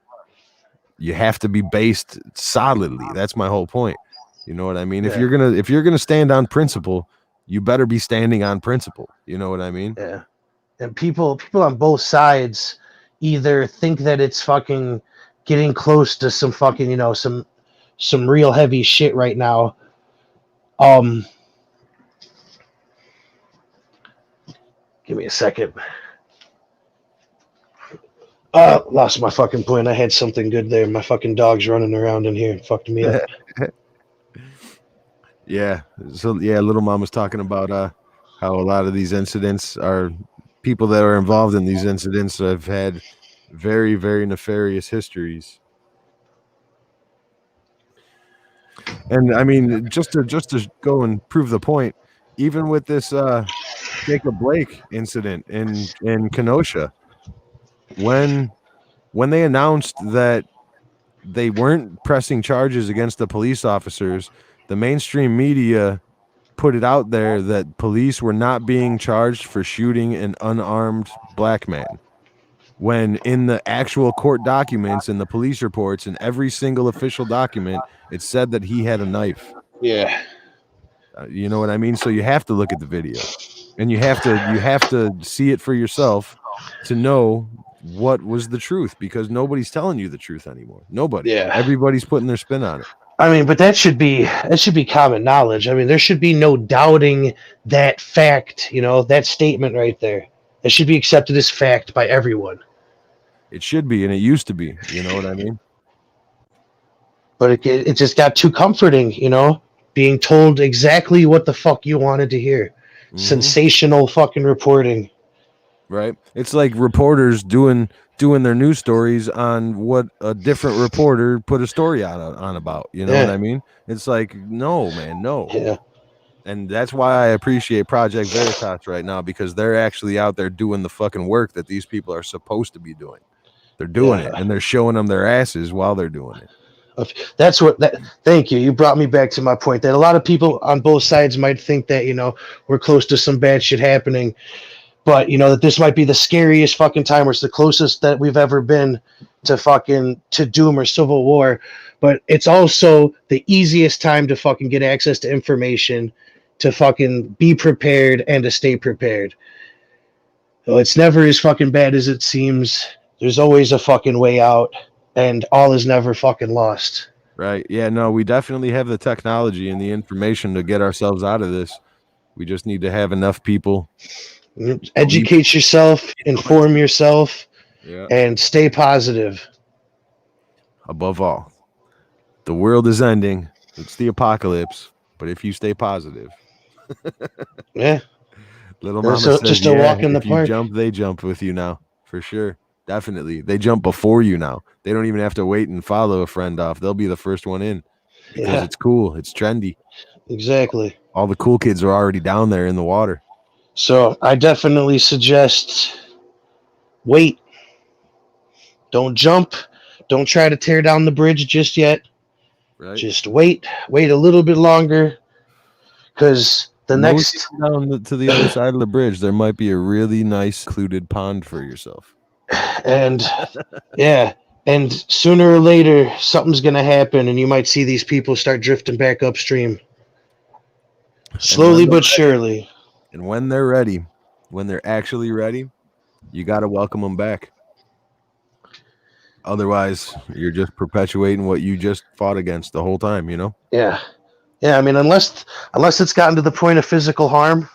you have to be based solidly. That's my whole point. You know what I mean? If you're gonna stand on principle, you better be standing on principle. You know what I mean? Yeah. And people on both sides either think that it's fucking getting close to some fucking, you know, some real heavy shit right now. Give me a second. Lost my fucking point. I had something good there. My fucking dog's running around in here and fucked me up. Yeah. So little mom was talking about how a lot of these incidents are people that are involved in these incidents have had very, very nefarious histories. And I mean, just to go and prove the point, even with this Jacob Blake incident in Kenosha, when they announced that they weren't pressing charges against the police officers, the mainstream media put it out there that police were not being charged for shooting an unarmed black man. When in the actual court documents and the police reports and every single official document, it said that he had a knife. Yeah. You know what I mean? So you have to look at the video, and you have to see it for yourself to know what was the truth, because nobody's telling you the truth anymore. Nobody. Yeah. Everybody's putting their spin on it. I mean, but that should be common knowledge. I mean, there should be no doubting that fact, you know, that statement right there. It should be accepted as fact by everyone. It should be, and it used to be. You know what I mean? But it just got too comforting, you know, being told exactly what the fuck you wanted to hear. Mm-hmm. Sensational fucking reporting. Right. It's like reporters doing their news stories on what a different reporter put a story on about. You know what I mean? It's like, no, man, no. Yeah. And that's why I appreciate Project Veritas right now, because they're actually out there doing the fucking work that these people are supposed to be doing. They're doing it, and they're showing them their asses while they're doing it. Thank you. You brought me back to my point that a lot of people on both sides might think that, you know, we're close to some bad shit happening. But, you know, that this might be the scariest fucking time, or it's the closest that we've ever been to doom or civil war. But it's also the easiest time to fucking get access to information, to fucking be prepared and to stay prepared. So it's never as fucking bad as it seems. There's always a fucking way out, and all is never fucking lost. Right. Yeah, no, we definitely have the technology and the information to get ourselves out of this. We just need to have enough people. Educate yourself, inform yourself, and stay positive. Above all. The world is ending. It's the apocalypse. But if you stay positive. Yeah. Little mama says, Just a yeah, walk in the if you park. jump, they jump with you now. For sure. Definitely. They jump before you now. They don't even have to wait and follow a friend off. They'll be the first one in because it's cool. It's trendy. Exactly. All the cool kids are already down there in the water. So I definitely suggest wait. Don't jump. Don't try to tear down the bridge just yet. Right. Just wait a little bit longer, because the next down to the other side of the bridge, there might be a really nice secluded pond for yourself. And yeah, and sooner or later something's gonna happen, and you might see these people start drifting back upstream, slowly but surely. And when they're ready, when they're actually ready, you got to welcome them back. Otherwise, you're just perpetuating what you just fought against the whole time, you know? Yeah. I mean, unless it's gotten to the point of physical harm,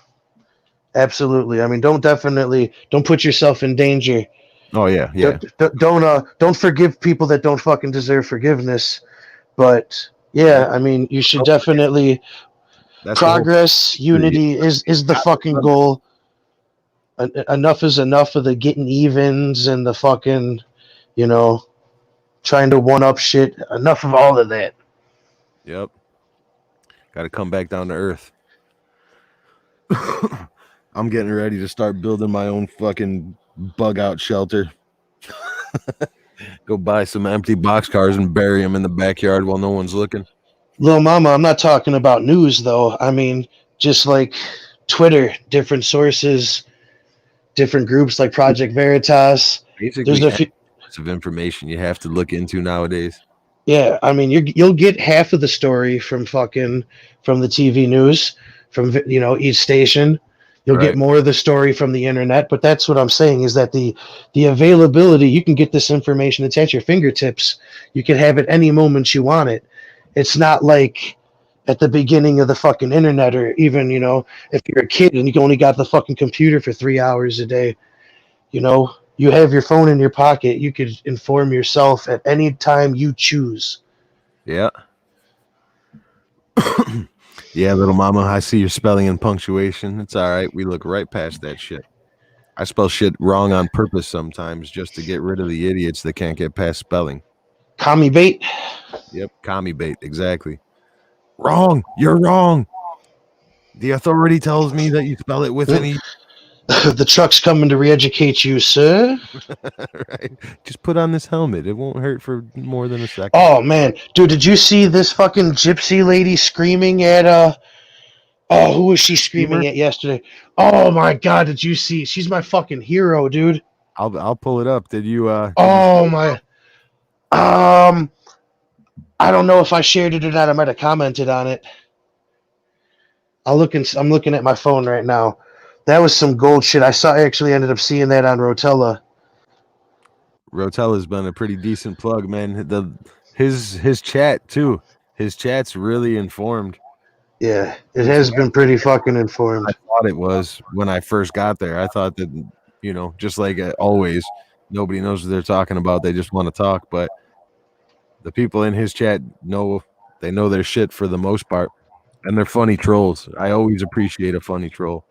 absolutely. I mean, don't put yourself in danger. Oh yeah. Don't forgive people that don't fucking deserve forgiveness. But yeah, I mean, you should definitely progress. Unity is the fucking goal. Enough is enough of the getting evens and the fucking, trying to one up shit. Enough of all of that. Yep. Got to come back down to earth. I'm getting ready to start building my own fucking bug out shelter. Go buy some empty boxcars and bury them in the backyard while no one's looking. Little mama, I'm not talking about news though. I mean, just like Twitter, different sources, different groups like Project Veritas. Basically, there's a few of information you have to look into nowadays. Yeah, I mean, you'll get half of the story from the TV news, from each station. You'll get more of the story from the internet, but that's what I'm saying is that the availability, you can get this information. It's at your fingertips. You can have it any moment you want it. It's not like at the beginning of the fucking internet, or even, if you're a kid and you only got the fucking computer for 3 hours a day, you have your phone in your pocket. You could inform yourself at any time you choose. Yeah. Yeah, little mama, I see your spelling and punctuation. It's all right. We look right past that shit. I spell shit wrong on purpose sometimes just to get rid of the idiots that can't get past spelling. Commie bait? Yep, commie bait, exactly. Wrong. You're wrong. The authority tells me that you spell it with any... The truck's coming to re-educate you, sir. Right. Just put on this helmet. It won't hurt for more than a second. Oh, man. Dude, did you see this fucking gypsy lady screaming at, who was she screaming at yesterday? Oh, my God, did you see? She's my fucking hero, dude. I'll pull it up. Did you, my... I don't know if I shared it or not. I might have commented on it. I'm looking at my phone right now. That was some gold shit. I actually ended up seeing that on Rotella. Rotella's been a pretty decent plug, man. His chat too. His chat's really informed. Yeah, it has been pretty fucking informed. I thought it was when I first got there. I thought that, just like always, nobody knows what they're talking about. They just want to talk. But the people in his chat know their shit for the most part. And they're funny trolls. I always appreciate a funny troll.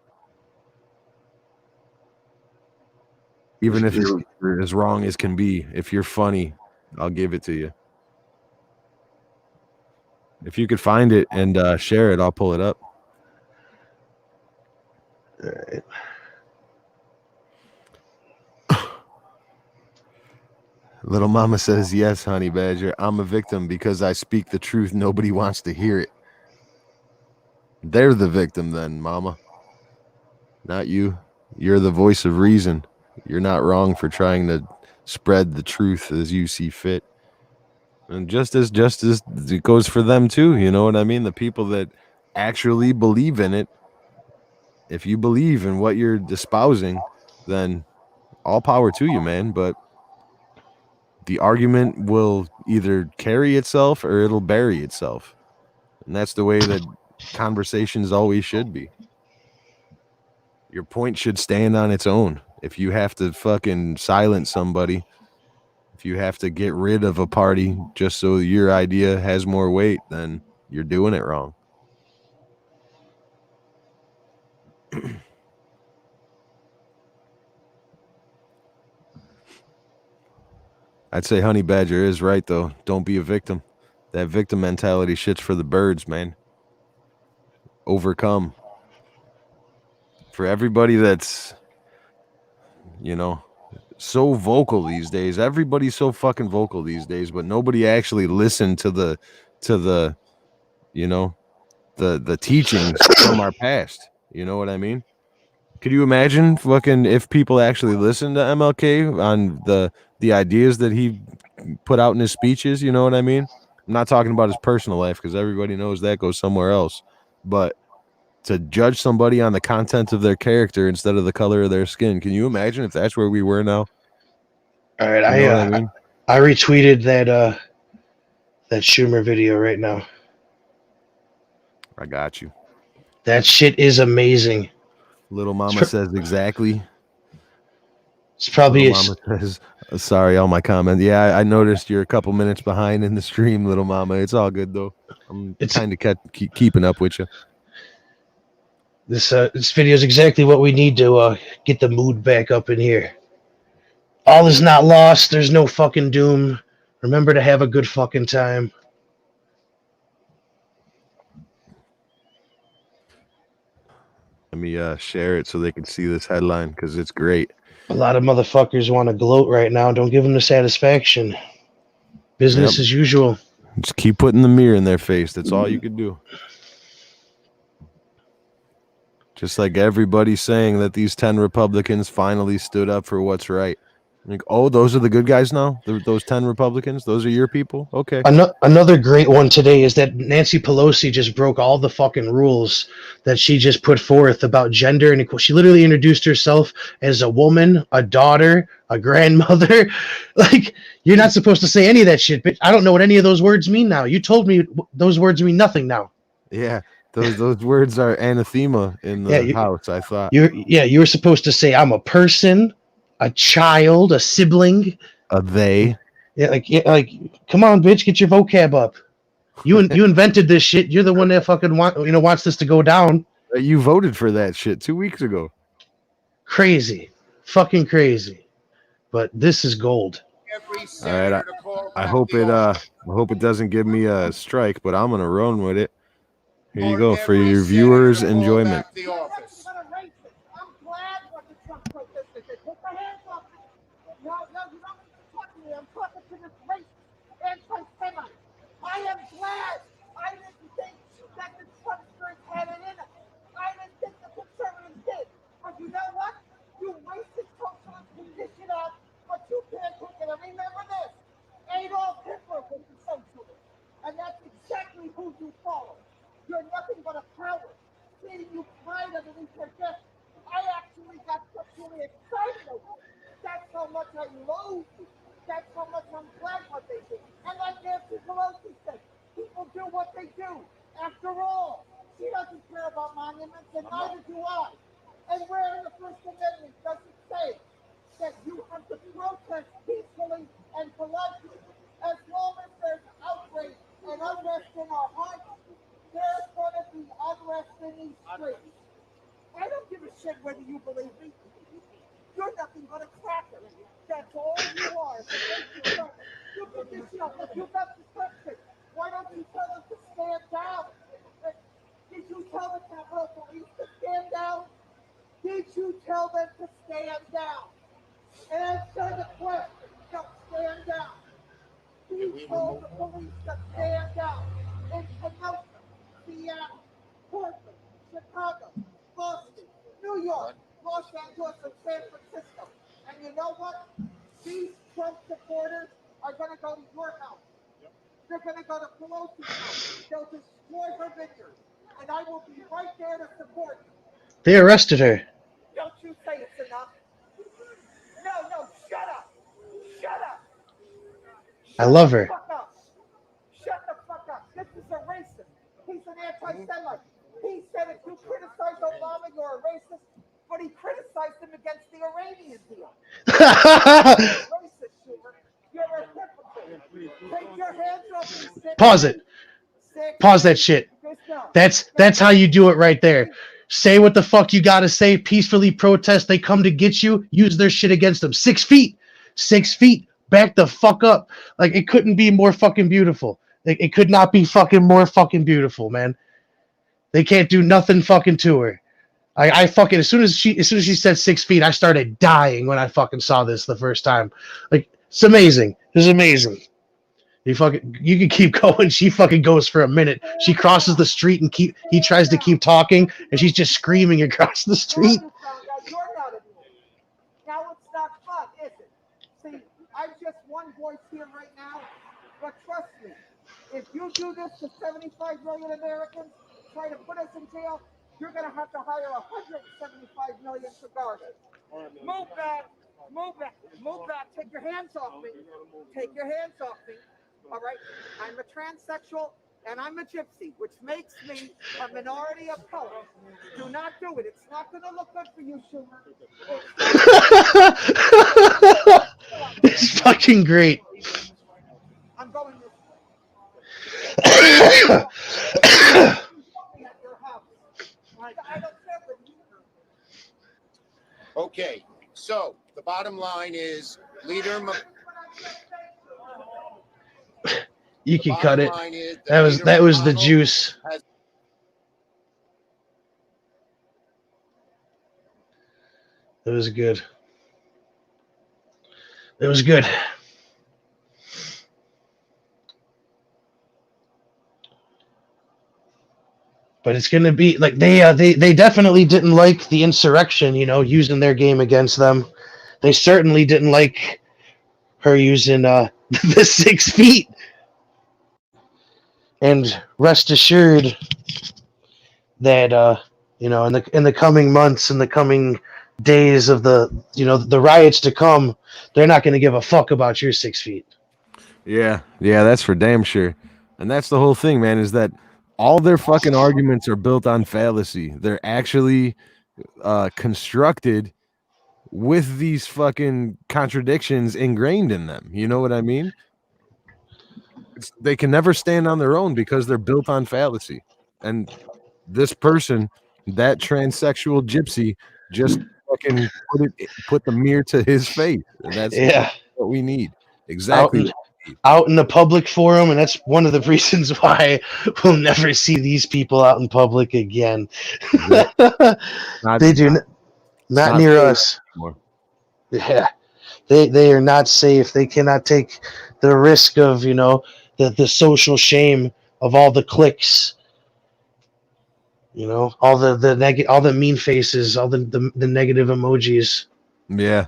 Even if you're as wrong as can be, if you're funny, I'll give it to you. If you could find it and share it, I'll pull it up. All right. Little mama says, yes, honey badger. I'm a victim because I speak the truth. Nobody wants to hear it. They're the victim then, mama. Not you. You're the voice of reason. You're not wrong for trying to spread the truth as you see fit. And just as it goes for them too, you know what I mean? The people that actually believe in it. If you believe in what you're espousing, then all power to you, man. But the argument will either carry itself or it'll bury itself. And that's the way that conversations always should be. Your point should stand on its own. If you have to fucking silence somebody If you have to get rid of a party just so your idea has more weight, then you're doing it wrong. I'd say Honey Badger is right, though. Don't be a victim. That victim mentality shit's for the birds, man. Overcome. For everybody that's, so vocal these days. Everybody's so fucking vocal these days, but nobody actually listened to the, the teachings from our past. You know what I mean? Could you imagine fucking if people actually listened to MLK on the ideas that he put out in his speeches? You know what I mean? I'm not talking about his personal life because everybody knows that goes somewhere else. But to judge somebody on the content of their character instead of the color of their skin, can you imagine if that's where we were now? All right, You know what I mean? I retweeted that Schumer video right now. I got you. That shit is amazing. Little Mama says exactly. It's probably Little Mama says, sorry, all my comments. Yeah, I noticed you're a couple minutes behind in the stream, Little Mama. It's all good though. I'm kind of keeping up with you. This video is exactly what we need to get the mood back up in here. All is not lost. There's no fucking doom. Remember to have a good fucking time. Let me share it so they can see this headline because it's great. A lot of motherfuckers want to gloat right now. Don't give them the satisfaction. Business as usual. Just keep putting the mirror in their face. That's all you could do. Just like everybody saying that these 10 Republicans finally stood up for what's right. Like, oh, those are the good guys now? Those 10 Republicans? Those are your people? Okay. Another great one today is that Nancy Pelosi just broke all the fucking rules that she just put forth about gender and equality. She literally introduced herself as a woman, a daughter, a grandmother. Like, you're not supposed to say any of that shit, but I don't know what any of those words mean now. You told me those words mean nothing now. Yeah, those words are anathema in the house, I thought. You were supposed to say, I'm a person, a child, a sibling. A they. Like, come on, bitch, get your vocab up. You invented this shit. You're the one that fucking wants this to go down. You voted for that shit 2 weeks ago. Crazy, fucking crazy. But this is gold. All right, I hope it doesn't give me a strike, but I'm gonna run with it. Here you go for your viewers' enjoyment. I am glad I didn't think that the Trumpsters had it in us. I didn't think the conservatives did. But you know what? You racist socialist condition us, but you can't take it. And remember this, Adolf Hitler was a socialist. And that's exactly who you follow. You're nothing but a coward. See, you cried underneath your desk. I actually got sexually excited over it. That's how much I loathe you. That's how much I'm glad what they do. And like Nancy Pelosi said, people do what they do. After all, she doesn't care about monuments, and neither do I. And where in the First Amendment does it say that you have to protest peacefully and politely? As long as there's outrage and unrest in our hearts, there's going to be unrest in these streets. I don't give a shit whether you believe me. You're nothing but a cracker. That's all you are. You think this stuff, if you got disgusted, why don't you tell them to stand down? Did you tell the Capitol Police to stand down? Did you tell them to stand down? Answer the question. No, stand down. You told the police to stand down. In Kenosha, Seattle, Portland, Chicago, Boston, New York, Los Angeles, and San Francisco. And you know what? These Trump supporters are going to go to your house. Yep. They're going to go to Pelosi's house. They'll destroy her vineyard. And I will be right there to support you. They arrested her. Don't you say it's enough? No, shut up. Shut up. I love her. Shut the fuck up. This is a racist. He's an anti-Semite. He said if you criticize Obama, you're a racist. But he criticized him against the Iranian deal. Racist, Schumer. You're a hypocrite. Take your hands off me. Pause it. Pause that shit. That's how you do it right there. Say what the fuck you gotta say. Peacefully protest. They come to get you. Use their shit against them. 6 feet. 6 feet. Back the fuck up. Like, it couldn't be more fucking beautiful. Like, it could not be fucking more fucking beautiful, man. They can't do nothing fucking to her. I fucking as soon as she said 6 feet, I started dying when I fucking saw this the first time. Like, it's amazing. It's amazing. You can keep going. She fucking goes for a minute. She crosses the street and he tries to keep talking, and she's just screaming across the street. Now it's not fun, is it? See, I'm just one voice here right now, but trust me, if you do this to 75 million Americans, try to put us in jail, you're going to have to hire 175 million to guard us. Move back. Move back. Move back. Take your hands off me. Take your hands off me. All right? I'm a transsexual and I'm a gypsy, which makes me a minority of color. Do not do it. It's not going to look good for you, Schumer. It's fucking great. I'm going this way. Okay, so the bottom line is You can cut it. That was the juice. It was good. It was good. But it's going to be like they definitely didn't like the insurrection, using their game against them. They certainly didn't like her using the 6 feet. And rest assured that in the coming months and the coming days of the riots to come, they're not going to give a fuck about your 6 feet. Yeah, that's for damn sure. And that's the whole thing, man, is that all their fucking arguments are built on fallacy. They're actually constructed with these fucking contradictions ingrained in them. You know what I mean? They can never stand on their own because they're built on fallacy. And this person, that transsexual gypsy, just fucking put the mirror to his face. And that's what we need. Exactly. Out in the public forum, and that's one of the reasons why we'll never see these people out in public again. They do not near us. Anymore. Yeah, they are not safe. They cannot take the risk of the social shame of all the clicks. All the mean faces, all the negative emojis. Yeah.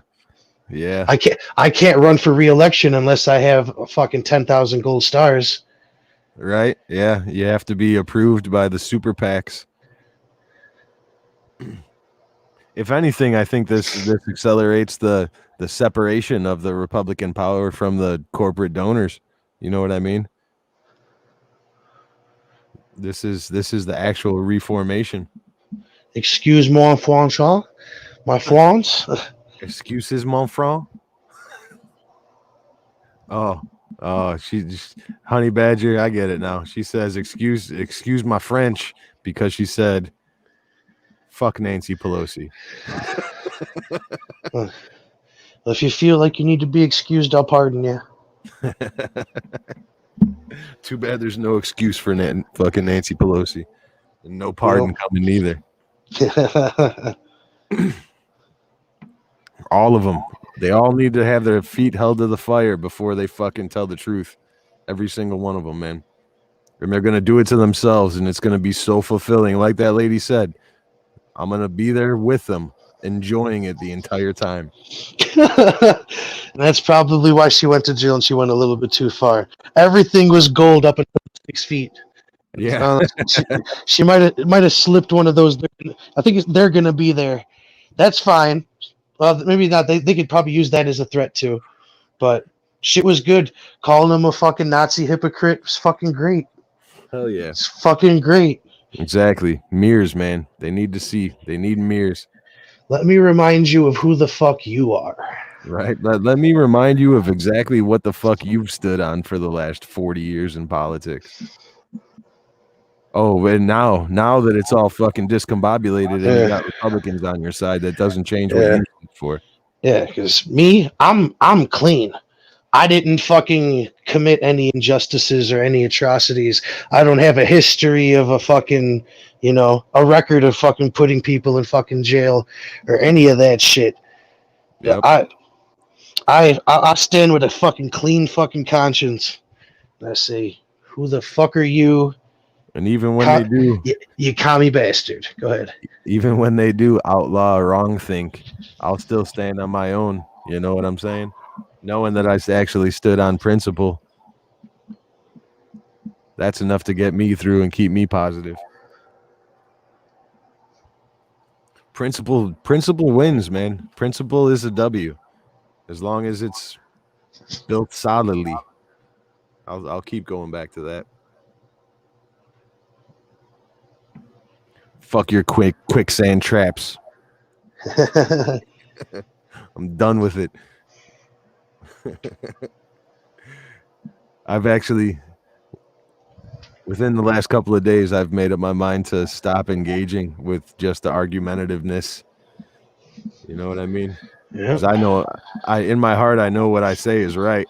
I can't run for re-election unless I have fucking 10,000 gold stars. Right? Yeah, you have to be approved by the super PACs. If anything, I think this accelerates the separation of the Republican power from the corporate donors. You know what I mean? This is the actual reformation. Excuse moi, François. My France. Excuses, mon frère. Oh, she just, Honey Badger, I get it now. She says, excuse my French, because she said, fuck Nancy Pelosi. Well, if you feel like you need to be excused, I'll pardon you. Too bad there's no excuse for fucking Nancy Pelosi. And no pardon coming either. All of them. They all need to have their feet held to the fire before they fucking tell the truth. Every single one of them, man. And they're going to do it to themselves, and it's going to be so fulfilling. Like that lady said, I'm going to be there with them, enjoying it the entire time. That's probably why she went to jail, and she went a little bit too far. Everything was gold up until 6 feet. Yeah. She might have slipped one of those. I think they're going to be there. That's fine. Well, maybe not. They could probably use that as a threat too. But shit was good. Calling him a fucking Nazi hypocrite was fucking great. Hell yeah. It's fucking great. Exactly. Mirrors, man. They need to see. They need mirrors. Let me remind you of who the fuck you are. Right. Let me remind you of exactly what the fuck you've stood on for the last 40 years in politics. Oh, and now that it's all fucking discombobulated and you got Republicans on your side, that doesn't change what you stood for. Yeah, because I'm clean. I didn't fucking commit any injustices or any atrocities. I don't have a history of a fucking, a record of fucking putting people in fucking jail or any of that shit. Yep. I stand with a fucking clean fucking conscience. I say, who the fuck are you? And even when they do, you commie bastard. Go ahead. Even when they do outlaw wrong think, I'll still stand on my own. You know what I'm saying? Knowing that I actually stood on principle. That's enough to get me through and keep me positive. Principle wins, man. Principle is a W. As long as it's built solidly. I'll keep going back to that. Fuck your quicksand traps. I'm done with it. I've actually, within the last couple of days, I've made up my mind to stop engaging with just the argumentativeness. You know what I mean? Yeah. Because in my heart, I know what I say is right.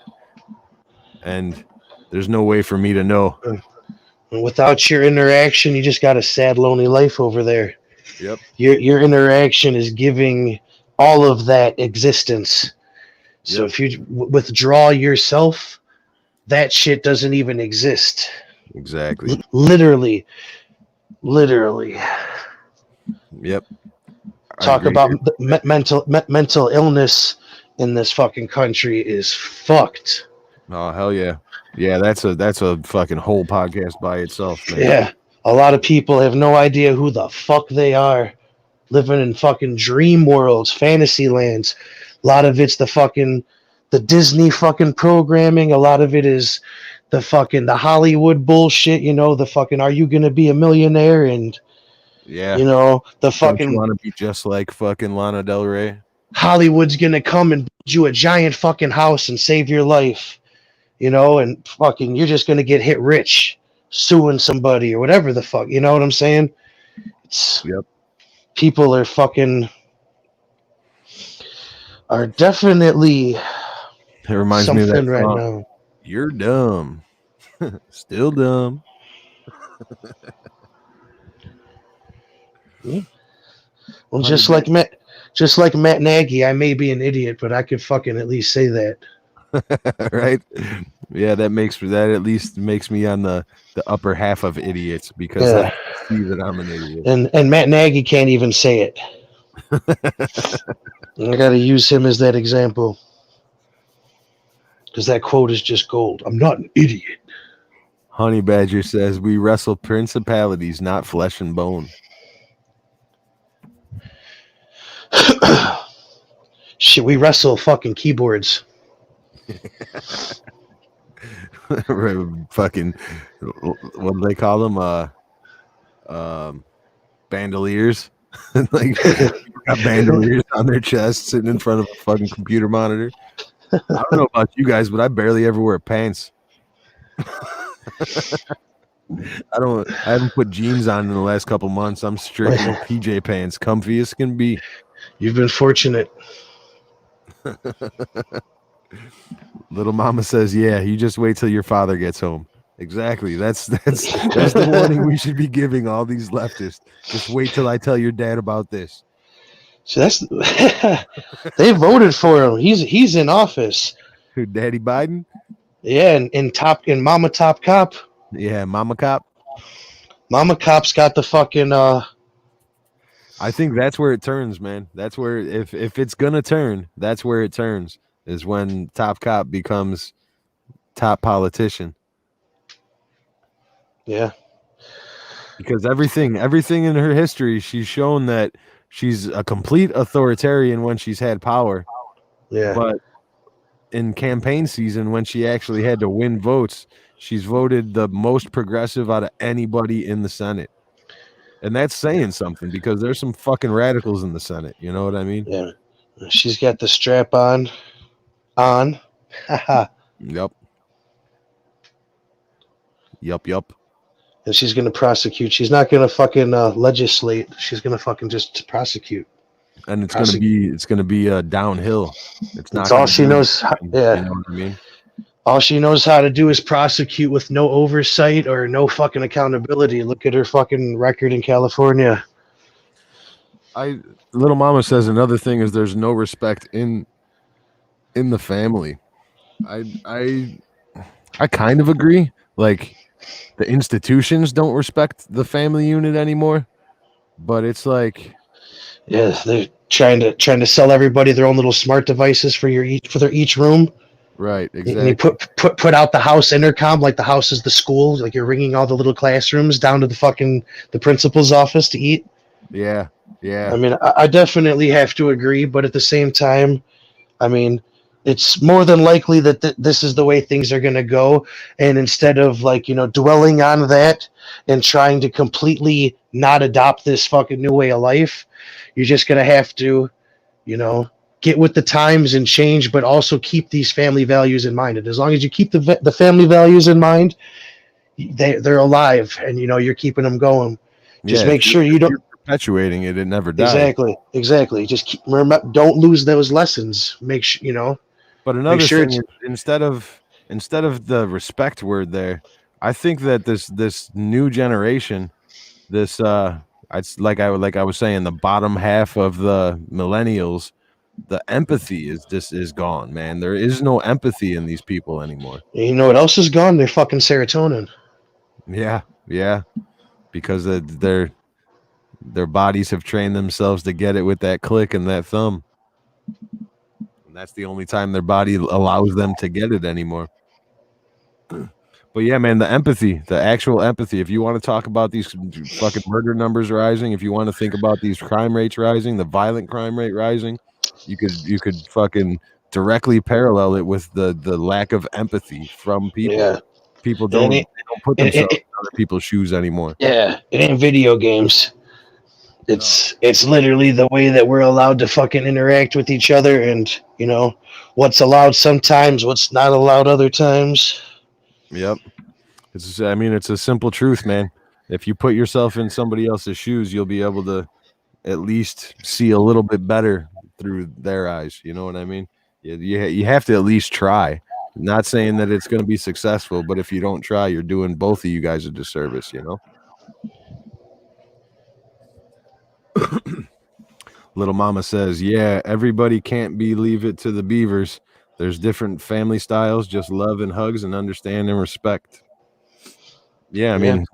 And there's no way for me to know. Without your interaction, you just got a sad, lonely life over there. Yep. Your interaction is giving all of that existence. So if you withdraw yourself, that shit doesn't even exist. Exactly. Literally. Yep. Talk about mental illness in this fucking country is fucked. Oh hell yeah. Yeah, that's a fucking whole podcast by itself, man. Yeah. A lot of people have no idea who the fuck they are. Living in fucking dream worlds, fantasy lands. A lot of it's the Disney fucking programming. A lot of it is the Hollywood bullshit, the fucking are you gonna be a millionaire? And the fucking don't you want to be just like fucking Lana Del Rey? Hollywood's gonna come and build you a giant fucking house and save your life. And fucking you're just gonna get hit rich suing somebody or whatever the fuck. You know what I'm saying? People are definitely. It reminds me of that right song. Now. You're dumb. Still dumb. Well, just like Matt Nagy, I may be an idiot, but I could fucking at least say that. Right? Yeah, that at least makes me on the upper half of idiots because I see that I'm an idiot. And Matt Nagy can't even say it. I got to use him as that example because that quote is just gold. I'm not an idiot. Honey Badger says we wrestle principalities, not flesh and bone. Shit, we wrestle fucking keyboards. Fucking, what do they call them? Bandoliers. Like, got bandoliers on their chest sitting in front of a fucking computer monitor. I don't know about you guys, but I barely ever wear pants. I haven't put jeans on in the last couple months. I'm strictly PJ pants, comfy as can be. You've been fortunate. Little mama says, yeah, you just wait till your father gets home. Exactly. That's the warning we should be giving all these leftists. Just wait till I tell your dad about this. So they voted for him. He's in office. Who, Daddy Biden? Yeah, in Mama Top Cop. Yeah, Mama Cop. Mama Cop's got the fucking I think that's where it turns, man. That's where if it's gonna turn, that's where it turns. Is when Top Cop becomes top politician. Yeah. Because everything in her history, she's shown that she's a complete authoritarian when she's had power. Yeah. But in campaign season, when she actually had to win votes, she's voted the most progressive out of anybody in the Senate. And that's saying something because there's some fucking radicals in the Senate. You know what I mean? Yeah. She's got the strap on. Haha. Yep. Yup. And she's going to prosecute. She's not going to fucking legislate. She's going to fucking just prosecute. And it's gonna be downhill. It's not. That's all she knows. Yeah. You know what I mean? All she knows how to do is prosecute with no oversight or no fucking accountability. Look at her fucking record in California. Little Mama says another thing is there's no respect in the family. I kind of agree. Like, the institutions don't respect the family unit anymore, but it's like, yeah, they're trying to sell everybody their own little smart devices for their each room. Right, exactly. And you put out the house intercom like the house is the school, like you're ringing all the little classrooms down to the principal's office to eat. Yeah. I mean, I definitely have to agree, but at the same time, I mean, it's more than likely that this is the way things are going to go. And instead of dwelling on that and trying to completely not adopt this fucking new way of life, you're just going to have to, get with the times and change, but also keep these family values in mind. And as long as you keep the family values in mind, they're alive, and you're keeping them going. Just make sure you don't perpetuating it never dies. Exactly. Just remember, don't lose those lessons. Make sure But another thing is, instead of the respect word there, I think that this new generation, it's like I was saying, the bottom half of the millennials, the empathy is gone, man. There is no empathy in these people anymore. You know what else is gone? Their fucking serotonin. Yeah, because their bodies have trained themselves to get it with that click and that thumb. And that's the only time their body allows them to get it anymore. But yeah, man, the actual empathy. If you want to talk about these fucking murder numbers rising, if you want to think about these crime rates rising, the violent crime rate rising, you could fucking directly parallel it with the lack of empathy from people. Yeah. People don't put themselves in other people's shoes anymore. Yeah, it ain't video games. It's literally the way that we're allowed to fucking interact with each other, and what's allowed sometimes, what's not allowed other times. Yep. It's a simple truth, man. If you put yourself in somebody else's shoes, you'll be able to at least see a little bit better through their eyes. You know what I mean? You have to at least try. Not saying that it's going to be successful, but if you don't try, you're doing both of you guys a disservice, Little Mama says, yeah, everybody can't leave it to the Beavers. There's different family styles, just love and hugs and understand and respect. Yeah, I mean,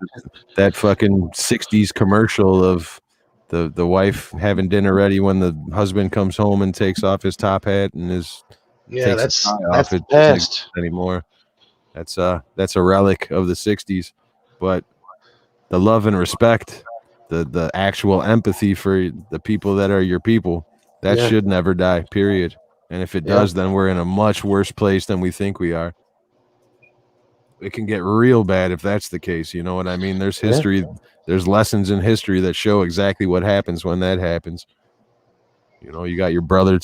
that fucking 60s commercial of the wife having dinner ready when the husband comes home and takes off his top hat and that's past anymore. That's a relic of the 60s. But the love and respect, the actual empathy for the people that are your people, that should never die, period. And if it does, then we're in a much worse place than we think we are. It can get real bad if that's the case. You know what I mean? There's history. There's lessons in history that show exactly what happens when that happens. You got your brother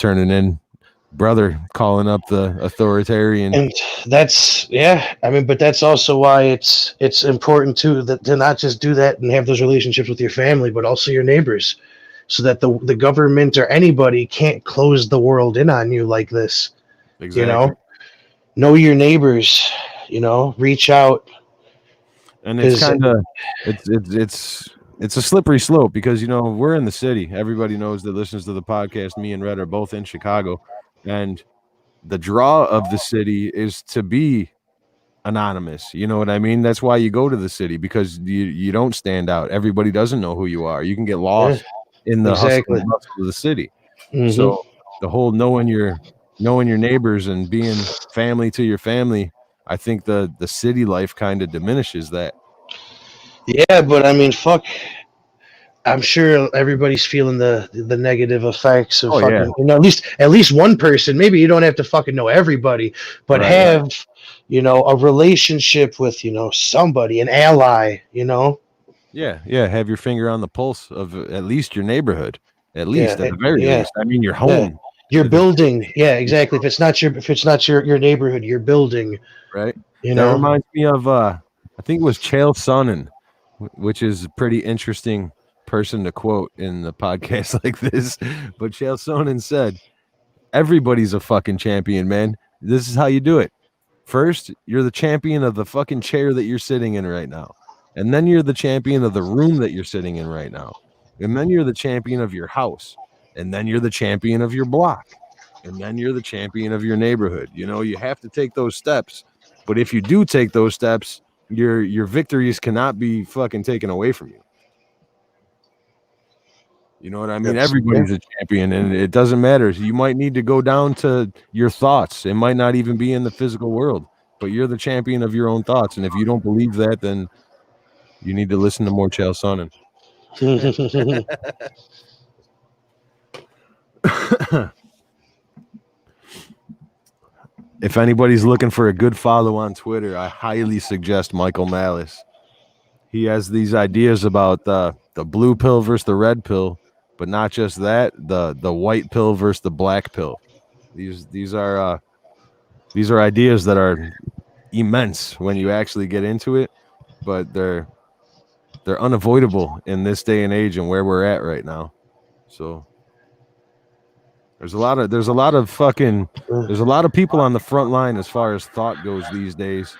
calling up the authoritarian. And that's, but that's also why it's important too to not just do that and have those relationships with your family, but also your neighbors, so that the government or anybody can't close the world in on you like this. Exactly. Know your neighbors, reach out. And it's kind of it's a slippery slope because we're in the city. Everybody knows that listens to the podcast. Me and Red are both in Chicago, and the draw of the city is to be anonymous. You know what I mean? That's why you go to the city, because you don't stand out. Everybody doesn't know who you are. You can get lost in the hustle and bustle of the city. Mm-hmm. So the whole knowing your neighbors and being family to your family, I think the city life kind of diminishes that. Yeah, but I mean, fuck. I'm sure everybody's feeling the negative effects of at least one person. Maybe you don't have to fucking know everybody, but have a relationship with somebody, an ally. Yeah. Have your finger on the pulse of at least your neighborhood. At least, at the very least. I mean, your home. You're building. Yeah, exactly. If it's not your neighborhood, you're building. Right. You That know. reminds me of I think it was Chael Sonnen, which is a pretty interesting person to quote in the podcast like this. But Chael Sonnen said, "Everybody's a fucking champion, man. This is how you do it. First, you're the champion of the fucking chair that you're sitting in right now. And then you're the champion of the room that you're sitting in right now. And then you're the champion of your house. And then you're the champion of your block. And then you're the champion of your neighborhood. You know, you have to take those steps. But if you do take those steps, your victories cannot be fucking taken away from you. You know what I mean? Everybody's a champion, and it doesn't matter. You might need to go down to your thoughts. It might not even be in the physical world, but you're the champion of your own thoughts. And if you don't believe that, then you need to listen to more Chael Sonnen. If anybody's looking for a good follow on Twitter, I highly suggest Michael Malice. He has these ideas about the blue pill versus the red pill, but not just that, the white pill versus the black pill. These are ideas that are immense when you actually get into it, but they're unavoidable in this day and age and where we're at right now. So there's a lot of people on the front line as far as thought goes these days.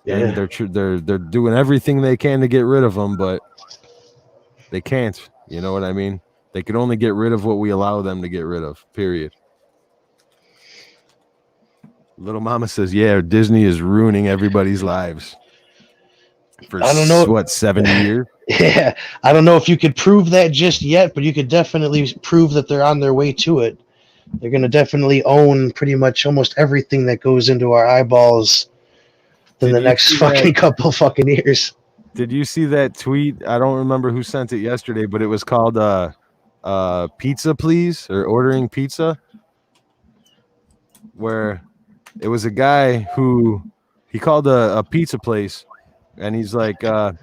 And they're doing everything they can to get rid of them, but they can't. You know what I mean? They can only get rid of what we allow them to get rid of, period. Little Mama says, yeah, Disney is ruining everybody's lives. For I don't know. What, 70 years? Yeah. I don't know if you could prove that just yet, but you could definitely prove that they're on their way to it. They're going to definitely own pretty much almost everything that goes into our eyeballs in the next fucking couple fucking years. Did you see that tweet? I don't remember who sent it yesterday, but it was called Pizza Please, or ordering pizza, where it was a guy who he called a pizza place, and he's like, I'd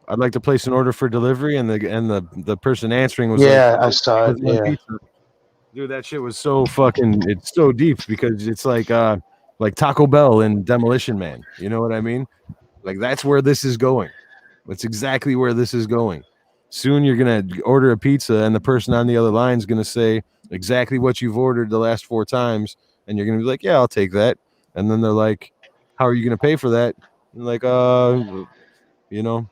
like to place an order for delivery, and the person answering was I saw it. Yeah. Pizza. Dude, that shit was so fucking, it's so deep, because it's like Taco Bell and Demolition Man. You know what I mean? Like, that's where this is going. That's exactly where this is going. Soon you're going to order a pizza, and the person on the other line is going to say exactly what you've ordered the last 4 times, and you're going to be like, yeah, I'll take that. And then they're like, how are you going to pay for that? And like, you know,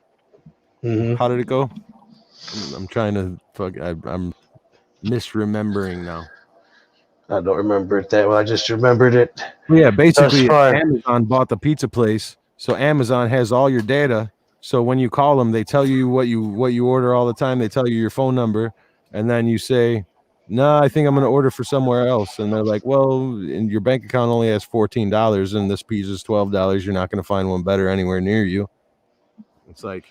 How did it go? I'm trying to I'm misremembering now. I don't remember it that well. I just remembered it. Yeah, basically Amazon bought the pizza place, so Amazon has all your data. So when you call them, they tell you what you order all the time. They tell you your phone number, and then you say, "No, I think I'm going to order for somewhere else." And they're like, "Well, and your bank account only has $14, and this pizza is $12. You're not going to find one better anywhere near you." It's like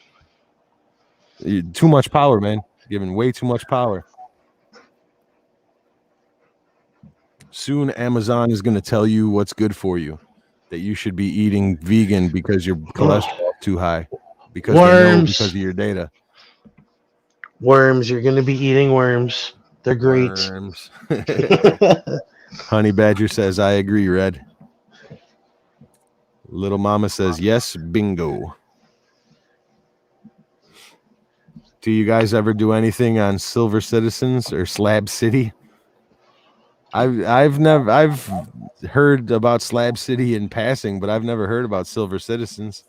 too much power, man. Giving way too much power. Soon Amazon is going to tell you what's good for you, that you should be eating vegan because your cholesterol is too high, because they know because of your data. Worms, you're going to be eating worms. They're great. Worms. Honey Badger says, I agree, Red. Little Mama says, yes, bingo. Do you guys ever do anything on Silver Citizens or Slab City? I've heard about Slab City in passing, but I've never heard about Silver Citizens.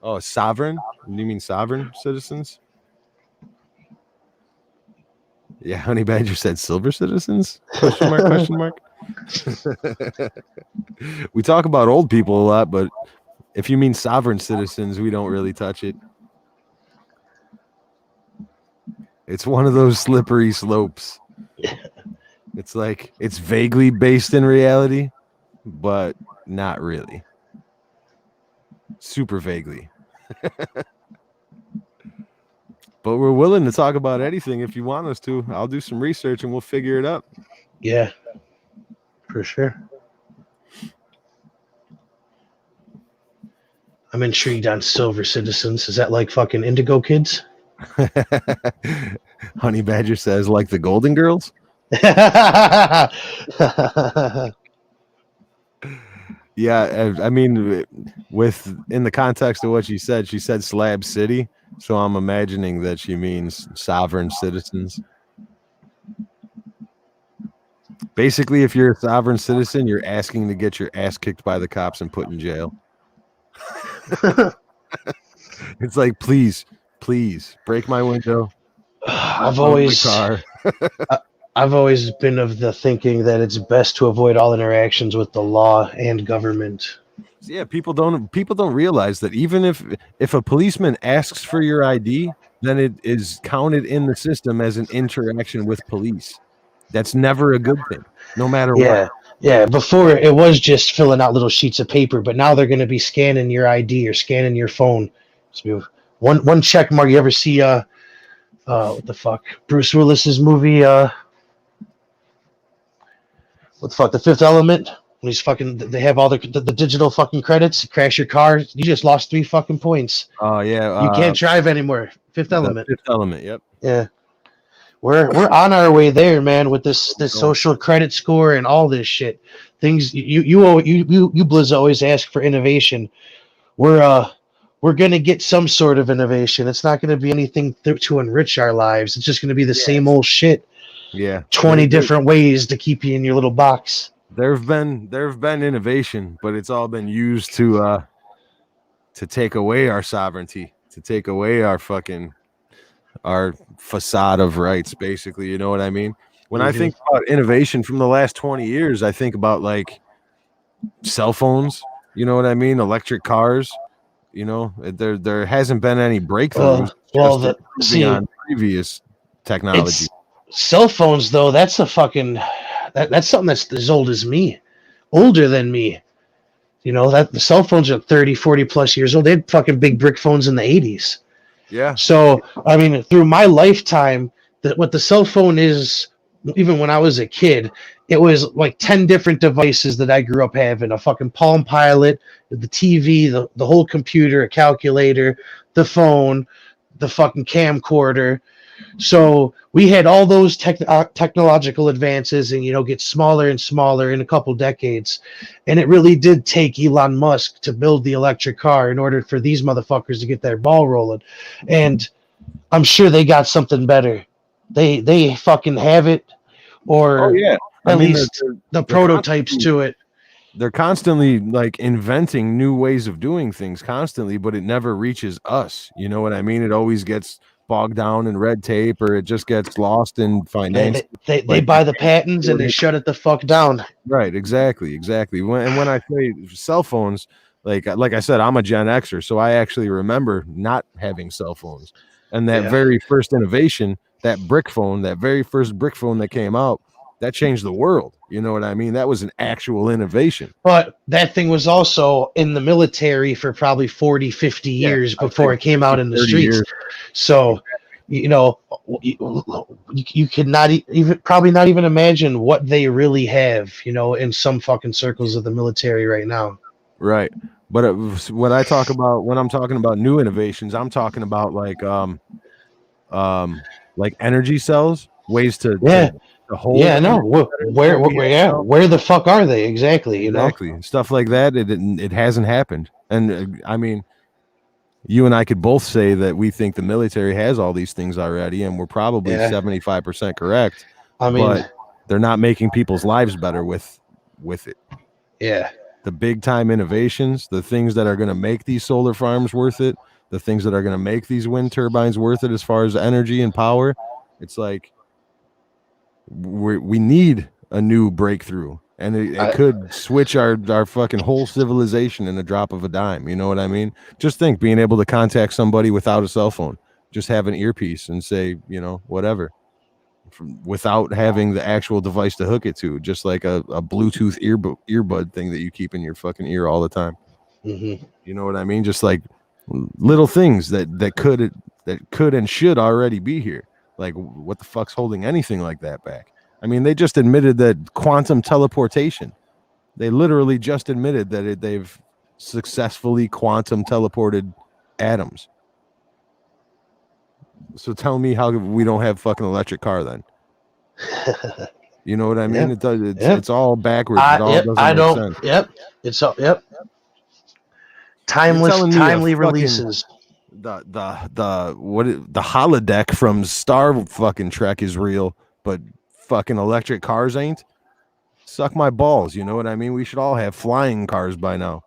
Oh, Sovereign? You mean Sovereign Citizens? Yeah, Honey Badger said Silver Citizens? Question mark, question mark. We talk about old people a lot, but if you mean sovereign citizens, we don't really touch it. It's one of those slippery slopes. It's like, it's vaguely based in reality, but not really. Super vaguely. But we're willing to talk about anything if you want us to. I'll do some research and we'll figure it out. Yeah, for sure. I'm intrigued on Silver Citizens. Is that like fucking Indigo Kids? Honey Badger says, like the Golden Girls? Yeah, I mean, in the context of what she said Slab City, so I'm imagining that she means sovereign citizens. Basically, if you're a sovereign citizen, you're asking to get your ass kicked by the cops and put in jail. It's like, please break my window. I've Load my always car. I've always been of the thinking that it's best to avoid all interactions with the law and government. Yeah, people don't realize that even if a policeman asks for your ID, then it is counted in the system as an interaction with police. That's never a good thing, no matter Yeah. what. Yeah, before it was just filling out little sheets of paper, but now they're going to be scanning your ID or scanning your phone. So one check mark. You ever see what the fuck? Bruce Willis's movie what the fuck? The Fifth Element. When he's fucking, they have all the digital fucking credits. Crash your car, you just lost 3 fucking points. Oh yeah, You can't drive anymore. Fifth the Element. Fifth Element. Yep. Yeah, we're on our way there, man. With this social credit score and all this shit. Things you Blizz always ask for innovation. We're gonna get some sort of innovation. It's not gonna be anything to enrich our lives. It's just gonna be the same old shit. Yeah. 20 different ways to keep you in your little box. There've been innovation, but it's all been used to take away our sovereignty, to take away our facade of rights, basically. You know what I mean? When I think about innovation from the last 20 years, I think about like cell phones, you know what I mean? Electric cars, you know, there hasn't been any breakthroughs on previous technology. Cell phones, though, that's a fucking that's something that's as old as me, older than me. You know, that the cell phones are 30, 40 plus years old. They had fucking big brick phones in the 80s. Yeah. So, I mean, through my lifetime, what the cell phone is, even when I was a kid, it was like 10 different devices that I grew up having: a fucking Palm Pilot, the TV, the whole computer, a calculator, the phone, the fucking camcorder. So we had all those technological advances, and get smaller and smaller in a couple decades. And it really did take Elon Musk to build the electric car in order for these motherfuckers to get their ball rolling. And I'm sure they got something better. They fucking have it, or at least the prototypes to it. They're constantly like inventing new ways of doing things constantly, but it never reaches us. You know what I mean? It always gets bogged down in red tape, or it just gets lost in finance. They buy the patents and they shut it the fuck down. Right, exactly. When I say cell phones, like I said, I'm a Gen Xer, so I actually remember not having cell phones. And that very first innovation, that very first brick phone that came out, that changed the world. You know what I mean? That was an actual innovation. But that thing was also in the military for probably 40, 50 years before it came out in the streets. So, you could not probably not even imagine what they really have, in some fucking circles of the military right now. Right. But when I'm talking about new innovations, I'm talking about like energy cells, ways to hold. Yeah, no. Where the fuck are they exactly? Exactly. Stuff like that. It hasn't happened. And I mean, you and I could both say that we think the military has all these things already, and we're probably 75% correct. I mean, but they're not making people's lives better with it. Yeah. The big time innovations, the things that are going to make these solar farms worth it, the things that are going to make these wind turbines worth it as far as energy and power. It's like we need a new breakthrough, and it could switch our fucking whole civilization in a drop of a dime. You know what I mean? Just think, being able to contact somebody without a cell phone, just have an earpiece and say, whatever, without having the actual device to hook it to, just like a Bluetooth earbud thing that you keep in your fucking ear all the time. Mm-hmm. You know what I mean? Just like little things that could and should already be here. Like, what the fuck's holding anything like that back? I mean, they just admitted that quantum teleportation. They literally just admitted that they've successfully quantum teleported atoms. So tell me how we don't have fucking electric car then. You know what I mean? Yep. It does. It's, Yep. it's all backwards. It all doesn't I make don't. sense. Yep. It's all. Yep. You're telling me Timely a fucking- releases. the holodeck from Star fucking Trek is real, but fucking electric cars ain't. Suck my balls. You know what I mean? We should all have flying cars by now.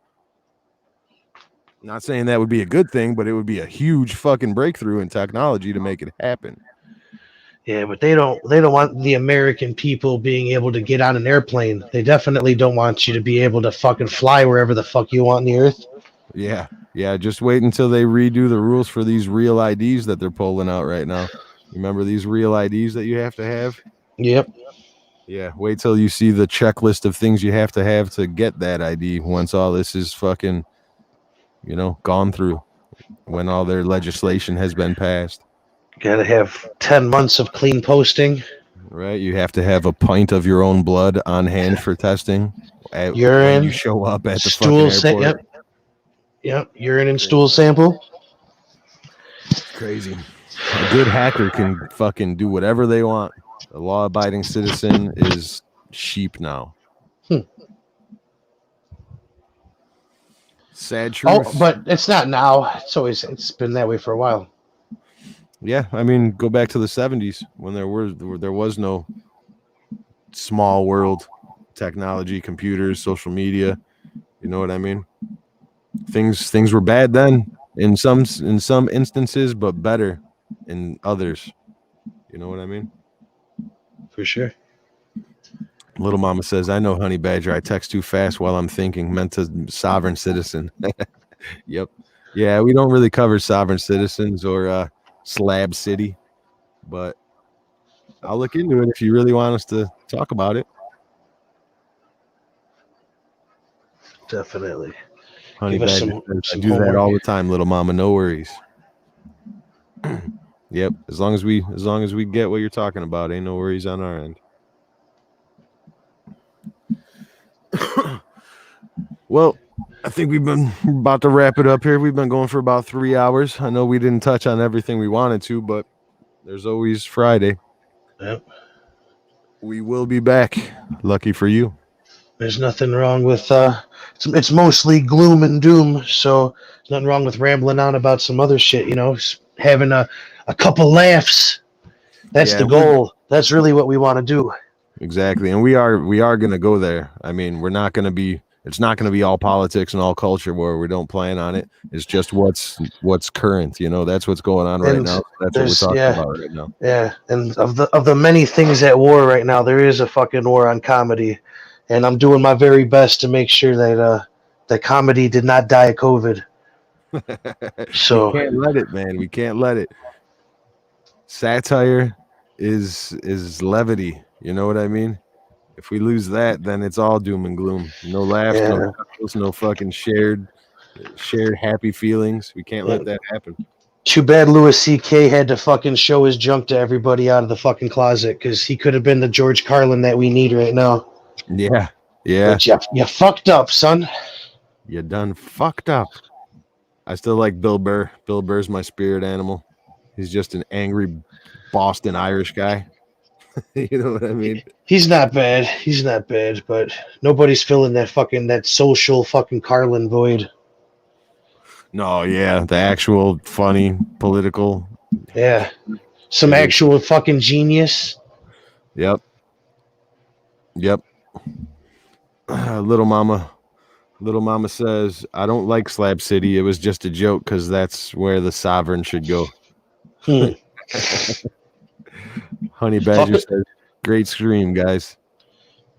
Not saying that would be a good thing, but it would be a huge fucking breakthrough in technology to make it happen. Yeah, but they don't want the American people being able to get on an airplane. They definitely don't want you to be able to fucking fly wherever the fuck you want in the earth. Yeah. Yeah, just wait until they redo the rules for these real IDs that they're pulling out right now. Remember these real IDs that you have to have? Yep. Yeah, wait till you see the checklist of things you have to get that ID once all this is fucking, gone through, when all their legislation has been passed. Gotta have 10 months of clean posting. Right? You have to have a pint of your own blood on hand for testing when Urine, you show up at the stool fucking airport. Yep. Urine and stool sample. Crazy. A good hacker can fucking do whatever they want. A law-abiding citizen is sheep now. Sad truth. Oh, but it's not now. It's been that way for a while. Yeah, I mean, go back to the 70s when there was no small world technology, computers, social media. You know what I mean? Things were bad then in some instances, but better in others. You know what I mean? For sure. Little Mama says, I know, Honey Badger. I text too fast while I'm thinking. Meant to sovereign citizen. Yep. Yeah, we don't really cover sovereign citizens or Slab City, but I'll look into it if you really want us to talk about it. Definitely. Honey Give us Badger some says, I do that homework. all the time, Little Mama. No worries. Yep. As long as we get what you're talking about, ain't no worries on our end. Well, I think we've been about to wrap it up here. We've been going for about 3 hours. I know we didn't touch on everything we wanted to, but there's always Friday. Yep. We will be back. Lucky for you. There's nothing wrong with it's mostly gloom and doom, so there's nothing wrong with rambling on about some other shit, just having a couple laughs. That's the goal. That's really what we want to do. Exactly. And we are going to go there. I mean, it's not going to be all politics and all culture where we don't plan on it. It's just what's current, that's what's going on right now. That's what we're talking about right now. Yeah. And of the many things at war right now, there is a fucking war on comedy. And I'm doing my very best to make sure that comedy did not die of COVID. So we can't let it, man. We can't let it. Satire is levity. You know what I mean? If we lose that, then it's all doom and gloom. No laughs, no chuckles, no fucking shared happy feelings. We can't let that happen. Too bad Louis C.K. had to fucking show his junk to everybody out of the fucking closet, because he could have been the George Carlin that we need right now. Yeah. But you fucked up, son. You done fucked up. I still like Bill Burr. Bill Burr's my spirit animal. He's just an angry Boston Irish guy. You know what I mean? He's not bad. He's not bad, but nobody's filling that social fucking Carlin void. No, yeah, the actual funny political. Yeah, some actual fucking genius. Yep. Little Mama says, I don't like Slab City. It was just a joke because that's where the sovereign should go. Honey Badger says, great stream, guys.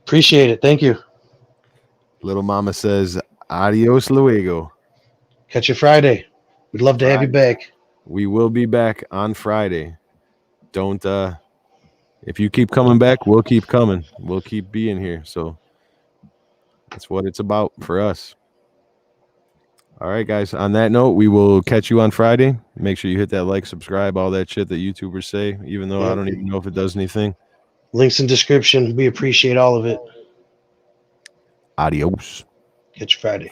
Appreciate it. Thank you. Little Mama says, adios luego. Catch you Friday. We'd love to have you back. We will be back on Friday. Don't if you keep coming back, we'll keep coming. We'll keep being here. So that's what it's about for us. All right, guys. On that note, we will catch you on Friday. Make sure you hit that like, subscribe, all that shit that YouTubers say, even though I don't even know if it does anything. Links in description. We appreciate all of it. Adios. Catch you Friday.